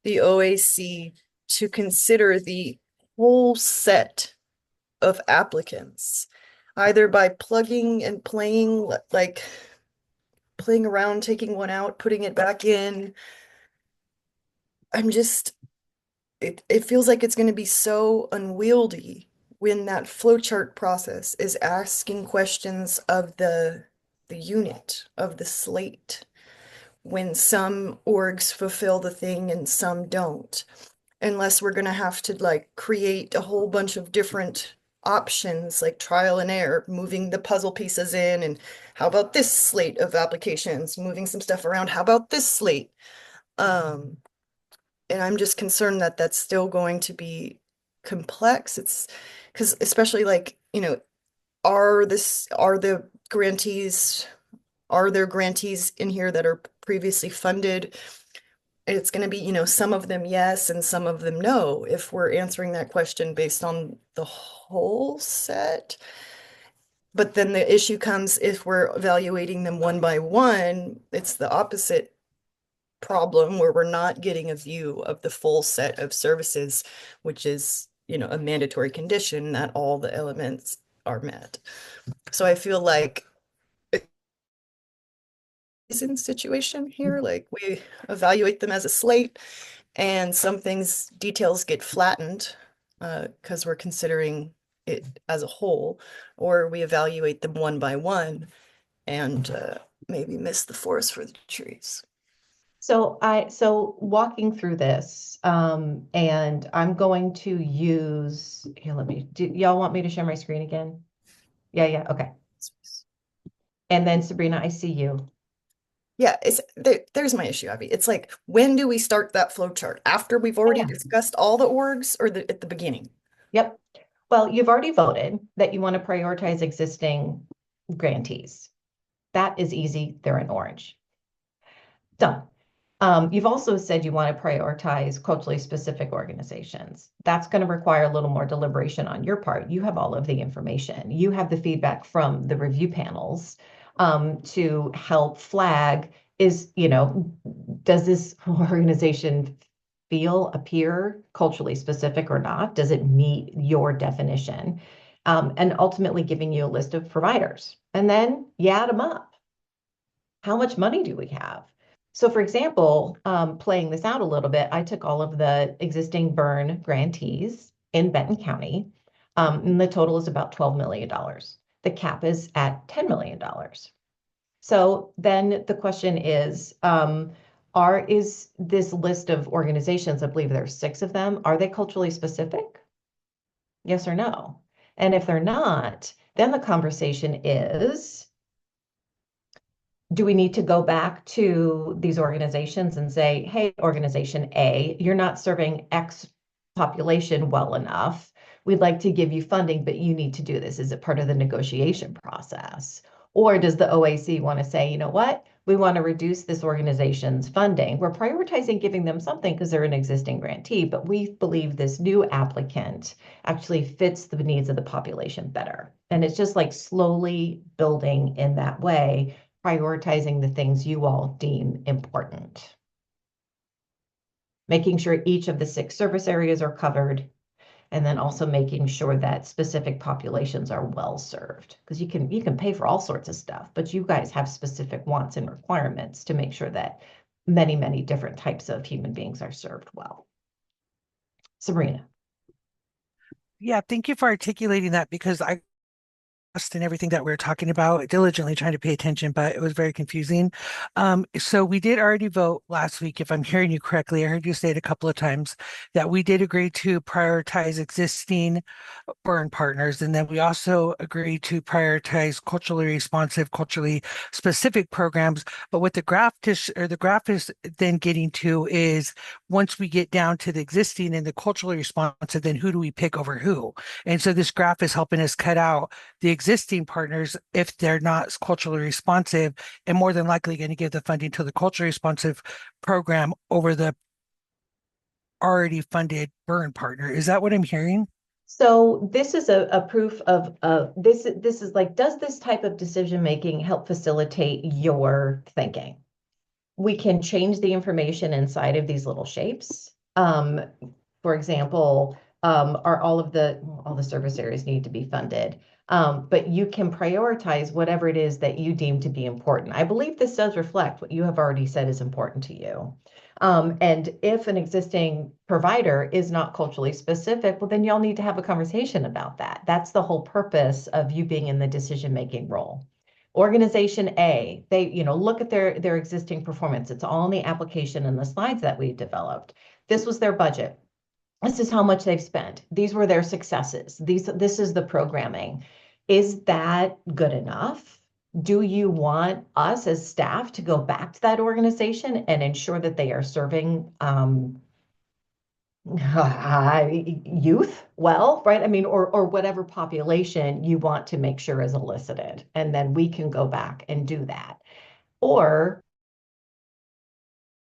the OAC to consider the whole set of applicants, either by plugging and playing, like playing around, taking one out, putting it back in. It feels like it's going to be so unwieldy when that flowchart process is asking questions of the unit, of the slate, when some orgs fulfill the thing and some don't, unless we're going to have to like create a whole bunch of different options, like trial and error, moving the puzzle pieces in, and how about this slate of applications, moving some stuff around, how about this slate? And I'm just concerned that that's still going to be complex. It's because especially like, you know, are there grantees in here that are previously funded? It's going to be, you know, some of them yes and some of them no, if we're answering that question based on the whole set. But then the issue comes if we're evaluating them one by one, it's the opposite problem where we're not getting a view of the full set of services, which is, you know, a mandatory condition that all the elements are met. So I feel like it's in situation here, like we evaluate them as a slate and some things, details get flattened because we're considering it as a whole, or we evaluate them one by one and maybe miss the forest for the trees. So walking through this, and I'm going to use, here, y'all want me to share my screen again? Yeah, okay. And then Sabrina, I see you. Yeah, there's my issue, Abby. It's like, when do we start that flow chart? After we've already discussed all the orgs, or at the beginning? Yep. Well, you've already voted that you want to prioritize existing grantees. That is easy. They're in orange. Done. You've also said you want to prioritize culturally specific organizations. That's going to require a little more deliberation on your part. You have all of the information. You have the feedback from the review panels to help flag is, you know, does this organization appear culturally specific or not? Does it meet your definition? And ultimately giving you a list of providers. And then you add them up. How much money do we have? So for example, playing this out a little bit, I took all of the existing burn grantees in Benton County, and the total is about $12 million. the cap is at $10 million. So then the question is this list of organizations, I believe there's 6 of them, are they culturally specific? Yes or no? And if they're not, then the conversation is, do we need to go back to these organizations and say, hey, organization A, you're not serving X population well enough. We'd like to give you funding, but you need to do this. Is it part of the negotiation process? Or does the OAC want to say, you know what? We want to reduce this organization's funding. We're prioritizing giving them something because they're an existing grantee, but we believe this new applicant actually fits the needs of the population better. And it's just like slowly building in that way, prioritizing the things you all deem important. Making sure each of the 6 service areas are covered, and then also making sure that specific populations are well served. Because you can pay for all sorts of stuff, but you guys have specific wants and requirements to make sure that many, many different types of human beings are served well. Sabrina. Yeah, thank you for articulating that, because I and everything that we were talking about, diligently trying to pay attention, but it was very confusing. So we did already vote last week, if I'm hearing you correctly. I heard you say it a couple of times that we did agree to prioritize existing burn partners, and then we also agreed to prioritize culturally responsive, culturally specific programs. But what the graph is then getting to is, once we get down to the existing and the culturally responsive, then who do we pick over who? And so this graph is helping us cut out the existing partners if they're not culturally responsive, and more than likely going to give the funding to the culturally responsive program over the already funded burn partner. Is that what I'm hearing? So this is a proof of this is like, does this type of decision making help facilitate your thinking? We can change the information inside of these little shapes. For example, are all the service areas need to be funded? But you can prioritize whatever it is that you deem to be important. I believe this does reflect what you have already said is important to you. And if an existing provider is not culturally specific, well, then y'all need to have a conversation about that. That's the whole purpose of you being in the decision-making role. Organization A, they, look at their existing performance. It's all in the application and the slides that we've developed. This was their budget. This is how much they've spent. These were their successes. This is the programming. Is that good enough? Do you want us as staff to go back to that organization and ensure that they are serving youth well, right? I mean, or whatever population you want to make sure is elicited, and then we can go back and do that. Or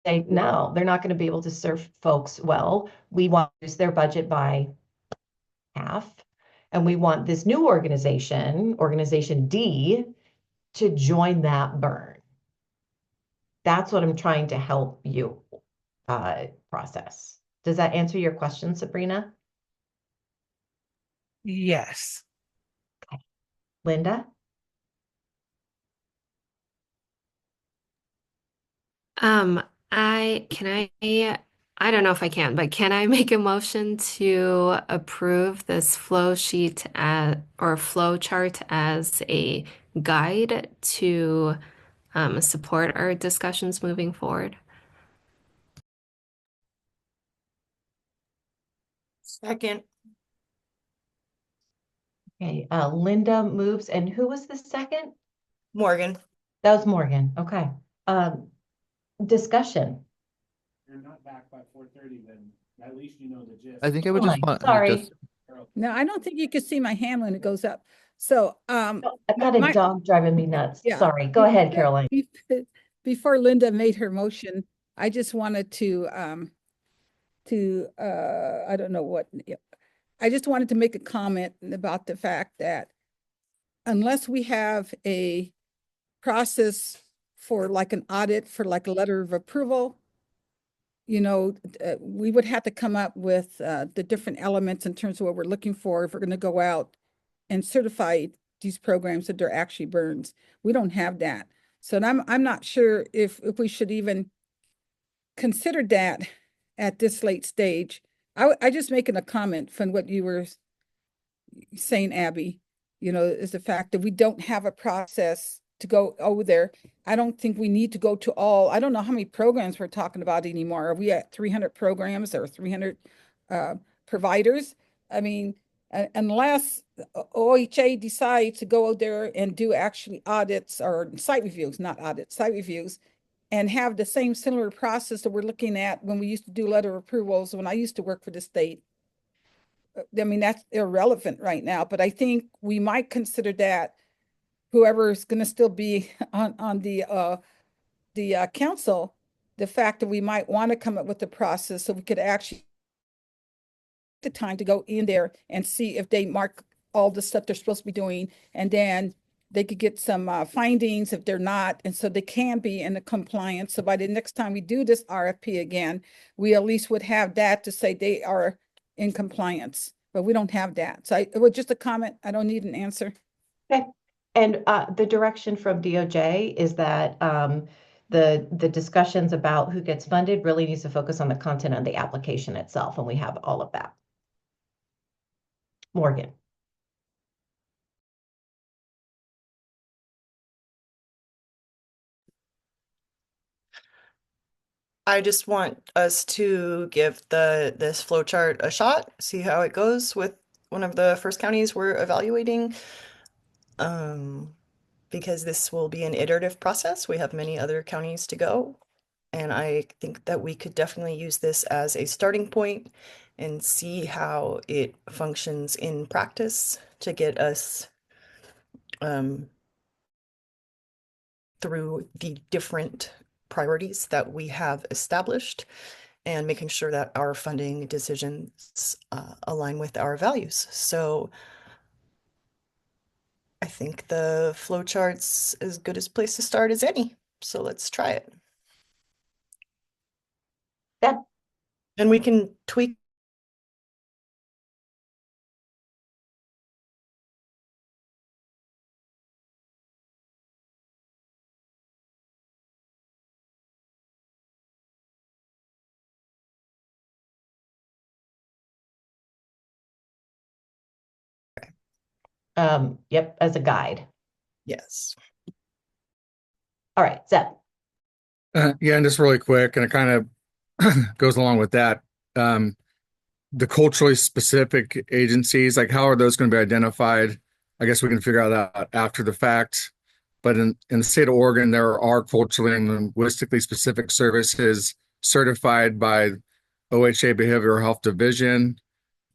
say, no, they're not going to be able to serve folks well. We want to reduce their budget by half, and we want this new organization D, to join that burn. That's what I'm trying to help you process. Does that answer your question, Sabrina? Yes. Okay. Linda? I don't know if I can, but can I make a motion to approve this flow sheet or flow chart as a guide to support our discussions moving forward? Second. Okay, Linda moves, and who was the second? Morgan. That was Morgan. Okay. Discussion. You're not back by 4:30, then at least you know the gist. I think I would just want Sorry. No, I don't think you can see my hand when it goes up. So I've got a dog driving me nuts. Yeah. Sorry. Go ahead, Caroline. Before Linda made her motion, I just wanted to I don't know what, I just wanted to make a comment about the fact that unless we have a process for like an audit, for like a letter of approval, we would have to come up with the different elements in terms of what we're looking for if we're going to go out and certify these programs that they're actually burns. We don't have that. So I'm not sure if we should even consider that at this late stage. I just making a comment from what you were saying, Abby. is the fact that we don't have a process to go over there. I don't think we need to go to all, I don't know how many programs we're talking about anymore. Are we at 300 programs or 300 providers? I mean, unless OHA decides to go out there and do actually audits or site reviews, not audits, site reviews, and have the same similar process that we're looking at when we used to do letter approvals when I used to work for the state. I mean, that's irrelevant right now, but I think we might consider that whoever is going to still be on the council, the fact that we might want to come up with a process so we could actually the time to go in there and see if they mark all the stuff they're supposed to be doing, and then they could get some findings if they're not, and so they can be in the compliance. So by the next time we do this RFP again, we at least would have that to say they are in compliance, but we don't have that. So it was just a comment. I don't need an answer. Okay. And the direction from DOJ is that the discussions about who gets funded really needs to focus on the content of the application itself, and we have all of that. Morgan. I just want us to give this flow chart a shot, see how it goes with one of the first counties we're evaluating. Because this will be an iterative process. We have many other counties to go. And I think that we could definitely use this as a starting point and see how it functions in practice to get us through the different priorities that we have established and making sure that our funding decisions align with our values. So I think the flowchart's as good a place to start as any. So let's try it. Yeah. And we can tweak. Yep, as a guide. Yes. All right, Zeb. Yeah, and just really quick, and it kind of goes along with that. The culturally specific agencies, like how are those going to be identified? I guess we can figure out that after the fact. But in the state of Oregon, there are culturally and linguistically specific services certified by OHA Behavioral Health Division.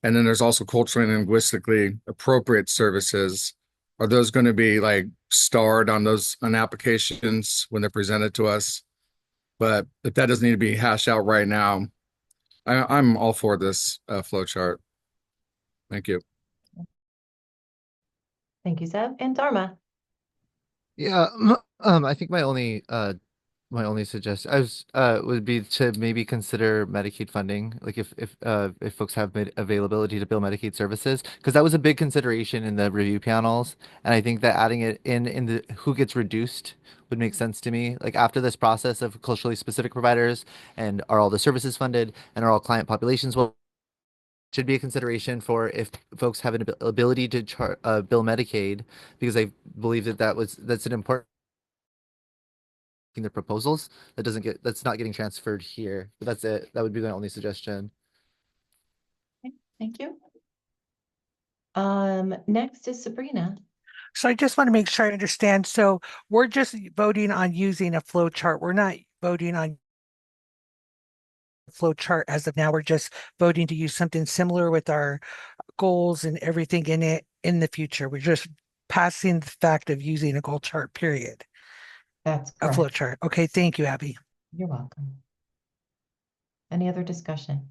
And then there's also culturally and linguistically appropriate services. Are those going to be like starred on applications when they're presented to us? But if that doesn't need to be hashed out right now, I'm all for this flow chart. Thank you. Thank you, Zeb. And Dharma. Yeah, I think my only suggestion would be to maybe consider Medicaid funding, like if folks have availability to bill Medicaid services, because that was a big consideration in the review panels, and I think that adding it in the who gets reduced would make sense to me. Like after this process of culturally specific providers, and are all the services funded, and are all client populations well, should be a consideration for if folks have an ability to bill Medicaid, because I believe that's an important the proposals that's not getting transferred here. But that's it. That would be my only suggestion. Okay, thank you. Next is Sabrina. So I just want to make sure I understand. So we're just voting on using a flow chart. We're not voting on flow chart as of now. We're just voting to use something similar with our goals and everything in it in the future. We're just passing the fact of using a goal chart, period. That's a flow correct. chart. Okay, thank you, Abby. You're welcome. Any other discussion?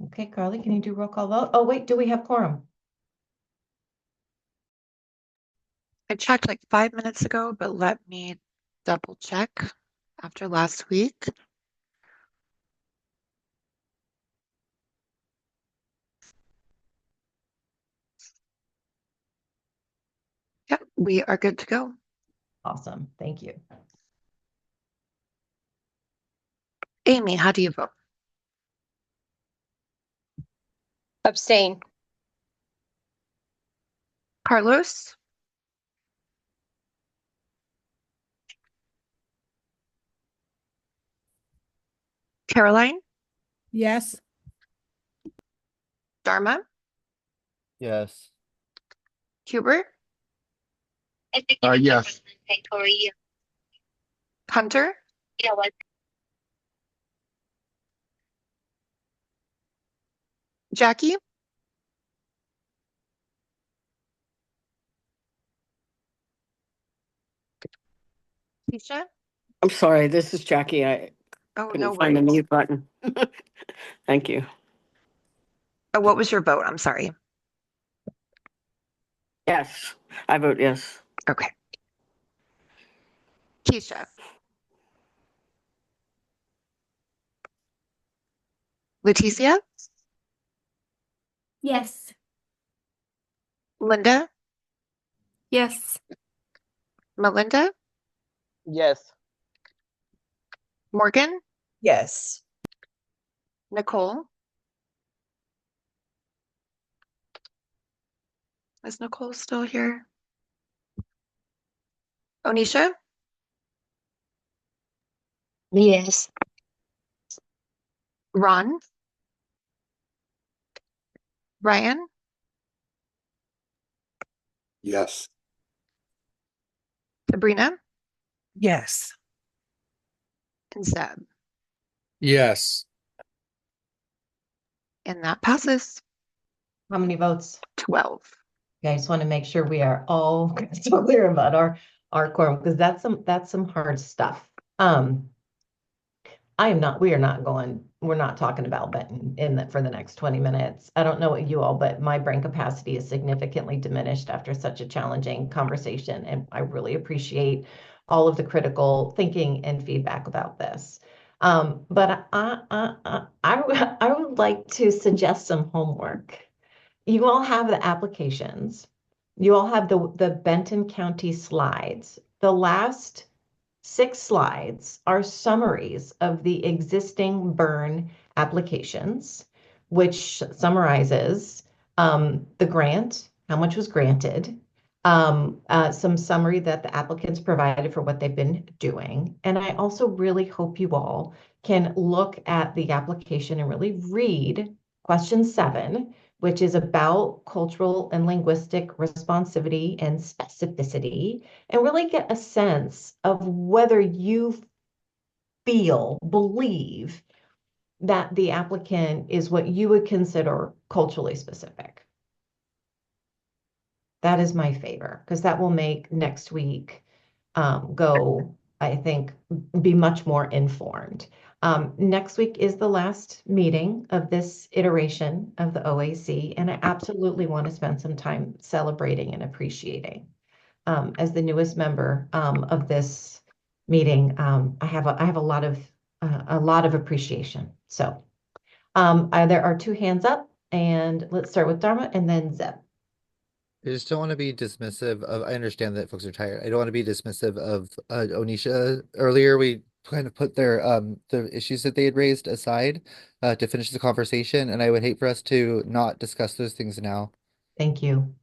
Okay, Carly, can you do roll call vote? Oh, wait, do we have quorum? I checked like 5 minutes ago, but let me double check after last week. Yep, we are good to go. Awesome, thank you. Amy, how do you vote? Abstain. Carlos, Caroline, Yes. Dharma, Yes. Hubert, Yes. Hunter, Jackie, Keisha. I'm sorry, this is Jackie. I Oh, no couldn't find the worries. mute button. Thank you. Oh, what was your vote? I'm sorry. Yes, I vote yes. Okay. Keisha, Leticia, Yes. Linda, Yes. Melinda, Yes. Morgan, Yes. Nicole. Is Nicole still here? Onisha, Yes. Ron, Ryan, Yes. Sabrina, Yes. and Zeb. Yes. And that passes How many votes? 12. Okay, I just want to make sure we are all crystal clear about our quorum, because that's some hard stuff. We're not talking about Benton for the next 20 minutes. I don't know what you all, but my brain capacity is significantly diminished after such a challenging conversation. And I really appreciate all of the critical thinking and feedback about this. But I would like to suggest some homework. You all have the applications. You all have the Benton County slides. The last 6 slides are summaries of the existing burn applications, which summarizes the grant, how much was granted, some summary that the applicants provided for what they've been doing. And I also really hope you all can look at the application and really read question 7, which is about cultural and linguistic responsivity and specificity, and really get a sense of whether you believe that the applicant is what you would consider culturally specific. That is my favor, because that will make next week I think, be much more informed. Next week is the last meeting of this iteration of the OAC, and I absolutely want to spend some time celebrating and appreciating. As the newest member of this meeting, I have a lot of appreciation. So there are 2 hands up, and let's start with Dharma and then Zeb. I just don't want to be dismissive of, I understand that folks are tired. I don't want to be dismissive of Onisha. Earlier, we kind of put the issues that they had raised aside to finish the conversation, and I would hate for us to not discuss those things now. Thank you.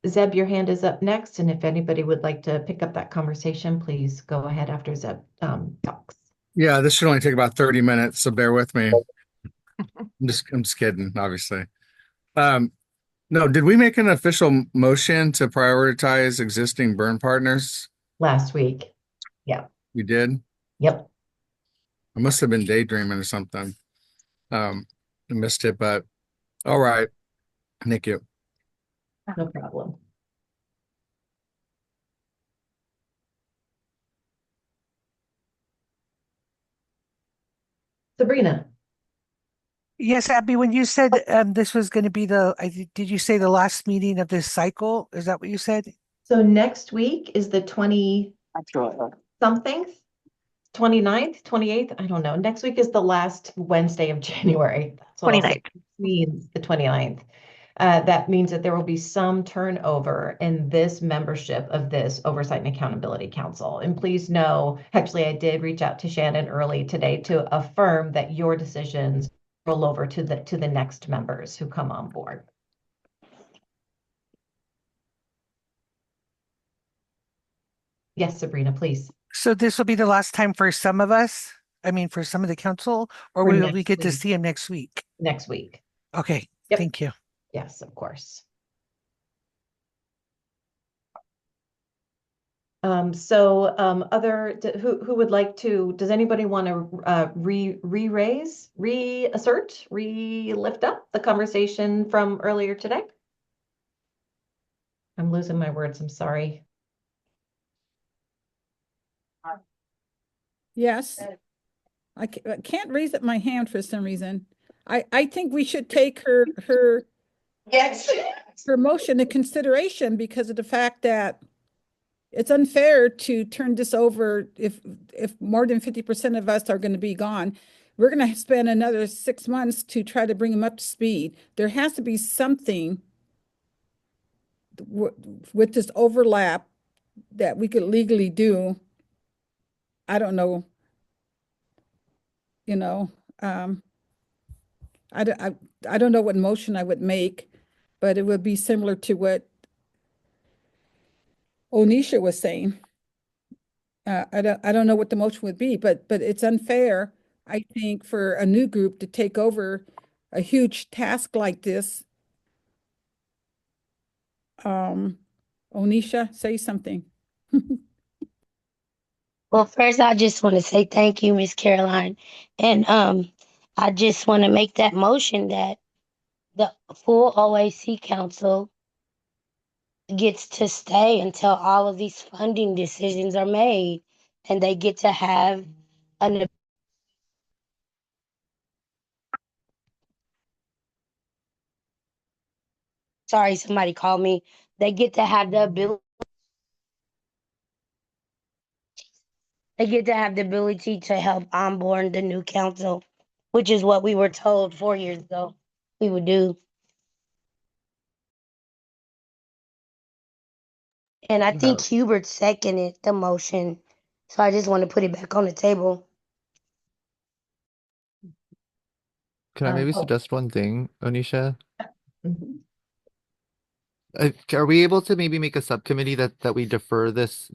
Zeb, your hand is up next, and if anybody would like to pick up that conversation, please go ahead after Zeb talks. Yeah, this should only take about 30 minutes, so bear with me. I'm just kidding, obviously. No, did we make an official motion to prioritize existing burn partners? Last week. Yeah. You did? Yep. I must have been daydreaming or something. I missed it, but all right. Thank you. No problem. Sabrina. Yes, Abby, when you said this was going to be did you say the last meeting of this cycle? Is that what you said? So next week is the 20 something, 29th, 28th. I don't know. Next week is the last Wednesday of January. That's what 29th. Means the 29th. That means that there will be some turnover in this membership of this Oversight and Accountability Council. And please know, actually, I did reach out to Shannon early today to affirm that your decisions roll over to the next members who come on board. Yes, Sabrina, please. So this will be the last time for some of us, I mean, for some of the council, or For will we next get to week. see him next week? Next week. Okay, Yep. thank you. Yes, of course. Who would like to, does anybody want to lift up the conversation from earlier today? I'm losing my words, I'm sorry. Yes. I can't raise up my hand for some reason. I think we should take her Yes. her motion into consideration because of the fact that it's unfair to turn this over if more than 50% of us are going to be gone. We're going to spend another 6 months to try to bring them up to speed. There has to be something with this overlap that we could legally do. I don't know. You know, I don't know what motion I would make, but it would be similar to what Onisha was saying. I don't know what the motion would be, but it's unfair, I think, for a new group to take over a huge task like this. Onisha, say something. Well, first, I just want to say thank you, Miss Caroline. And I just want to make that motion that the full OAC Council gets to stay until all of these funding decisions are made and they get to have an sorry, somebody called me. They get to have the ability to help onboard the new council, which is what we were told 4 years ago we would do. And I think Hubert seconded the motion. So I just want to put it back on the table. Can I maybe Oh. suggest one thing, Onisha? Mhm. Are we able to maybe make a subcommittee that we defer this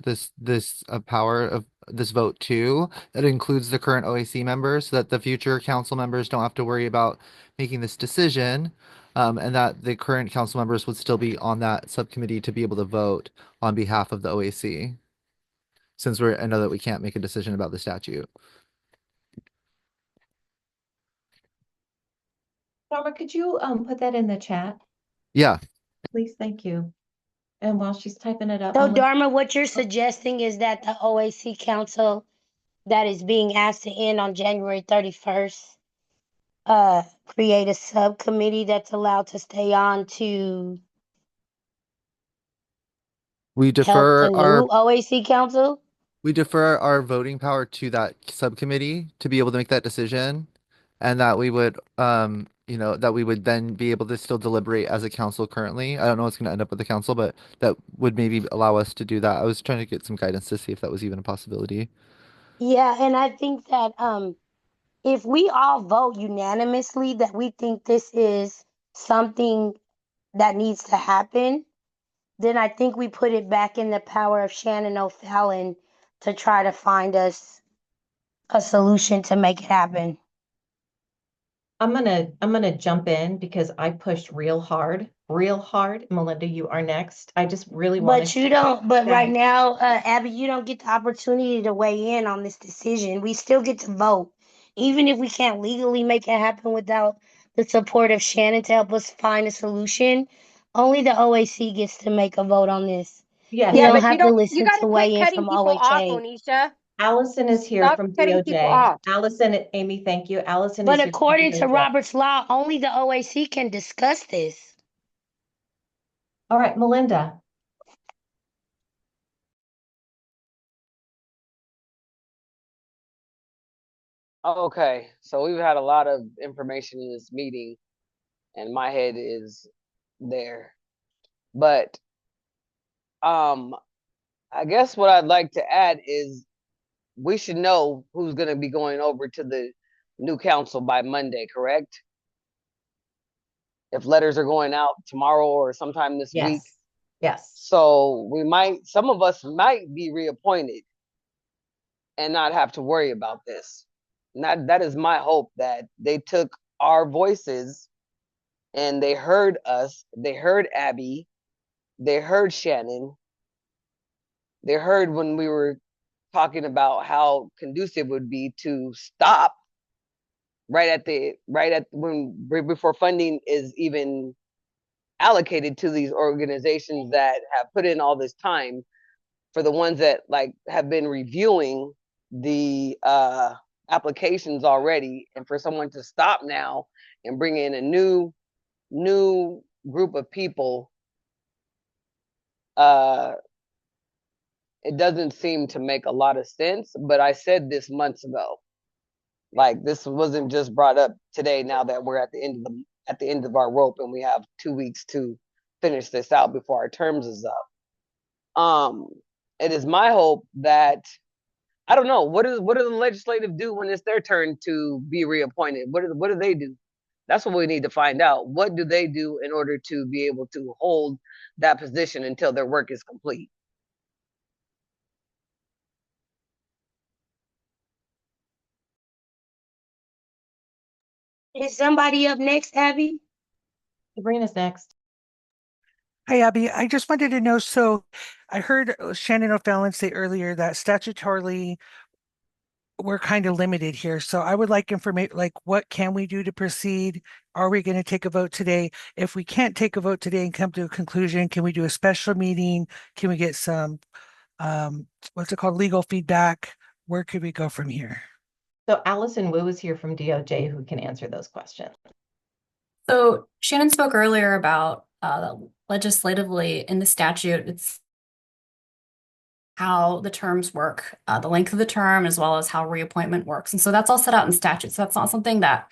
power of this vote to that includes the current OAC members so that the future council members don't have to worry about making this decision, and that the current council members would still be on that subcommittee to be able to vote on behalf of the OAC, since I know that we can't make a decision about the statute. Norma, could you put that in the chat? Yeah. Please, thank you. And while she's typing it up, So Melissa- Dharma, what you're suggesting is that the OAC council that is being asked to end on January 31st, create a subcommittee that's allowed to stay on to We help defer the our new OAC council? we defer our voting power to that subcommittee to be able to make that decision, and that we would that we would then be able to still deliberate as a council currently. I don't know what's going to end up with the council, but that would maybe allow us to do that. I was trying to get some guidance to see if that was even a possibility. Yeah, and I think that if we all vote unanimously that we think this is something that needs to happen, then I think we put it back in the power of Shannon O'Fallon to try to find us a solution to make it happen. I'm gonna jump in because I pushed real hard. Melinda, you are next. I just really want But to. you don't, but right now, Abby, you don't get the opportunity to weigh in on this decision. We still get to vote. Even if we can't legally make it happen without the support of Shannon to help us find a solution, only the OAC gets to make a vote on this. Yes. You Yeah, don't but have to you listen got to to weigh quit in cutting from people off, OHA. Onisha. Allison is here Stop from cutting people DOJ. off. Allison, Amy, thank you. Allison But is here from according to DOJ. Robert's law, only the OAC can discuss this. All right, Melinda. Okay, so we've had a lot of information in this meeting, and my head is there. But I guess what I'd like to add is we should know who's going to be going over to the new council by Monday, correct? If letters are going out tomorrow or sometime this week. Yes. Yes. So some of us might be reappointed and not have to worry about this. That is my hope, that they took our voices and they heard us, they heard Abby, they heard Shannon, they heard when we were talking about how conducive it would be to stop right before funding is even allocated to these organizations that have put in all this time, for the ones that like have been reviewing the applications already, and for someone to stop now and bring in a new group of people, it doesn't seem to make a lot of sense. But I said this months ago. Like, this wasn't just brought up today, now that we're at the end of our rope and we have 2 weeks to finish this out before our terms is up. It is my hope that, I don't know, what do the legislative do when it's their turn to be reappointed? What do they do? That's what we need to find out. What do they do in order to be able to hold that position until their work is complete? Is somebody up next, Abby? Sabrina's next. Hi, Abby. I just wanted to know, so I heard Shannon O'Fallon say earlier that statutorily we're kind of limited here. So I would like information, like what can we do to proceed? Are we going to take a vote today? If we can't take a vote today and come to a conclusion, can we do a special meeting? Can we get some, what's it called, legal feedback? Where could we go from here? So Allison Wu is here from DOJ who can answer those questions. So Shannon spoke earlier about legislatively in the statute, it's how the terms work, the length of the term, as well as how reappointment works. And so that's all set out in statute. So that's not something that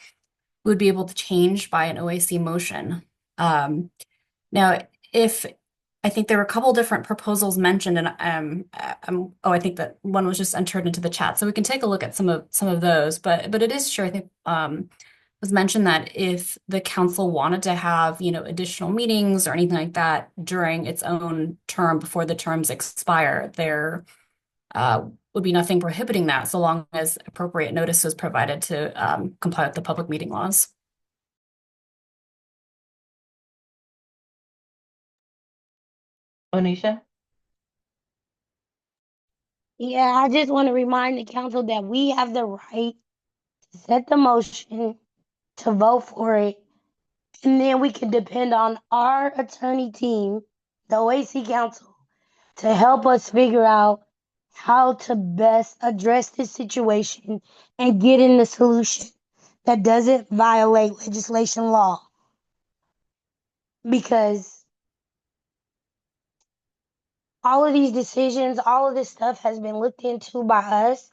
we would be able to change by an OAC motion. Now, if I think there were a couple different proposals mentioned, and I think that one was just entered into the chat, so we can take a look at some of those. But it is true. I think was mentioned that if the council wanted to have, additional meetings or anything like that during its own term before the terms expire, there would be nothing prohibiting that, so long as appropriate notice was provided to comply with the public meeting laws. Onisha? Yeah, I just want to remind the council that we have the right to set the motion, to vote for it, and then we can depend on our attorney team, the OAC Council, to help us figure out how to best address this situation and get in the solution that doesn't violate legislation law. Because all of these decisions, all of this stuff has been looked into by us.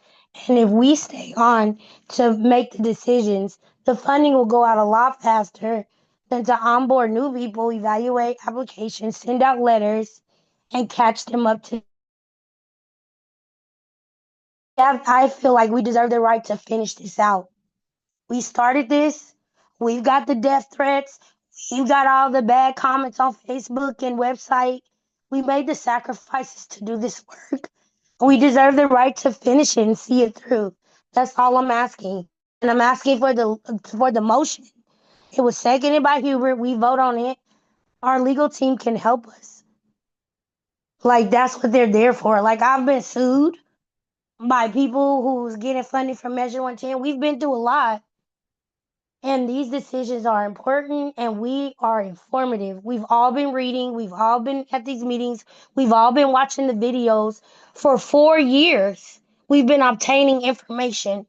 And if we stay on to make the decisions, the funding will go out a lot faster than to onboard new people, evaluate applications, send out letters, and catch them up to. I feel like we deserve the right to finish this out. We started this. We've got the death threats. We've got all the bad comments on Facebook and website. We made the sacrifices to do this work. We deserve the right to finish it and see it through. That's all I'm asking. And I'm asking for the motion. It was seconded by Hubert. We vote on it. Our legal team can help us. Like, that's what they're there for. Like, I've been sued by people who's getting funding from Measure 110. We've been through a lot. And these decisions are important and we are informative. We've all been reading, we've all been at these meetings, we've all been watching the videos. For 4 years, we've been obtaining information.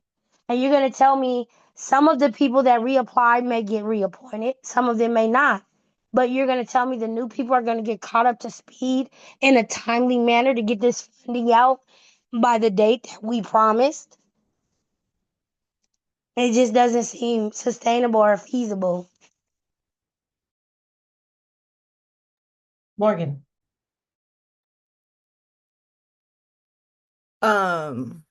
And you're going to tell me some of the people that reapplied may get reappointed, some of them may not. But you're going to tell me the new people are going to get caught up to speed in a timely manner to get this funding out by the date that we promised? It just doesn't seem sustainable or feasible. Morgan? Um,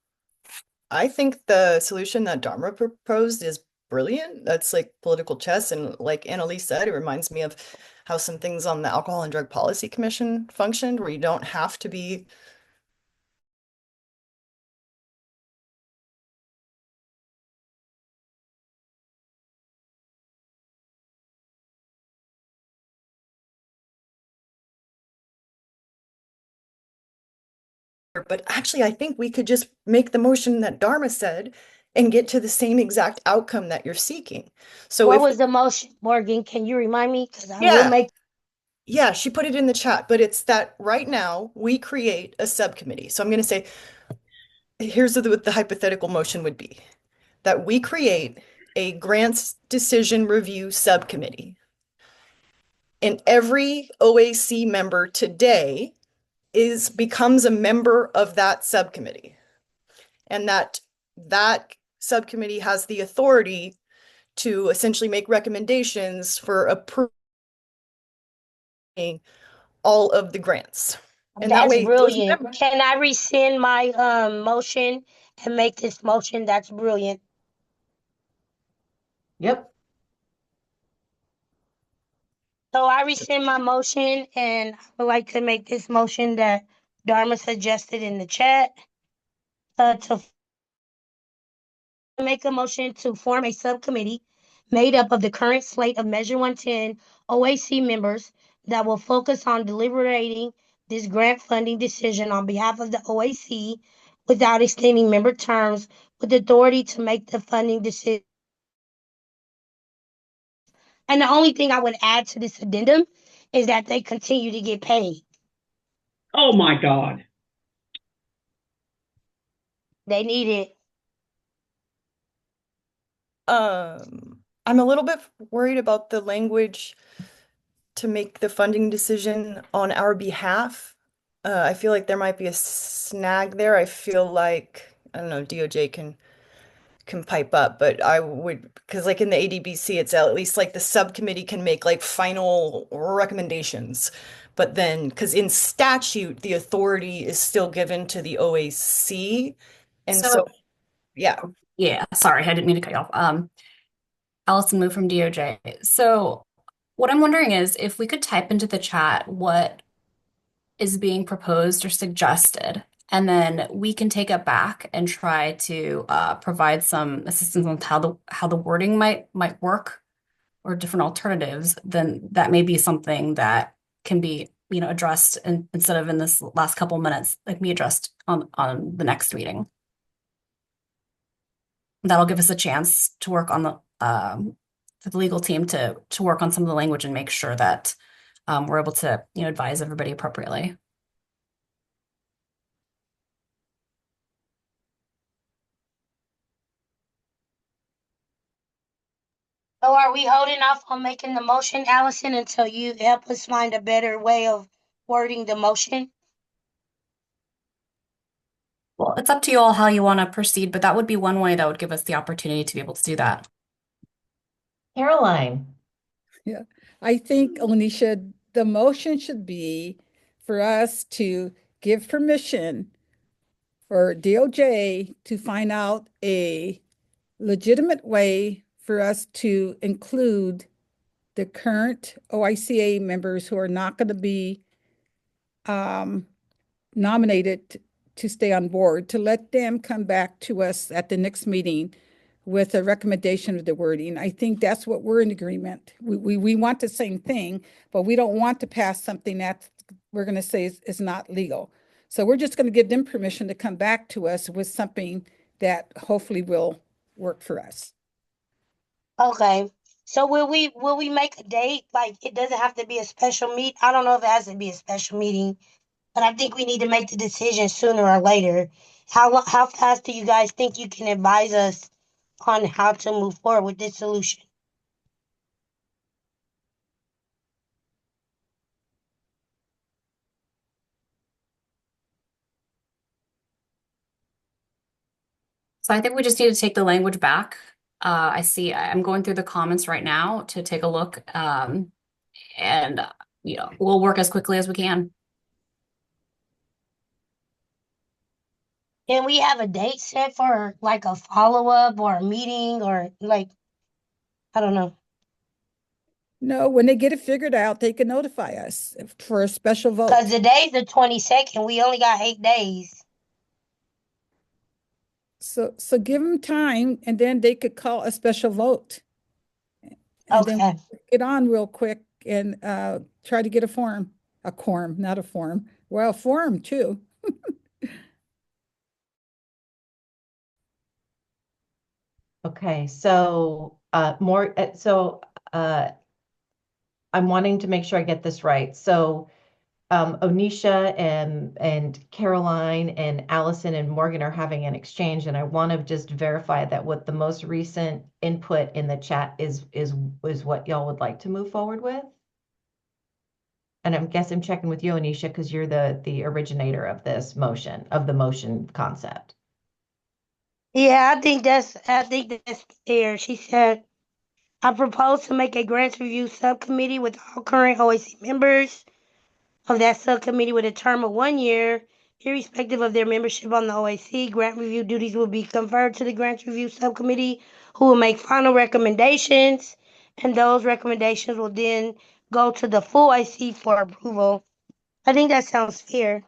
I think the solution that Dharma proposed is brilliant. That's like political chess. And like Annalise said, it reminds me of how some things on the Alcohol and Drug Policy Commission functioned, where you don't have to be but actually, I think we could just make the motion that Dharma said and get to the same exact outcome that you're seeking. So What if, was the motion, Morgan? Can you remind me? Because I will yeah, make. yeah, she put it in the chat, but it's that right now we create a subcommittee. So I'm going to say, here's what the hypothetical motion would be, that we create a grants decision review subcommittee. And every OAC member today becomes a member of that subcommittee. And that subcommittee has the authority to essentially make recommendations for approving all of the grants. And that That's way those brilliant. members, Can I rescind my motion and make this motion? That's brilliant. Yep. So I rescind my motion and I would like to make this motion that Dharma suggested in the chat. To make a motion to form a subcommittee made up of the current slate of Measure 110 OAC members that will focus on deliberating this grant funding decision on behalf of the OAC without extending member terms, with authority to make the funding decision. And the only thing I would add to this addendum is that they continue to get paid. Oh my God. They need it. I'm a little bit worried about the language to make the funding decision on our behalf. I feel like there might be a snag there. I feel like, I don't know, DOJ can pipe up, but I would, because like in the ADBC, it's at least like the subcommittee can make like final recommendations. But then, because in statute, the authority is still given to the OAC. And so, yeah. Yeah, sorry, I didn't mean to cut you off. Allison Moo from DOJ. So what I'm wondering is if we could type into the chat what is being proposed or suggested, and then we can take it back and try to provide some assistance on how the wording might work or different alternatives, then that may be something that can be, addressed instead of in this last couple minutes, like me addressed on the next meeting. That'll give us a chance to work on for the legal team to work on some of the language and make sure that we're able to, advise everybody appropriately. So are we holding off on making the motion, Allison, until you help us find a better way of wording the motion? Well, it's up to you all how you want to proceed, but that would be one way that would give us the opportunity to be able to do that. Caroline. Yeah, I think, Onisha, the motion should be for us to give permission for DOJ to find out a legitimate way for us to include the current OICA members who are not going to be nominated to stay on board, to let them come back to us at the next meeting with a recommendation of the wording. I think that's what we're in agreement. We want the same thing, but we don't want to pass something that we're going to say is not legal. So we're just going to give them permission to come back to us with something that hopefully will work for us. Okay. So will we make a date? Like it doesn't have to be a special meet. I don't know if it has to be a special meeting, but I think we need to make the decision sooner or later. How fast do you guys think you can advise us on how to move forward with this solution? So I think we just need to take the language back. I'm going through the comments right now to take a look, and we'll work as quickly as we can. Can we have a date set for like a follow-up or a meeting or like, I don't know. No, when they get it figured out, they can notify us for a special Because vote. the day's the 22nd. We only got 8 days. So give them time and then they could call a special vote. And then Okay. get on real quick and try to get a quorum, not a form. Well, forum too. Okay, so I'm wanting to make sure I get this right. So Onisha and Caroline and Allison and Morgan are having an exchange, and I want to just verify that what the most recent input in the chat is what y'all would like to move forward with. And I'm checking with you, Onisha, because you're the originator of this motion, of the motion concept. Yeah, I think that's fair. She said, I propose to make a grants review subcommittee with all current OAC members of that subcommittee with a term of 1 year, irrespective of their membership on the OAC. Grant review duties will be conferred to the grants review subcommittee, who will make final recommendations, and those recommendations will then go to the full OAC for approval. I think that sounds fair.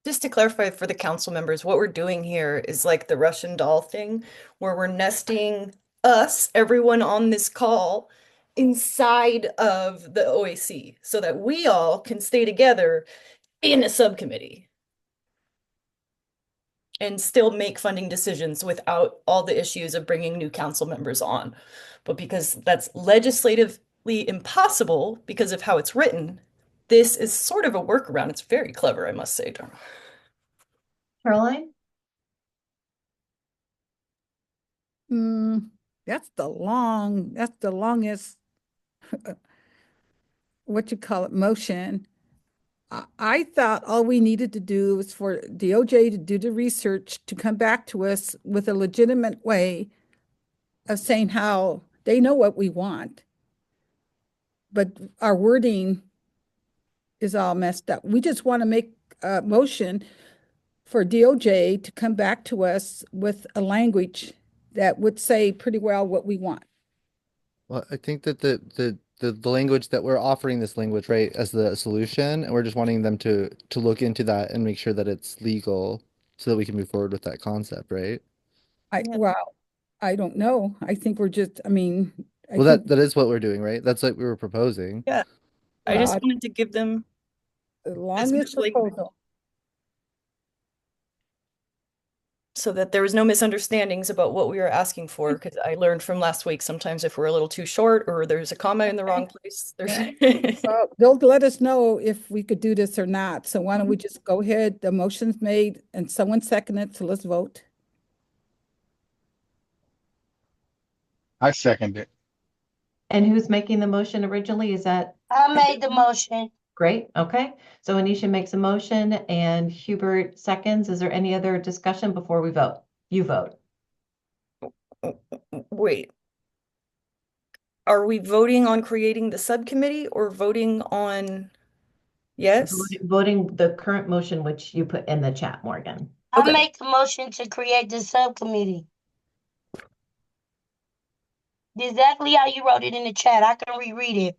Just to clarify for the council members, what we're doing here is like the Russian doll thing, where we're nesting us, everyone on this call, inside of the OAC so that we all can stay together in a subcommittee and still make funding decisions without all the issues of bringing new council members on. But because that's legislatively impossible because of how it's written, this is sort of a workaround. It's very clever, I must say, Dharma. Caroline? That's the longest, what you call it, motion. I thought all we needed to do was for DOJ to do the research, to come back to us with a legitimate way of saying how they know what we want. But our wording is all messed up. We just want to make a motion for DOJ to come back to us with a language that would say pretty well what we want. Well, I think that the language that we're offering this language, right, as the solution, and we're just wanting them to look into that and make sure that it's legal so that we can move forward with that concept, right? Well, I don't know. I think we're just, I mean, I Well, think, that is what we're doing, right? That's what we were proposing. Yeah, I just wanted to give them the as longest much language proposal. so that there was no misunderstandings about what we were asking for. Because I learned from last week, sometimes if we're a little too short or there's a comma in the wrong place, there's Well, they'll let us know if we could do this or not. So why don't we just go ahead? The motion's made and someone seconded, so let's vote. I second it. And who's making the motion originally? Is that I made the motion. great? Okay. So Anisha makes a motion and Hubert seconds. Is there any other discussion before we vote? You vote. Wait. Are we voting on creating the subcommittee or voting on yes? Voting the current motion, which you put in the chat, Morgan. I make the motion to create the subcommittee. Exactly how you wrote it in the chat. I can reread it.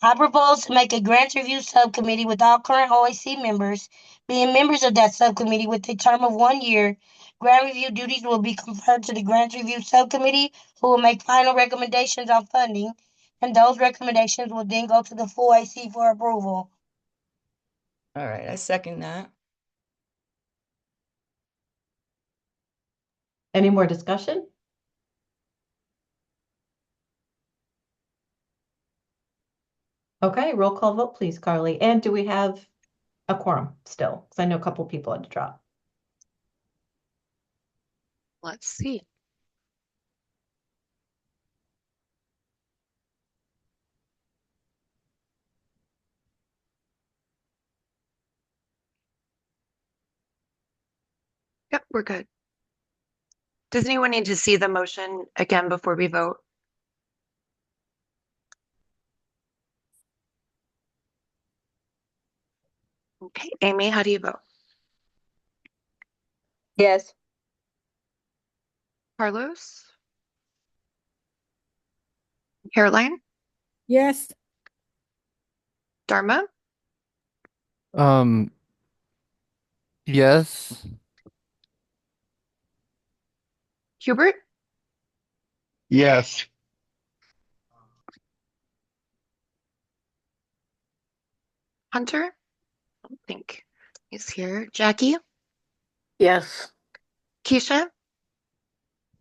I propose to make a grants review subcommittee with all current OAC members being members of that subcommittee with a term of 1 year. Grant review duties will be conferred to the grants review subcommittee, who will make final recommendations on funding, and those recommendations will then go to the full AC for approval. All right, I second that. Any more discussion? Okay, roll call vote, please, Carly. And do we have a quorum still? Because I know a couple people had to drop. Let's see. Yep, we're good. Does anyone need to see the motion again before we vote? Okay, Amy, how do you vote? Yes. Carlos? Caroline? Yes. Dharma? Yes. Hubert? Yes. Hunter? I don't think he's here. Jackie? Yes. Keisha?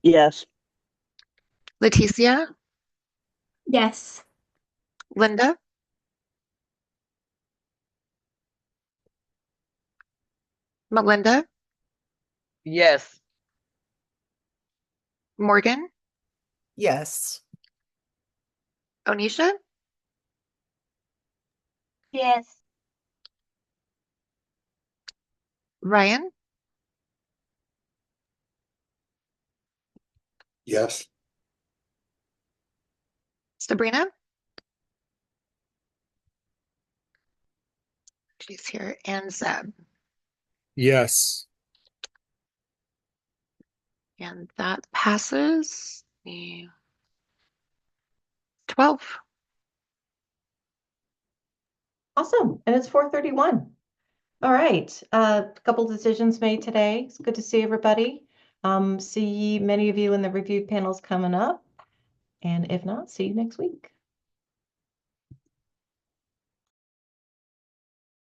Yes. Leticia? Yes. Linda? Melinda? Yes. Morgan? Yes. Onisha? Yes. Ryan? Yes. Sabrina? She's here. And Zeb. Yes. And that passes the 12. Awesome. And it's 4:31. All right. A couple decisions made today. It's good to see everybody. See many of you in the review panels coming up. And if not, see you next week.